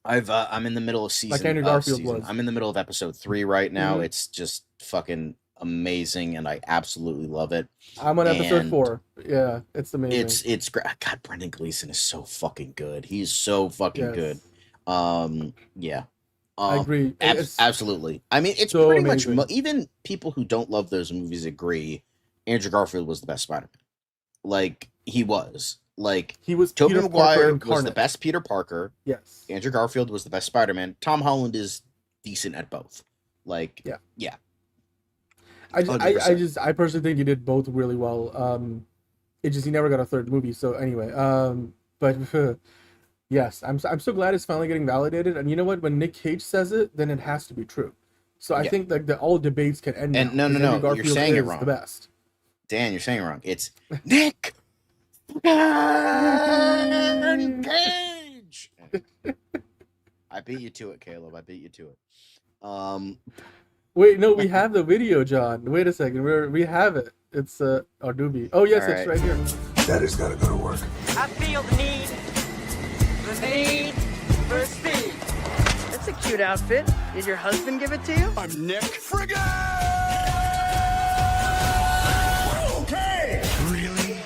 [SPEAKER 1] I'm in the middle of season.
[SPEAKER 8] Like Andrew Garfield was.
[SPEAKER 1] I'm in the middle of episode 3 right now. It's just fucking amazing, and I absolutely love it.
[SPEAKER 8] I'm on episode 4. Yeah, it's amazing.
[SPEAKER 1] It's great. God, Brendan Gleeson is so fucking good. He's so fucking good. Yeah.
[SPEAKER 8] I agree.
[SPEAKER 1] Absolutely. I mean, it's so pretty amazing. Much even people who don't love those movies agree Andrew Garfield was the best Spider-Man. Like, he was. Like,
[SPEAKER 8] he was.
[SPEAKER 1] Tobey Maguire was the best Peter Parker.
[SPEAKER 8] Yes.
[SPEAKER 1] Andrew Garfield was the best Spider-Man. Tom Holland is decent at both. Like, yeah.
[SPEAKER 8] I personally think he did both really well. It just he never got a third movie. So anyway, but yes, I'm so glad it's finally getting validated. And you know what? When Nick Cage says it, then it has to be true. So I think like all debates can end.
[SPEAKER 1] And
[SPEAKER 8] now,
[SPEAKER 1] no, you're saying it wrong.
[SPEAKER 8] The best.
[SPEAKER 1] Dan, you're saying it wrong. It's Nick Cage. I beat you to it, Caleb. I beat you to it.
[SPEAKER 8] Wait, no, we have the video, John. Wait a second. We have it. It's or do we? Oh yes, it's right here.
[SPEAKER 11] Daddy's gotta go to work.
[SPEAKER 12] I feel the need for speed. That's a cute outfit. Did your husband give it to you?
[SPEAKER 7] I'm Nick Friggin! Okay! Really?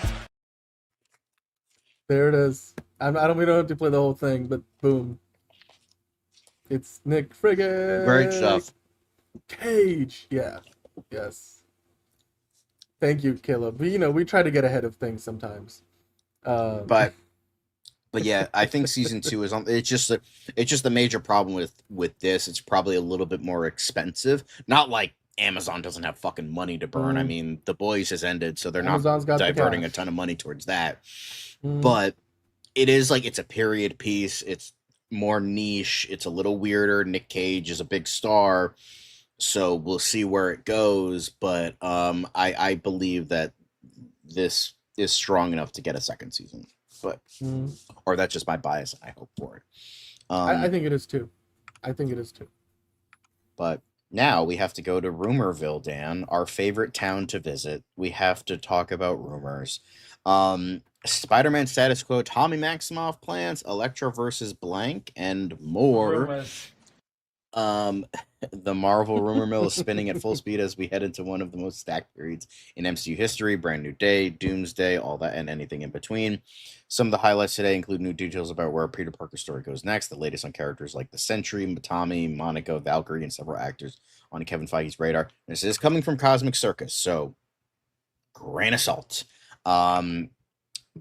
[SPEAKER 8] There it is. We don't have to play the whole thing, but boom. It's Nick Friggin.
[SPEAKER 1] Great stuff.
[SPEAKER 8] Cage. Yeah. Yes. Thank you, Caleb. We try to get ahead of things sometimes.
[SPEAKER 1] But yeah, I think season 2 is on. It's just a major problem with this. It's probably a little bit more expensive. Not like Amazon doesn't have fucking money to burn. I mean, The Boys has ended, so they're not diverting a ton of money towards that. But it is like it's a period piece. It's more niche. It's a little weirder. Nick Cage is a big star, so we'll see where it goes. But I believe that this is strong enough to get a second season. But or that's just my bias. I hope for it.
[SPEAKER 8] I think it is too.
[SPEAKER 1] But now we have to go to Rumorville, Dan, our favorite town to visit. We have to talk about rumors. Spider-Man status quo, Tommy Maximoff plans, Electro versus Blank, and more. Um, the Marvel rumor mill is spinning at full speed as we head into one of the most stacked periods in MCU history. Brand New Day, Doomsday, all that, and anything in between. Some of the highlights today include new details about where Peter Parker's story goes next, the latest on characters like the Sentry, Matami, Monica, Valkyrie, and several actors on Kevin Feige's radar. This is coming from Cosmic Circus, so grain of salt.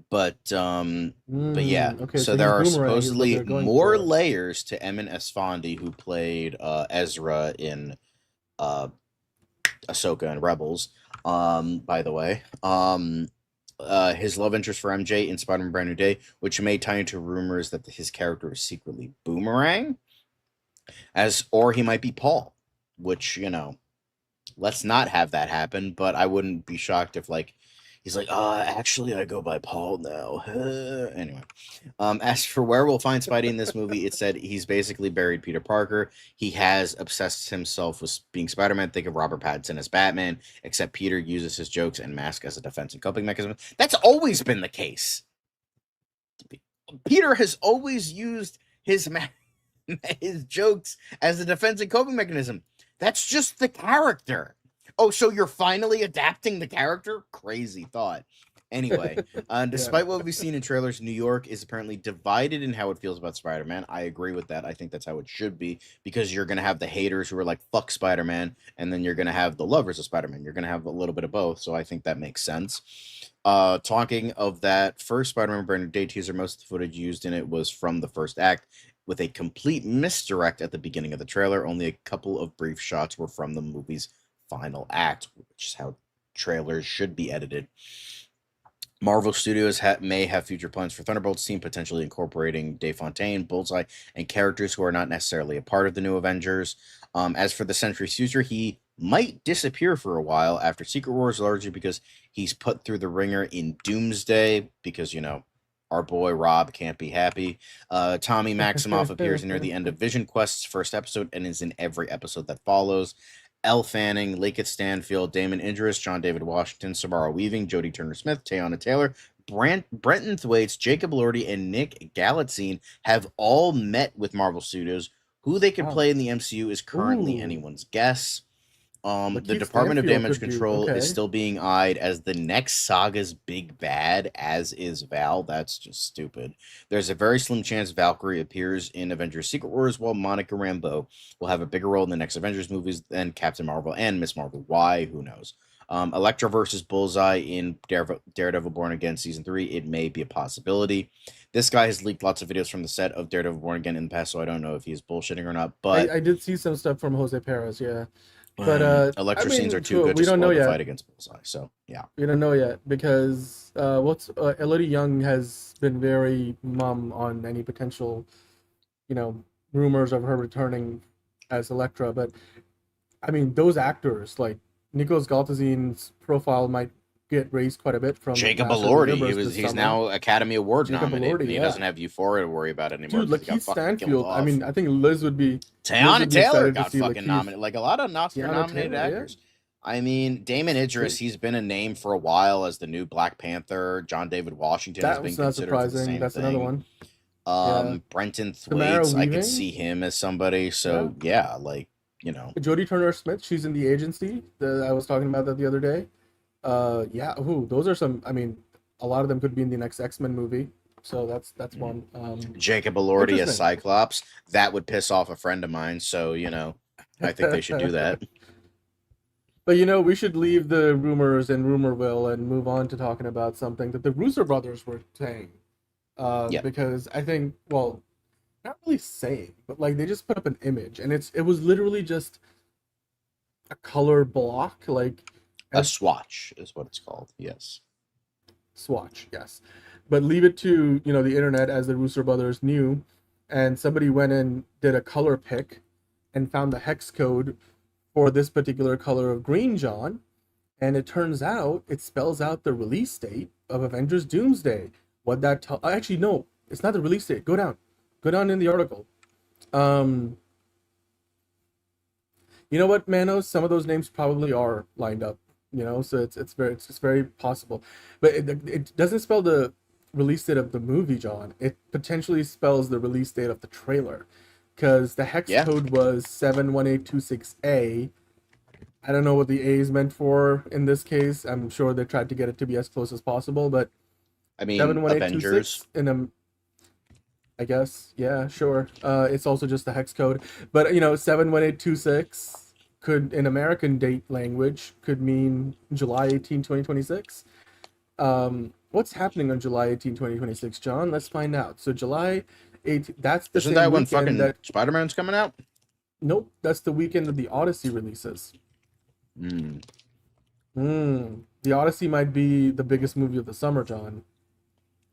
[SPEAKER 1] But yeah,
[SPEAKER 8] Okay,
[SPEAKER 1] so
[SPEAKER 8] so
[SPEAKER 1] there are
[SPEAKER 8] he's Boomerang is what
[SPEAKER 1] supposedly
[SPEAKER 8] they're going
[SPEAKER 1] more
[SPEAKER 8] for.
[SPEAKER 1] layers to Emin Esfandi, who played Ezra in Ahsoka and Rebels. By the way, his love interest for MJ in Spider-Man Brand New Day, which may tie into rumors that his character is secretly Boomerang, or he might be Paul, which, let's not have that happen, but I wouldn't be shocked if, like, he's like, actually, I go by Paul now. Anyway, as for where we'll find Spidey in this movie, it said he's basically buried Peter Parker. He has obsessed himself with being Spider-Man. Think of Robert Pattinson as Batman, except Peter uses his jokes and mask as a defense and coping mechanism. That's always been the case. Peter has always used his jokes as a defense and coping mechanism. That's just the character. Oh, so you're finally adapting the character? Crazy thought. Anyway, despite what we've seen in trailers, New York is apparently divided in how it feels about Spider-Man. I agree with that. I think that's how it should be, because you're going to have the haters who are like, fuck Spider-Man, and then you're going to have the lovers of Spider-Man. You're going to have a little bit of both, so I think that makes sense. Talking of that first Spider-Man Brand New Day teaser, most of the footage used in it was from the first act, with a complete misdirect at the beginning of the trailer. Only a couple of brief shots were from the movie's final act, which is how trailers should be edited. Marvel Studios may have future plans for Thunderbolts team, potentially incorporating Dave Fontaine, Bullseye, and characters who are not necessarily a part of the new Avengers. As for the Sentry's future, he might disappear for a while after Secret Wars, largely because he's put through the ringer in Doomsday, because, our boy Rob can't be happy. Tommy Maximoff appears near the end of Vision Quest's first episode and is in every episode that follows. Elle Fanning, Lakeith Stanfield, Damon Idris, John David Washington, Samara Weaving, Jodie Turner-Smith, Teyana Taylor, Brenton Thwaites, Jacob Elordi, and Nick Galitzine have all met with Marvel Studios. Who they could play in the MCU is currently anyone's guess. The Department of Damage Control is still being eyed as the next Saga's big bad, as is Val. That's just stupid. There's a very slim chance Valkyrie appears in Avengers Secret Wars, while Monica Rambeau will have a bigger role in the next Avengers movies than Captain Marvel and Miss Marvel. Why? Who knows? Elektra versus Bullseye in Daredevil Born Again Season 3, it may be a possibility. This guy has leaked lots of videos from the set of Daredevil Born Again in the past, so I don't know if he's bullshitting or not. But
[SPEAKER 8] I did see some stuff from Jose Perez, yeah. But
[SPEAKER 1] Elektra scenes are too good to spoil the fight against Bullseye, so yeah.
[SPEAKER 8] We don't know yet, because Elodie Young has been very mum on any potential, rumors of her returning as Elektra. But I mean, those actors, like Nicholas Galtazine's profile might get raised quite a bit from
[SPEAKER 1] Jacob Elordi. He's now Academy Award nominated. He doesn't have Euphoria to worry about anymore.
[SPEAKER 8] Dude, Lakeith Stanfield. I mean, I think Liz would be.
[SPEAKER 1] Teyana Taylor got fucking nominated. Like a lot of Oscar-nominated actors. Yeah. I mean, Damon Idris, he's been a name for a while as the new Black Panther. John David Washington has been considered for the same
[SPEAKER 8] That's
[SPEAKER 1] thing.
[SPEAKER 8] Another one.
[SPEAKER 1] Brenton Thwaites, I could see him as somebody. So yeah, like,
[SPEAKER 8] Jodie Turner-Smith, she's in The Agency. I was talking about that the other day. Those are some. I mean, a lot of them could be in the next X-Men movie, so that's one.
[SPEAKER 1] Jacob Elordi as Cyclops, that would piss off a friend of mine, so I think they should do that.
[SPEAKER 8] But we should leave the rumors and rumorville and move on to talking about something that the Russo brothers were saying. Because I think, well, not really saying, but like they just put up an image, and it was literally just a color block, like.
[SPEAKER 1] A swatch is what it's called. Yes.
[SPEAKER 8] Swatch, yes. But leave it to, the internet, as the Russo brothers knew, and somebody went and did a color pick and found the hex code for this particular color of green, John, and it turns out it spells out the release date of Avengers Doomsday. Actually, no, it's not the release date. Go down in the article. You know what, Manos? Some of those names probably are lined up. So it's very possible, but it doesn't spell the release date of the movie, John. It potentially spells the release date of the trailer, because the hex
[SPEAKER 1] Yeah.
[SPEAKER 8] code was 71826A. I don't know what the A is meant for in this case. I'm sure they tried to get it to be as close as possible, but
[SPEAKER 1] I mean,
[SPEAKER 8] 71826
[SPEAKER 1] Avengers.
[SPEAKER 8] I guess, yeah, sure. It's also just the hex code, but 71826 could, in American date language, could mean July 18, 2026. What's happening on July 18, 2026, John? Let's find out. So July 18, that's the
[SPEAKER 1] Isn't
[SPEAKER 8] same
[SPEAKER 1] that when
[SPEAKER 8] weekend
[SPEAKER 1] fucking
[SPEAKER 8] that...
[SPEAKER 1] Spider-Man's coming out?
[SPEAKER 8] Nope, that's the weekend that the Odyssey releases. The Odyssey might be the biggest movie of the summer, John.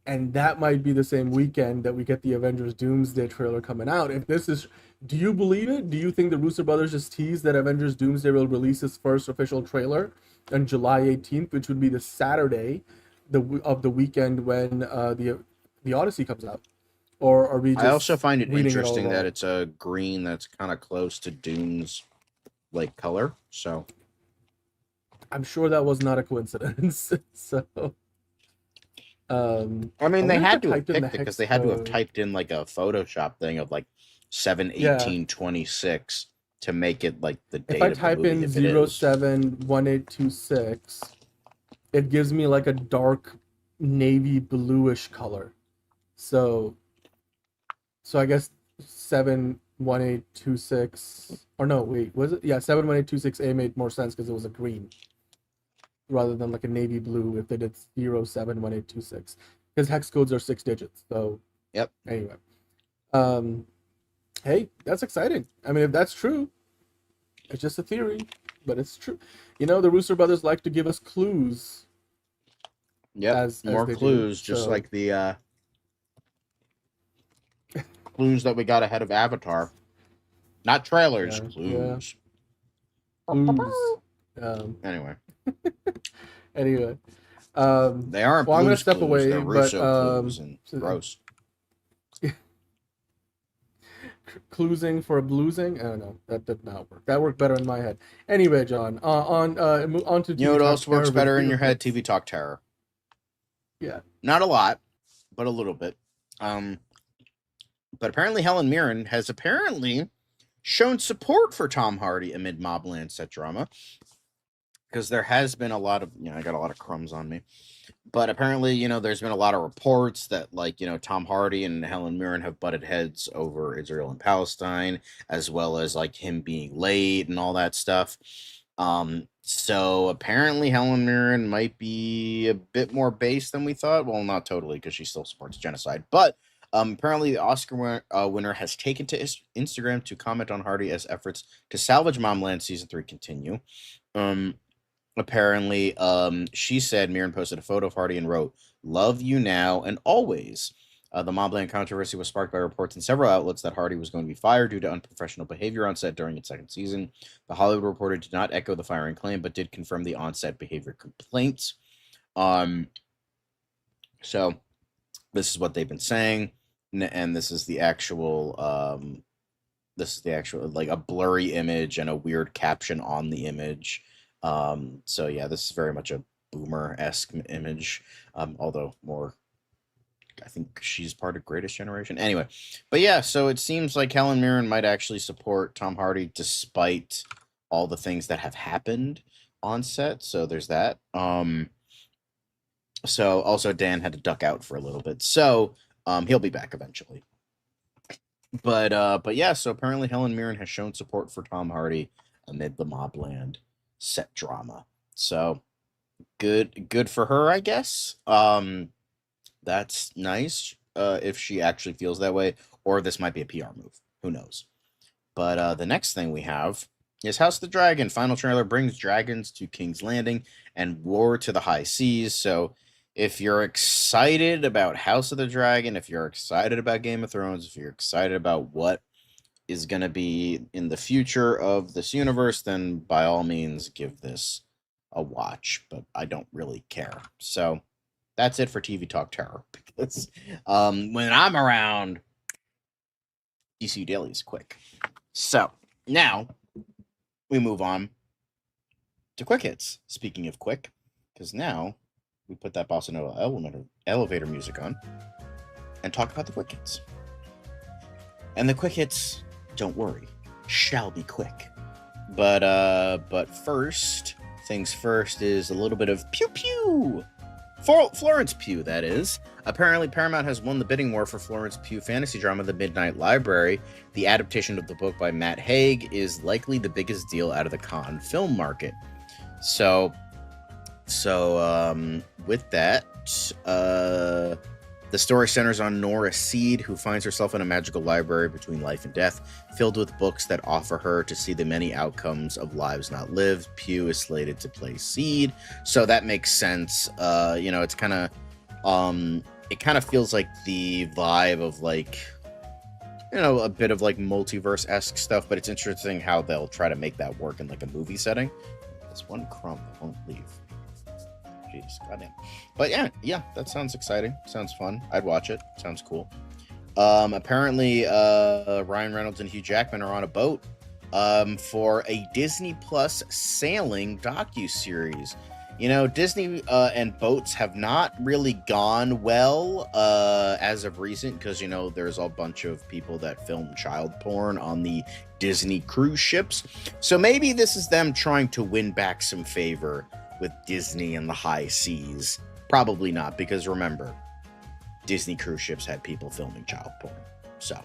[SPEAKER 8] And that might be the same weekend that we get the Avengers Doomsday trailer coming out. If this is... Do you believe it? Do you think the Russo brothers just teased that Avengers Doomsday will release its first official trailer on July 18th, which would be the Saturday of the weekend when the Odyssey comes out? Or are we just...
[SPEAKER 1] I also find it
[SPEAKER 8] reading
[SPEAKER 1] interesting
[SPEAKER 8] all
[SPEAKER 1] that
[SPEAKER 8] wrong?
[SPEAKER 1] it's a green that's kind of close to Doom's like color. So
[SPEAKER 8] I'm sure that was not a coincidence. So...
[SPEAKER 1] I mean,
[SPEAKER 8] wonder
[SPEAKER 1] they
[SPEAKER 8] if
[SPEAKER 1] had
[SPEAKER 8] I
[SPEAKER 1] to have
[SPEAKER 8] typed in the
[SPEAKER 1] picked it because
[SPEAKER 8] hex
[SPEAKER 1] they had to have
[SPEAKER 8] code.
[SPEAKER 1] typed in like a Photoshop thing of like 7/18/26 to make it like the date
[SPEAKER 8] If I
[SPEAKER 1] of the
[SPEAKER 8] type
[SPEAKER 1] movie,
[SPEAKER 8] in
[SPEAKER 1] if it is.
[SPEAKER 8] 071826, it gives me like a dark navy bluish color. So I guess 71826, or no, wait, was it? Yeah, 71826A made more sense because it was a green rather than like a navy blue if they did 071826, because hex codes are 6 digits. So
[SPEAKER 1] Yep.
[SPEAKER 8] anyway, hey, that's exciting. I mean, if that's true, it's just a theory, but it's true. The Russo brothers like to give us clues.
[SPEAKER 1] Yep.
[SPEAKER 8] as
[SPEAKER 1] More
[SPEAKER 8] they do,
[SPEAKER 1] clues, just
[SPEAKER 8] so-
[SPEAKER 1] like the clues that we got ahead of Avatar. Not trailers,
[SPEAKER 8] Yeah,
[SPEAKER 1] clues.
[SPEAKER 8] Clues.
[SPEAKER 1] Anyway,
[SPEAKER 8] Anyway,
[SPEAKER 1] they aren't
[SPEAKER 8] well, I'm gonna
[SPEAKER 1] blues
[SPEAKER 8] step
[SPEAKER 1] clues,
[SPEAKER 8] away,
[SPEAKER 1] they're
[SPEAKER 8] but
[SPEAKER 1] Russo clues and gross.
[SPEAKER 8] Cluesing for a bluesing. I don't know. That did not work. That worked better in my head. Anyway, John. On to
[SPEAKER 1] You know what
[SPEAKER 8] TV
[SPEAKER 1] else
[SPEAKER 8] Talk
[SPEAKER 1] works
[SPEAKER 8] Terror
[SPEAKER 1] better in
[SPEAKER 8] video
[SPEAKER 1] your head?
[SPEAKER 8] clips.
[SPEAKER 1] TV Talk Terror.
[SPEAKER 8] Yeah.
[SPEAKER 1] Not a lot, but a little bit. But apparently Helen Mirren has shown support for Tom Hardy amid Mobland set drama. Because there has been a lot of, I got a lot of crumbs on me. But apparently, there's been a lot of reports that, Tom Hardy and Helen Mirren have butted heads over Israel and Palestine, as well as, him being late and all that stuff. So apparently Helen Mirren might be a bit more based than we thought. Well, not totally, because she still supports genocide. But apparently the Oscar winner has taken to Instagram to comment on Hardy as efforts to salvage Momland Season 3 continue. Apparently, she said Mirren posted a photo of Hardy and wrote, "Love you now and always." The Mobland controversy was sparked by reports in several outlets that Hardy was going to be fired due to unprofessional behavior on set during its second season. The Hollywood Reporter did not echo the firing claim, but did confirm the on-set behavior complaints. So this is what they've been saying, and this is the actual, like a blurry image and a weird caption on the image. So yeah, this is very much a boomer-esque image, although more, I think she's part of Greatest Generation. Anyway, but yeah, so it seems like Helen Mirren might actually support Tom Hardy despite all the things that have happened on set. So there's that. So also Dan had to duck out for a little bit. So he'll be back eventually. But yeah, so apparently Helen Mirren has shown support for Tom Hardy amid the Mobland set drama. So good for her, I guess. That's nice if she actually feels that way, or this might be a PR move. Who knows? But the next thing we have is House of the Dragon. Final trailer brings dragons to King's Landing and war to the high seas. So if you're excited about House of the Dragon, if you're excited about Game of Thrones, if you're excited about what is going to be in the future of this universe, then by all means give this a watch, but I don't really care. So that's it for TV Talk Terror, because when I'm around, DCU Daily is quick. So now we move on to quick hits. Speaking of quick, because now we put that Bossa Nova elevator music on and talk about the quick hits. And the quick hits Don't worry, shall be quick. But first things first is a little bit of pew pew. Florence Pugh, that is. Apparently, Paramount has won the bidding war for Florence Pugh fantasy drama The Midnight Library. The adaptation of the book by Matt Haig is likely the biggest deal out of the Cannes film market. So with that, the story centers on Nora Seed, who finds herself in a magical library between life and death, filled with books that offer her to see the many outcomes of lives not lived. Pugh is slated to play Seed, so that makes sense. It's kind of, it kind of feels like the vibe of like, a bit of like multiverse-esque stuff, but it's interesting how they'll try to make that work in like a movie setting. It's one crumb that won't leave. Jeez, goddamn. But yeah, that sounds exciting. Sounds fun. I'd watch it. Sounds cool. Apparently, Ryan Reynolds and Hugh Jackman are on a boat for a Disney Plus sailing docuseries. Disney and boats have not really gone well as of recent because, there's a bunch of people that film child porn on the Disney cruise ships. So maybe this is them trying to win back some favor with Disney and the high seas. Probably not, because remember, Disney cruise ships had people filming child porn. So,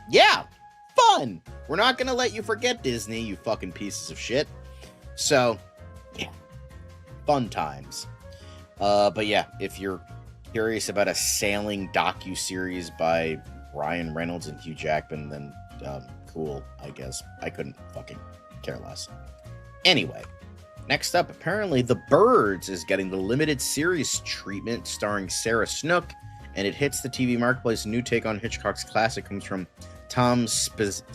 [SPEAKER 1] yeah, fun. We're not going to let you forget Disney, you fucking pieces of shit. So, yeah, fun times. But yeah, if you're curious about a sailing docu-series by Ryan Reynolds and Hugh Jackman, then cool, I guess. I couldn't fucking care less. Anyway, next up, apparently The Birds is getting the limited series treatment starring Sarah Snook, and it hits the TV marketplace. A new take on Hitchcock's classic comes from Tom Spaziali,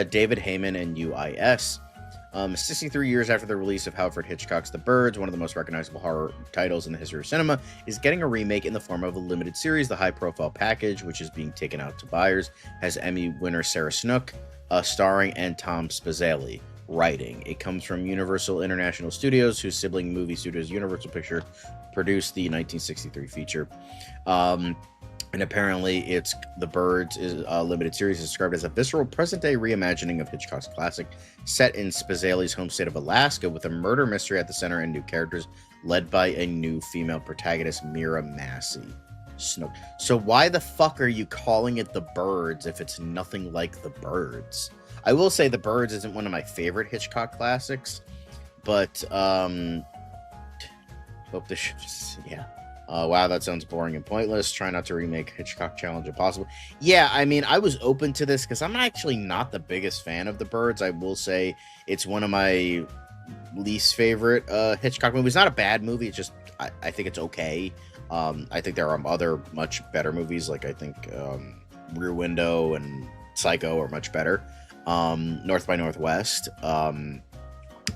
[SPEAKER 1] David Heyman, and UIS. 63 years after the release of Alfred Hitchcock's The Birds, one of the most recognizable horror titles in the history of cinema, is getting a remake in the form of a limited series. The high-profile package, which is being taken out to buyers, has Emmy winner Sarah Snook starring and Tom Spaziali writing. It comes from Universal International Studios, whose sibling movie studios Universal Pictures produced the 1963 feature. And apparently, it's The Birds is a limited series is described as a visceral present-day reimagining of Hitchcock's classic, set in Spaziali's home state of Alaska, with a murder mystery at the center and new characters, led by a new female protagonist, Mira Massey. Snook. So why the fuck are you calling it The Birds if it's nothing like The Birds? I will say The Birds isn't one of my favorite Hitchcock classics, but hope this, yeah. Wow, that sounds boring and pointless. Try not to remake Hitchcock Challenge if possible. Yeah, I mean, I was open to this because I'm actually not the biggest fan of The Birds. I will say it's one of my least favorite Hitchcock movies. Not a bad movie. It's just, I think it's okay. I think there are other much better movies. Like, I think Rear Window and Psycho are much better. North by Northwest.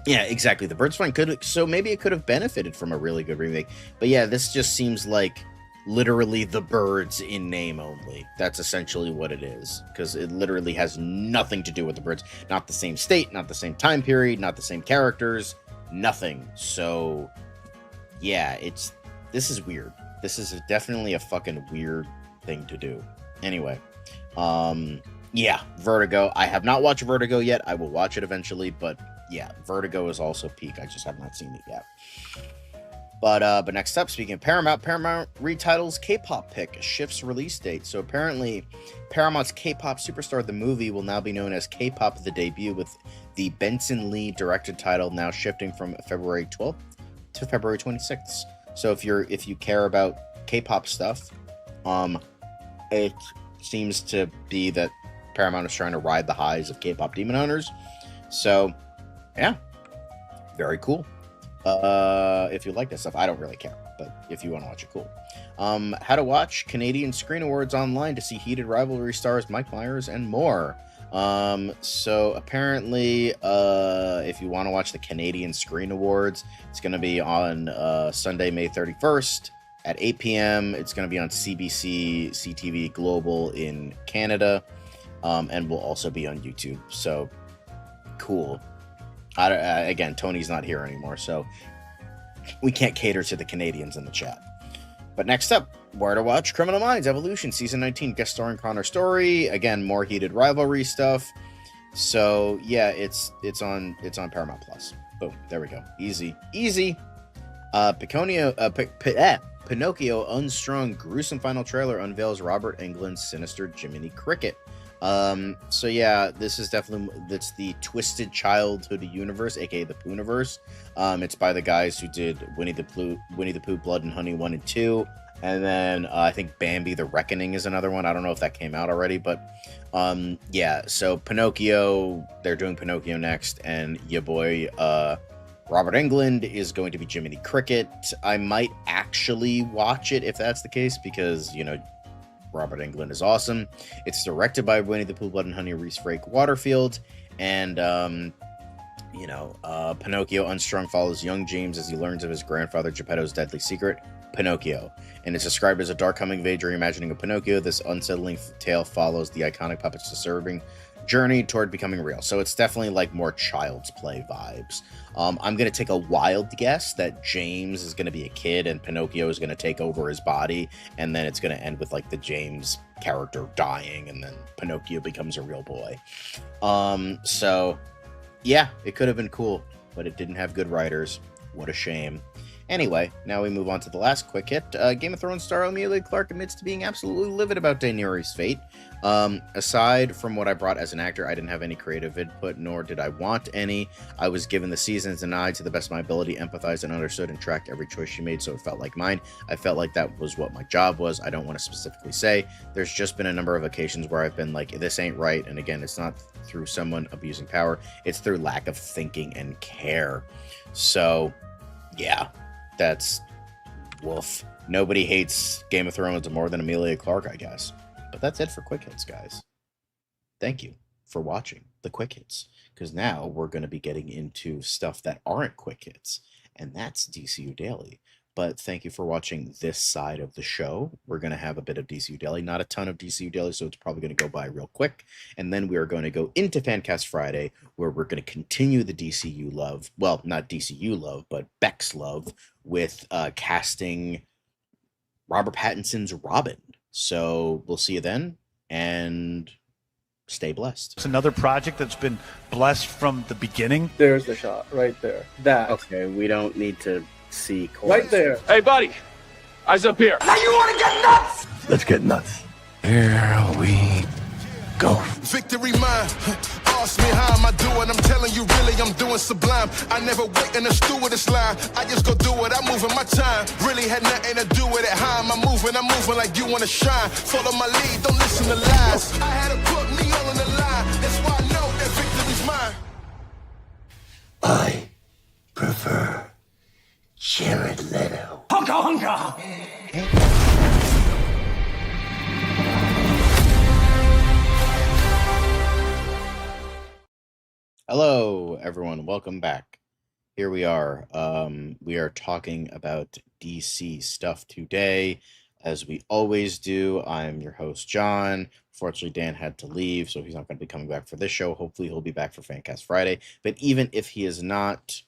[SPEAKER 1] Yeah, exactly. The Birds fine. So maybe it could have benefited from a really good remake. But yeah, this just seems like literally The Birds in name only. That's essentially what it is. Because it literally has nothing to do with The Birds. Not the same state, not the same time period, not the same characters, nothing. So yeah, this is weird. This is definitely a fucking weird thing to do. Anyway, yeah, Vertigo. I have not watched Vertigo yet. I will watch it eventually, but yeah, Vertigo is also peak. I just have not seen it yet. But next up, speaking of Paramount retitles K-pop pick, shifts release date. So apparently, Paramount's K-pop Superstar the movie will now be known as K-pop The Debut, with the Benson Lee directed title now shifting from February 12th to February 26th. So if you care about K-pop stuff, it seems to be that Paramount is trying to ride the highs of K-pop Demon Hunters. So yeah, very cool. If you like that stuff, I don't really care, but if you want to watch it, cool. How to watch Canadian Screen Awards online to see heated rivalry stars Mike Myers and more. So apparently, if you want to watch the Canadian Screen Awards, it's going to be on Sunday, May 31st at 8 p.m. It's going to be on CBC, CTV Global in Canada, and will also be on YouTube. So cool. Again, Tony's not here anymore, so we can't cater to the Canadians in the chat. But next up, Where to Watch: Criminal Minds Evolution Season 19, guest starring Connor Story. Again, more heated rivalry stuff. So yeah, it's on Paramount Plus. Boom, there we go. Easy. Pinocchio Unstrung gruesome final trailer unveils Robert Englund's sinister Jiminy Cricket. So yeah, this is that's the Twisted Childhood universe, aka the Pooniverse. It's by the guys who did Winnie the Pooh, Blood and Honey 1 and 2, and then I think Bambi the Reckoning is another one. I don't know if that came out already, but yeah. So Pinocchio, they're doing Pinocchio next, and your boy Robert Englund is going to be Jiminy Cricket. I might actually watch it if that's the case, because Robert Englund is awesome. It's directed by Winnie the Pooh, Blood and Honey, Reese Frake Waterfield, and Pinocchio Unstrung follows young James as he learns of his grandfather Geppetto's deadly secret, Pinocchio, and it's described as a dark coming-of-age reimagining of Pinocchio. This unsettling tale follows the iconic puppet's disturbing journey toward becoming real. So it's definitely like more Child's Play vibes. I'm going to take a wild guess that James is going to be a kid and Pinocchio is going to take over his body, and then it's going to end with like the James character dying and then Pinocchio becomes a real boy. So yeah, it could have been cool, but it didn't have good writers. What a shame. Anyway, now we move on to the last quick hit. Game of Thrones star Emilia Clarke admits to being absolutely livid about Daenerys' fate. Aside from what I brought as an actor, I didn't have any creative input, nor did I want any. I was given the seasons and I, to the best of my ability, empathized and understood and tracked every choice she made, so it felt like mine. I felt like that was what my job was. I don't want to specifically say. There's just been a number of occasions where I've been like, this ain't right. And again, it's not through someone abusing power. It's through lack of thinking and care. So, yeah. That's woof. Nobody hates Game of Thrones more than Emilia Clarke, I guess. But that's it for Quick Hits, guys. Thank you for watching the Quick Hits, because now we're going to be getting into stuff that aren't Quick Hits, and that's DCU Daily. But thank you for watching this side of the show. We're going to have a bit of DCU Daily, not a ton of DCU Daily, so it's probably going to go by real quick. And then we are going to go into Fancast Friday, where we're going to continue the DCU love. Well, not DCU love, but Beck's love with casting Robert Pattinson's Robin. So we'll see you then, and stay blessed.
[SPEAKER 13] It's another project that's been blessed from the beginning.
[SPEAKER 8] There's the shot right there. That.
[SPEAKER 1] Okay, we don't need to see
[SPEAKER 8] right there.
[SPEAKER 4] Hey, buddy. Eyes up here.
[SPEAKER 7] Now you want to get nuts?
[SPEAKER 4] Let's get nuts. Here we go.
[SPEAKER 7] Victory mine. Ask me how am I doing? I'm telling you, really, I'm doing sublime. I never wait in the stewardess line. I just go do it. I'm moving my time. Really had nothing to do with it. How am I moving? I'm moving like you want to shine. Follow my lead. Don't listen to lies. I had to put me all on the line. That's why I know that victory's mine.
[SPEAKER 2] I prefer Jared Leto.
[SPEAKER 7] Hunka hunka.
[SPEAKER 1] Hello, everyone. Welcome back. Here we are. We are talking about DC stuff today, as we always do. I'm your host, John. Fortunately, Dan had to leave, so he's not going to be coming back for this show. Hopefully, he'll be back for Fancast Friday. But even if he is not,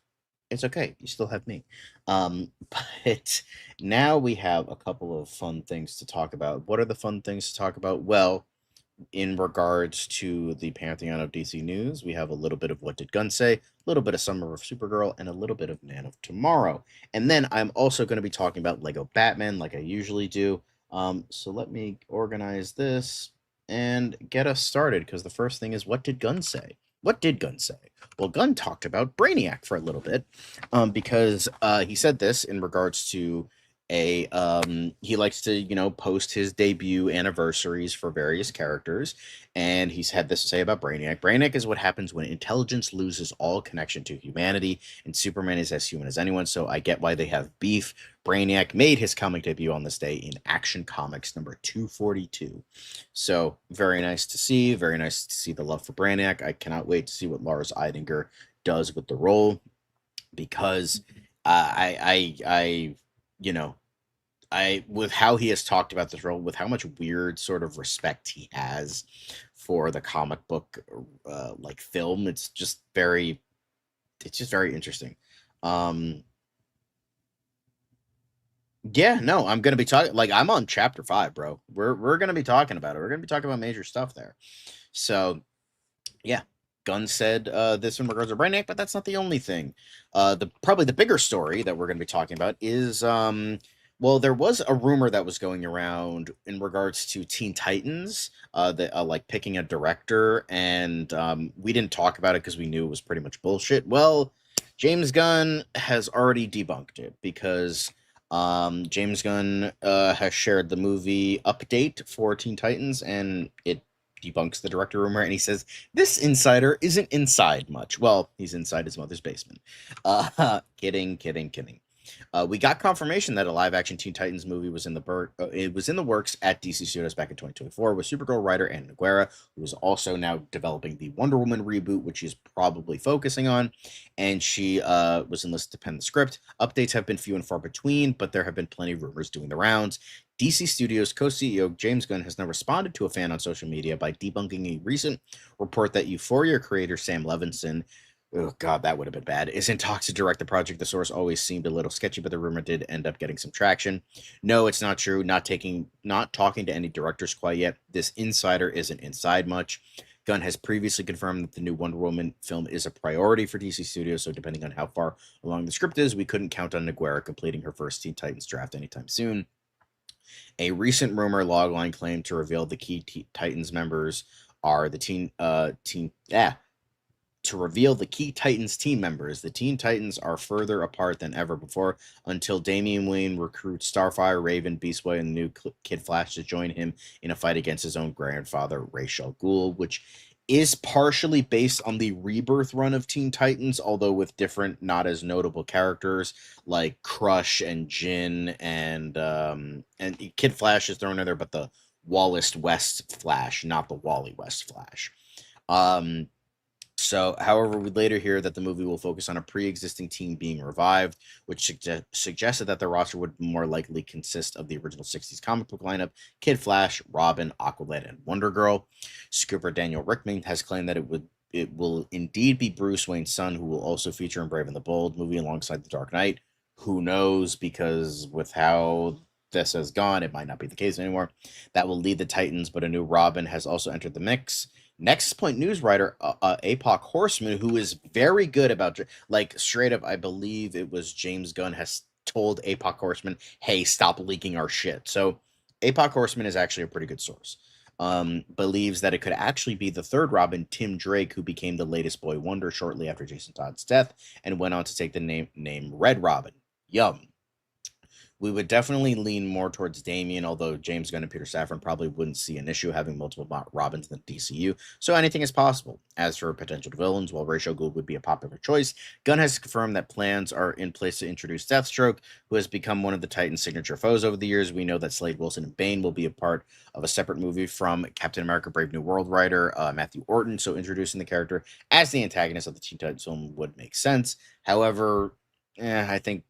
[SPEAKER 1] it's okay. You still have me. But now we have a couple of fun things to talk about. What are the fun things to talk about? Well, in regards to the Pantheon of DC News, we have a little bit of What Did Gunn Say, a little bit of Summer of Supergirl, and a little bit of Man of Tomorrow. And then I'm also going to be talking about Lego Batman like I usually do. So let me organize this and get us started, because the first thing is, what did Gunn say? What did Gunn say? Well, Gunn talked about Brainiac for a little bit, because he said this in regards to he likes to, post his debut anniversaries for various characters, and he's had this to say about Brainiac. Brainiac is what happens when intelligence loses all connection to humanity, and Superman is as human as anyone, so I get why they have beef. Brainiac made his comic debut on this day in Action Comics number 242. So, very nice to see. Very nice to see the love for Brainiac. I cannot wait to see what Lars Eidinger does with the role, because with how he has talked about this role, with how much weird sort of respect he has for the comic book like film, it's just very interesting. Yeah, no, I'm gonna be talking. Like, I'm on chapter 5, bro. We're gonna be talking about it. We're gonna be talking about major stuff there. So yeah, Gunn said this in regards to Brainiac, but that's not the only thing. The probably the bigger story that we're going to be talking about is well, there was a rumor that was going around in regards to Teen Titans, that like picking a director, and we didn't talk about it because we knew it was pretty much bullshit. Well, James Gunn has already debunked it because James Gunn has shared the movie update for Teen Titans, and it debunks the director rumor, and he says this insider isn't inside much. Well, he's inside his mother's basement. Kidding. We got confirmation that a live-action Teen Titans movie was in the works at DC Studios back in 2024 with Supergirl writer Anna Noguera, who is also now developing the Wonder Woman reboot, which she's probably focusing on, and she was enlisted to pen the script. Updates have been few and far between, but there have been plenty of rumors doing the rounds. DC Studios co-CEO James Gunn has now responded to a fan on social media by debunking a recent report that Euphoria creator Sam Levinson, oh god, that would have been bad, is in talks to direct the project. The source always seemed a little sketchy, but the rumor did end up getting some traction. No, it's not true. Not talking to any directors quite yet. This insider isn't inside much. Gunn has previously confirmed that the new Wonder Woman film is a priority for DC Studios, so depending on how far along the script is, we couldn't count on Noguera completing her first Teen Titans draft anytime soon. A recent rumor logline claimed to reveal the key Titans members are to reveal the key Titans team members. The Teen Titans are further apart than ever before until Damian Wayne recruits Starfire, Raven, Beast Boy, and the new Kid Flash to join him in a fight against his own grandfather, Ra's al Ghul, which is partially based on the rebirth run of Teen Titans, although with different, not as notable characters like Crush and Jin, and Kid Flash is thrown in there, but the Wallace West Flash, not the Wally West Flash. So, however, we later hear that the movie will focus on a pre-existing team being revived, which suggested that the roster would more likely consist of the original 60s comic book lineup: Kid Flash, Robin, Aqualad, and Wonder Girl. Scooper Daniel Rickman has claimed that it will indeed be Bruce Wayne's son, who will also feature in Brave and the Bold movie alongside The Dark Knight. Who knows, because with how this has gone, it might not be the case anymore. That will lead the Titans, but a new Robin has also entered the mix. Nexus Point news writer Apoc Horseman, who is very good about, like, straight up, I believe it was James Gunn has told Apoc Horseman, hey, stop leaking our shit. So Apoc Horseman is actually a pretty good source. Believes that it could actually be the third Robin, Tim Drake, who became the latest Boy Wonder shortly after Jason Todd's death and went on to take the name Red Robin. Yum. We would definitely lean more towards Damian, although James Gunn and Peter Safran probably wouldn't see an issue having multiple Robins in the DCU, so anything is possible. As for potential villains, while Ra's al Ghul would be a popular choice, Gunn has confirmed that plans are in place to introduce Deathstroke, who has become one of the Titans' signature foes over the years. We know that Slade Wilson and Bane will be a part of a separate movie from Captain America Brave New World writer Matthew Orton, so introducing the character as the antagonist of the Teen Titans film would make sense. However, I think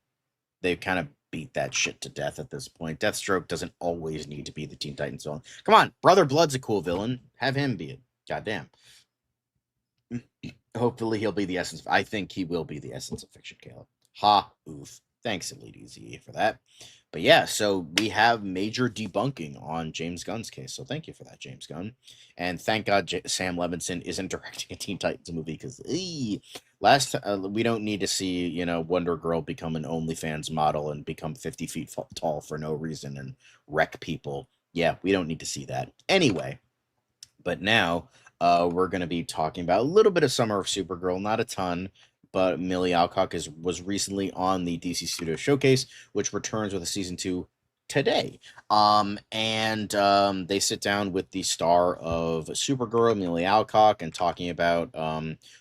[SPEAKER 1] they've kind of beat that shit to death at this point. Deathstroke doesn't always need to be the Teen Titans villain. Come on, Brother Blood's a cool villain. Have him be it. Goddamn. Hopefully he'll be the essence. I think he will be the essence of fiction, Caleb. Ha, oof. Thanks, Elite Easy, for that. But yeah, so we have major debunking on James Gunn's case. So thank you for that, James Gunn. And thank God Sam Levinson isn't directing a Teen Titans movie, because we don't need to see, Wonder Girl become an OnlyFans model and become 50 feet tall for no reason and wreck people. Yeah, we don't need to see that. Anyway, but now we're going to be talking about a little bit of Summer of Supergirl, not a ton. But Millie Alcock was recently on the DC Studio Showcase, which returns with a season 2 today. They sit down with the star of Supergirl, Millie Alcock, and talking about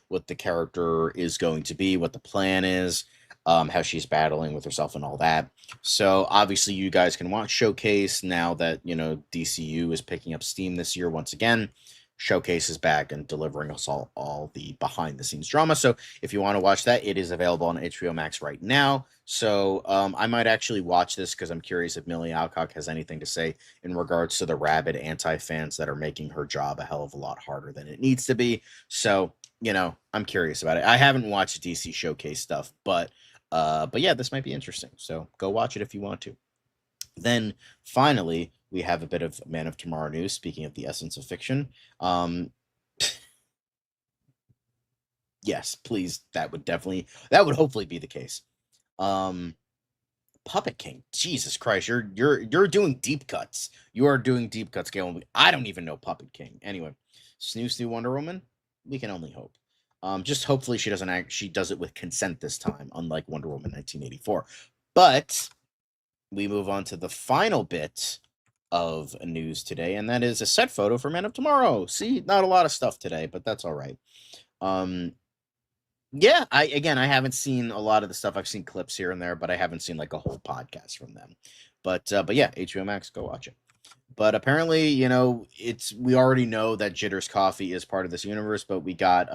[SPEAKER 1] what the character is going to be, what the plan is, how she's battling with herself and all that. So obviously you guys can watch Showcase now that, DCU is picking up steam this year once again. Showcase is back and delivering us all the behind-the-scenes drama. So if you want to watch that, it is available on HBO Max right now. So I might actually watch this because I'm curious if Millie Alcock has anything to say in regards to the rabid anti-fans that are making her job a hell of a lot harder than it needs to be. So, I'm curious about it. I haven't watched DC Showcase stuff, but yeah, this might be interesting. So go watch it if you want to. Then finally, we have a bit of Man of Tomorrow news. Speaking of the essence of fiction, yes, please. That would hopefully be the case. Puppet King, Jesus Christ, you're doing deep cuts. You are doing deep cuts, Gail. I don't even know Puppet King. Anyway, Snoo Wonder Woman. We can only hope. Just hopefully she does it with consent this time, unlike Wonder Woman 1984. But we move on to the final bit of news today, and that is a set photo for Man of Tomorrow. See, not a lot of stuff today, but that's all right. Yeah, I haven't seen a lot of the stuff. I've seen clips here and there, but I haven't seen like a whole podcast from them. But yeah, HBO Max, go watch it. But apparently, we already know that Jitters Coffee is part of this universe, but we got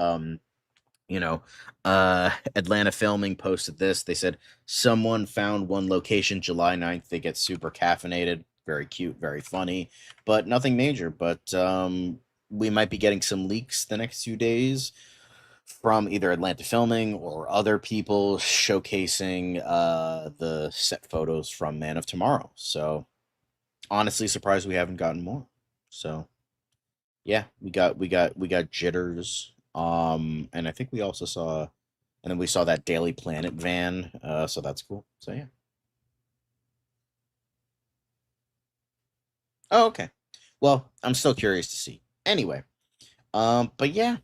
[SPEAKER 1] Atlanta Filming posted this. They said someone found one location July 9th. They get super caffeinated. Very cute, very funny, but nothing major. But we might be getting some leaks the next few days from either Atlanta Filming or other people showcasing the set photos from Man of Tomorrow. So honestly surprised we haven't gotten more. So yeah, we got Jitters. And I think we also saw, and then we saw that Daily Planet van. So that's cool. So yeah. Oh, okay. Well, I'm still curious to see. Anyway, but yeah,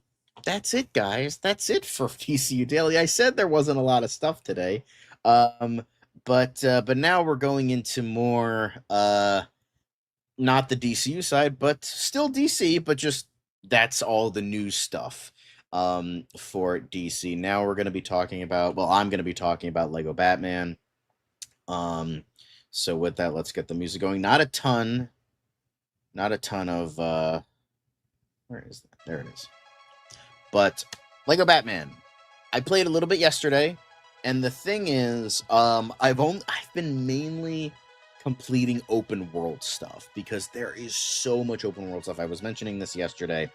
[SPEAKER 1] that's it, guys. That's it for DCU Daily. I said there wasn't a lot of stuff today. But now we're going into more not the DCU side, but still DC, but just that's all the news stuff for DC. Now we're going to be talking about, I'm going to be talking about Lego Batman. So with that, let's get the music going. Not a ton of where is that? There it is. But Lego Batman, I played a little bit yesterday, and the thing is, I've been mainly completing open world stuff because there is so much open world stuff. I was mentioning this yesterday.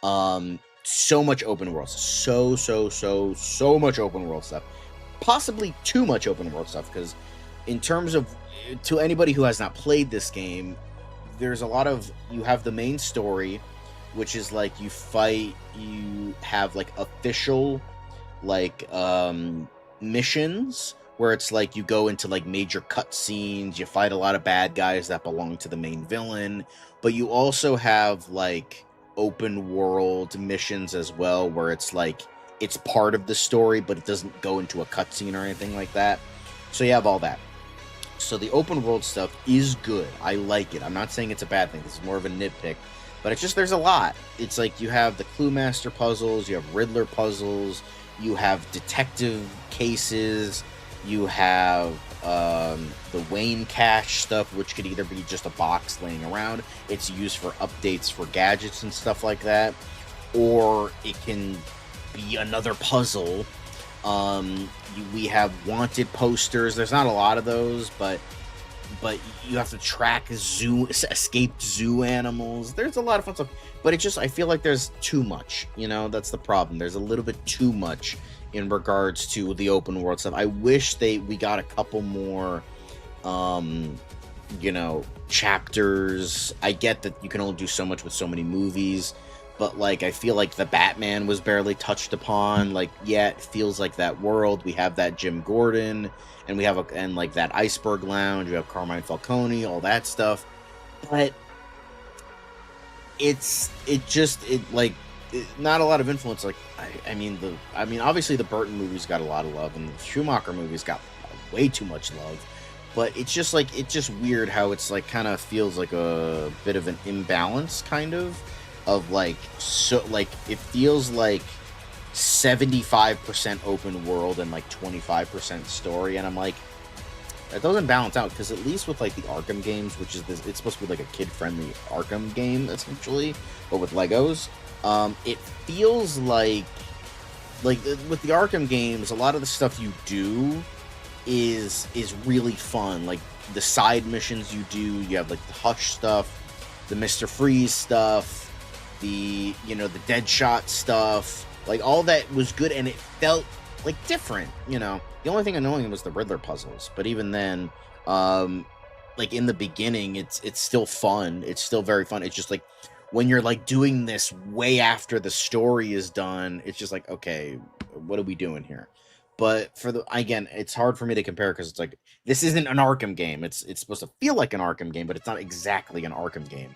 [SPEAKER 1] So much open world, so much open world stuff. Possibly too much open world stuff, because in terms of, to anybody who has not played this game, there's a lot of, you have the main story, which is like you have like official like missions where it's like you go into like major cutscenes, you fight a lot of bad guys that belong to the main villain, but you also have like open world missions as well, where it's like it's part of the story, but it doesn't go into a cutscene or anything like that. So you have all that. So the open world stuff is good. I like it. I'm not saying it's a bad thing. This is more of a nitpick, but it's just, there's a lot. It's like you have the Clue Master puzzles, you have Riddler puzzles, you have detective cases, you have the Wayne Cache stuff, which could either be just a box laying around, it's used for updates for gadgets and stuff like that, or it can be another puzzle. We have wanted posters. There's not a lot of those, but you have to track escaped zoo animals. There's a lot of fun stuff, but it's just, I feel like there's too much, that's the problem. There's a little bit too much in regards to the open world stuff. I wish we got a couple more, chapters. I get that you can only do so much with so many movies, but like, I feel like the Batman was barely touched upon. Like, yeah, it feels like that world. We have that Jim Gordon, and we have and like that Iceberg Lounge. We have Carmine Falcone, all that stuff. But not a lot of influence. Like, I mean, obviously the Burton movies got a lot of love, and the Schumacher movies got way too much love. But it's just like, it's just weird how it's like kind of feels like a bit of an imbalance, kind of like, so like it feels like 75% open world and like 25% story, and I'm like, that doesn't balance out, because at least with like the Arkham games, which is it's supposed to be like a kid-friendly Arkham game essentially, but with Legos, it feels like with the Arkham games, a lot of the stuff you do is really fun. Like the side missions you do, you have like the Hush stuff, the Mr. Freeze stuff, the Deadshot stuff, like all that was good, and it felt like different. The only thing annoying was the Riddler puzzles, but even then, like in the beginning, it's still fun. It's still very fun. It's just like when you're like doing this way after the story is done, it's just like, okay, what are we doing here? But again, it's hard for me to compare because it's like this isn't an Arkham game. It's supposed to feel like an Arkham game, but it's not exactly an Arkham game.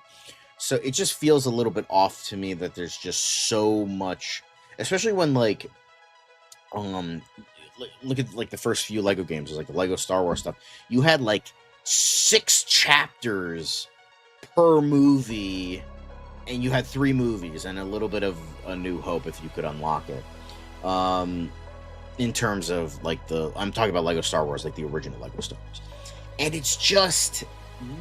[SPEAKER 1] So it just feels a little bit off to me that there's just so much, especially when like look at like the first few Lego games, like the Lego Star Wars stuff. You had like 6 chapters per movie, and you had 3 movies and a little bit of A New Hope if you could unlock it. In terms of like I'm talking about Lego Star Wars, like the original Lego Star Wars. And it's just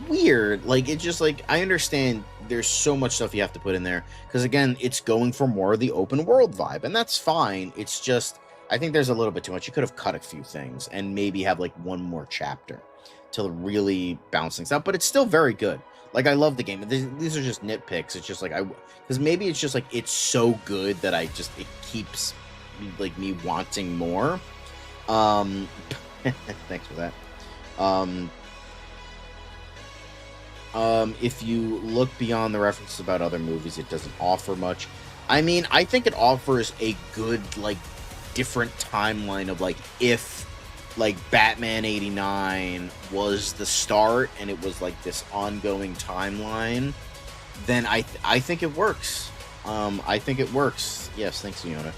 [SPEAKER 1] weird. Like, it's just like, I understand there's so much stuff you have to put in there. Because again, it's going for more of the open world vibe. And that's fine. It's just, I think there's a little bit too much. You could have cut a few things and maybe have like one more chapter to really balance things out. But it's still very good. Like, I love the game. These are just nitpicks. It's just like, because maybe it's just like, it's so good that it keeps like me wanting more. Thanks for that. If you look beyond the references about other movies, it doesn't offer much. I mean, I think it offers a good, like, different timeline of, like, if, like, Batman 89 was the start and it was, like, this ongoing timeline, then I think it works. I think it works. Yes, thanks, Fiona.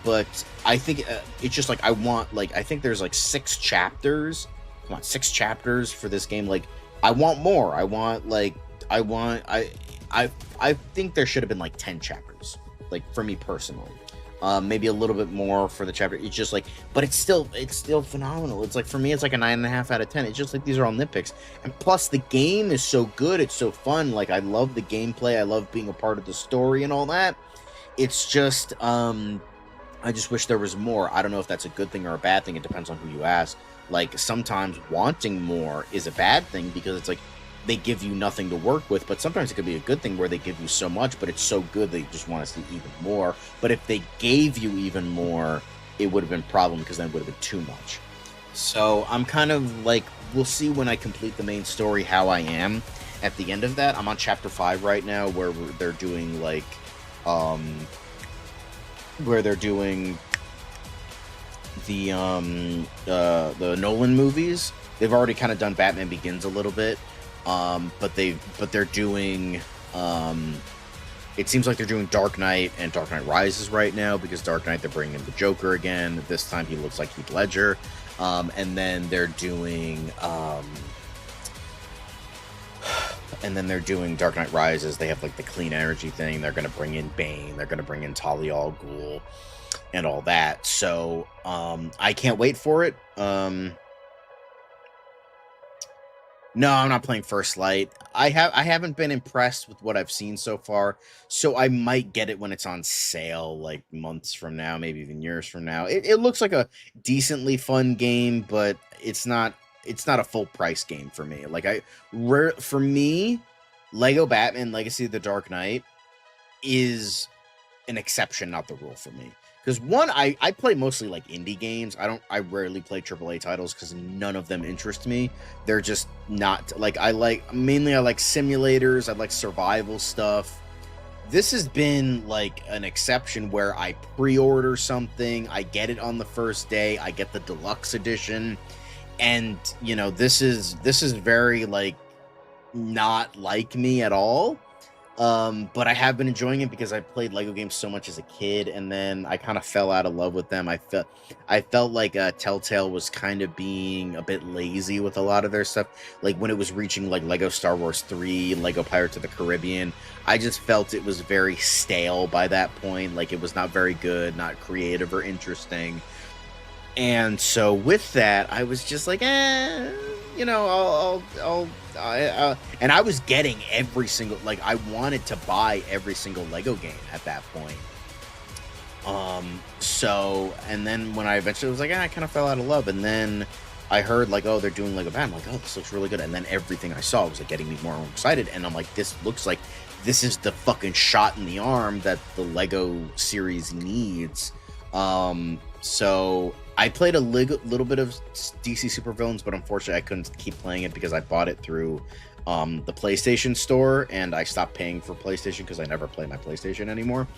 [SPEAKER 1] But I think it's just, like, I think there's, like, 6 chapters. Come on, 6 chapters for this game. Like, I want more. I think there should have been like 10 chapters, like, for me personally. Maybe a little bit more for the chapter. It's just like, but it's still phenomenal. It's like, for me, it's like a 9.5 out of 10. It's just like, these are all nitpicks. And plus the game is so good. It's so fun. Like, I love the gameplay. I love being a part of the story and all that. It's just, I just wish there was more. I don't know if that's a good thing or a bad thing. It depends on who you ask. Like, sometimes wanting more is a bad thing because it's like they give you nothing to work with, but sometimes it could be a good thing where they give you so much, but it's so good that you just want to see even more. But if they gave you even more, it would have been a problem because then it would have been too much. So I'm kind of like, we'll see when I complete the main story how I am at the end of that. I'm on chapter 5 right now where they're doing like, the Nolan movies. They've already kind of done Batman Begins a little bit, but they're doing it seems like they're doing Dark Knight and Dark Knight Rises right now, because Dark Knight, they're bringing in the Joker again. This time he looks like Heath Ledger, and then they're doing Dark Knight Rises. They have like the clean energy thing. They're going to bring in Bane. They're going to bring in Talia al Ghul and all that. So I can't wait for it. No, I'm not playing First Light. I haven't been impressed with what I've seen so far, so I might get it when it's on sale, like months from now, maybe even years from now. It looks like a decently fun game, but it's not a full price game for me. Like, for me, Lego Batman Legacy of the Dark Knight is an exception, not the rule for me. Because one, I play mostly like indie games. I rarely play AAA titles because none of them interest me. They're just not like, I like simulators. I like survival stuff. This has been like an exception where I pre-order something, I get it on the first day, I get the deluxe edition, and you know, this is very like not like me at all. But I have been enjoying it because I played Lego games so much as a kid, and then I kind of fell out of love with them. I felt like Telltale was kind of being a bit lazy with a lot of their stuff. Like when it was reaching like Lego Star Wars 3, Lego Pirates of the Caribbean, I just felt it was very stale by that point. Like it was not very good, not creative or interesting. And so with that, I was just like, you know, and I was getting every single, like, I wanted to buy every single Lego game at that point. So, and then when I eventually was like, I kind of fell out of love. And then I heard like, oh, they're doing Lego Batman. I'm like, oh, this looks really good. And then everything I saw was like getting me more excited. And I'm like, this looks like this is the fucking shot in the arm that the Lego series needs. So I played a little bit of DC Supervillains, but unfortunately I couldn't keep playing it because I bought it through the PlayStation Store, and I stopped paying for PlayStation because I never play my PlayStation anymore.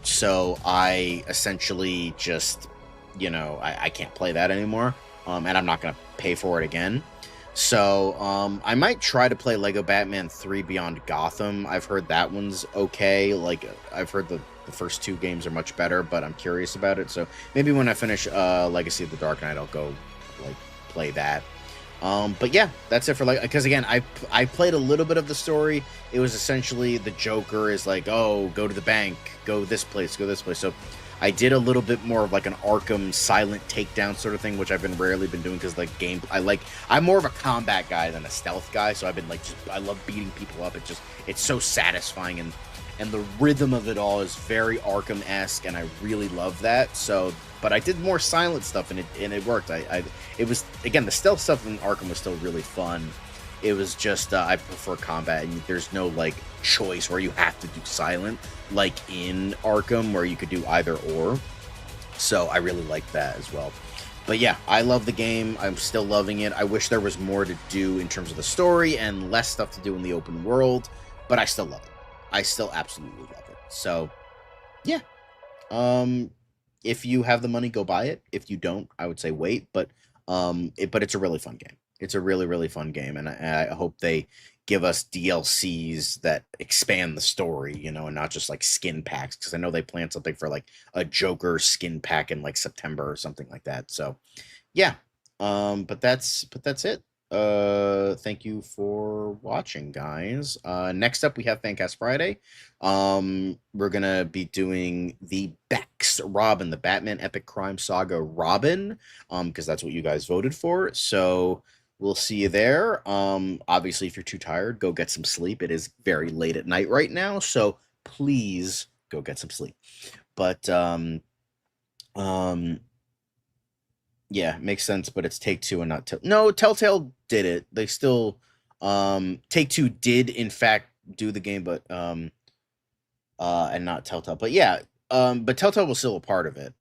[SPEAKER 1] So I essentially just, I can't play that anymore, and I'm not going to pay for it again. So I might try to play Lego Batman 3 Beyond Gotham. I've heard that one's okay. Like, I've heard the first 2 games are much better, but I'm curious about it. So maybe when I finish Legacy of the Dark Knight, I'll go play that. But yeah, that's it for because again, I played a little bit of the story. It was essentially the Joker is like, oh, go to the bank, go this place, go this place. So I did a little bit more of like an Arkham silent takedown sort of thing, which I've been rarely been doing because I'm more of a combat guy than a stealth guy. So I've been I love beating people up. It's so satisfying, and the rhythm of it all is very Arkham-esque, and I really love that. So, but I did more silent stuff, and it worked. It was, again, the stealth stuff in Arkham was still really fun. It was just I prefer combat, and there's no choice where you have to do silent like in Arkham, where you could do either or. So I really like that as well. But yeah, I love the game. I'm still loving it. I wish there was more to do in terms of the story and less stuff to do in the open world, but I still love it. I still absolutely love it. So, yeah. If you have the money, go buy it. If you don't, I would say wait. But it's a really fun game. It's a really, really fun game, and I hope they give us DLCs that expand the story, and not just skin packs. Because I know they planned something for a Joker skin pack in September or something like that. So, yeah. But that's it. Thank you for watching, guys. Next up we have Fancast Friday. We're gonna be doing the Bex Robin, the Batman Epic Crime Saga Robin, because that's what you guys voted for. So we'll see you there. Obviously, if you're too tired, go get some sleep. It is very late at night right now, so please go get some sleep. But yeah, makes sense, but it's Take-Two and not No, Telltale did it. They still Take-Two did in fact do the game, but and not Telltale. But yeah, but Telltale was still a part of it.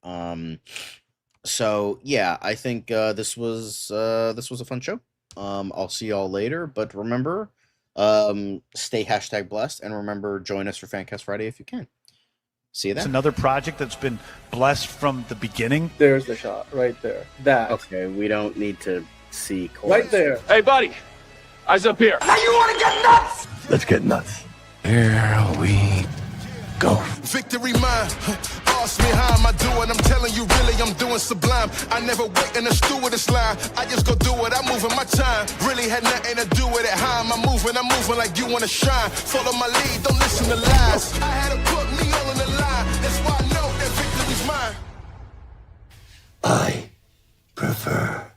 [SPEAKER 1] So yeah, I think this was a fun show. I'll see y'all later, but remember, stay #blessed, and remember, join us for Fancast Friday if you can. See you then.
[SPEAKER 13] It's another project that's been blessed from the beginning.
[SPEAKER 8] There's the shot right there. That.
[SPEAKER 1] Okay, we don't need to see.
[SPEAKER 8] Right there.
[SPEAKER 4] Hey, buddy. Eyes up here.
[SPEAKER 2] Now you want to get nuts?
[SPEAKER 9] Let's get nuts. Here we go.
[SPEAKER 7] Victory mine. Ask me how am I doing? I'm telling you, really, I'm doing sublime. I never wait in the stewardess line. I just go do it. I'm moving my time. Really had nothing to do with it. How am I moving? I'm moving like you wanna shine. Follow my lead. Don't listen to lies. I had to put me all in the line. That's why I know that victory's mine.
[SPEAKER 2] I prefer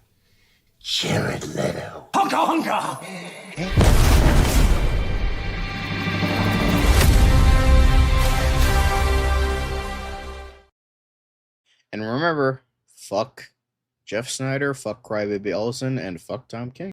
[SPEAKER 2] Jared Leto.
[SPEAKER 12] Hunka hunka!
[SPEAKER 1] And remember, fuck Jeff Snyder, fuck Crybaby Ellison, and fuck Tom King.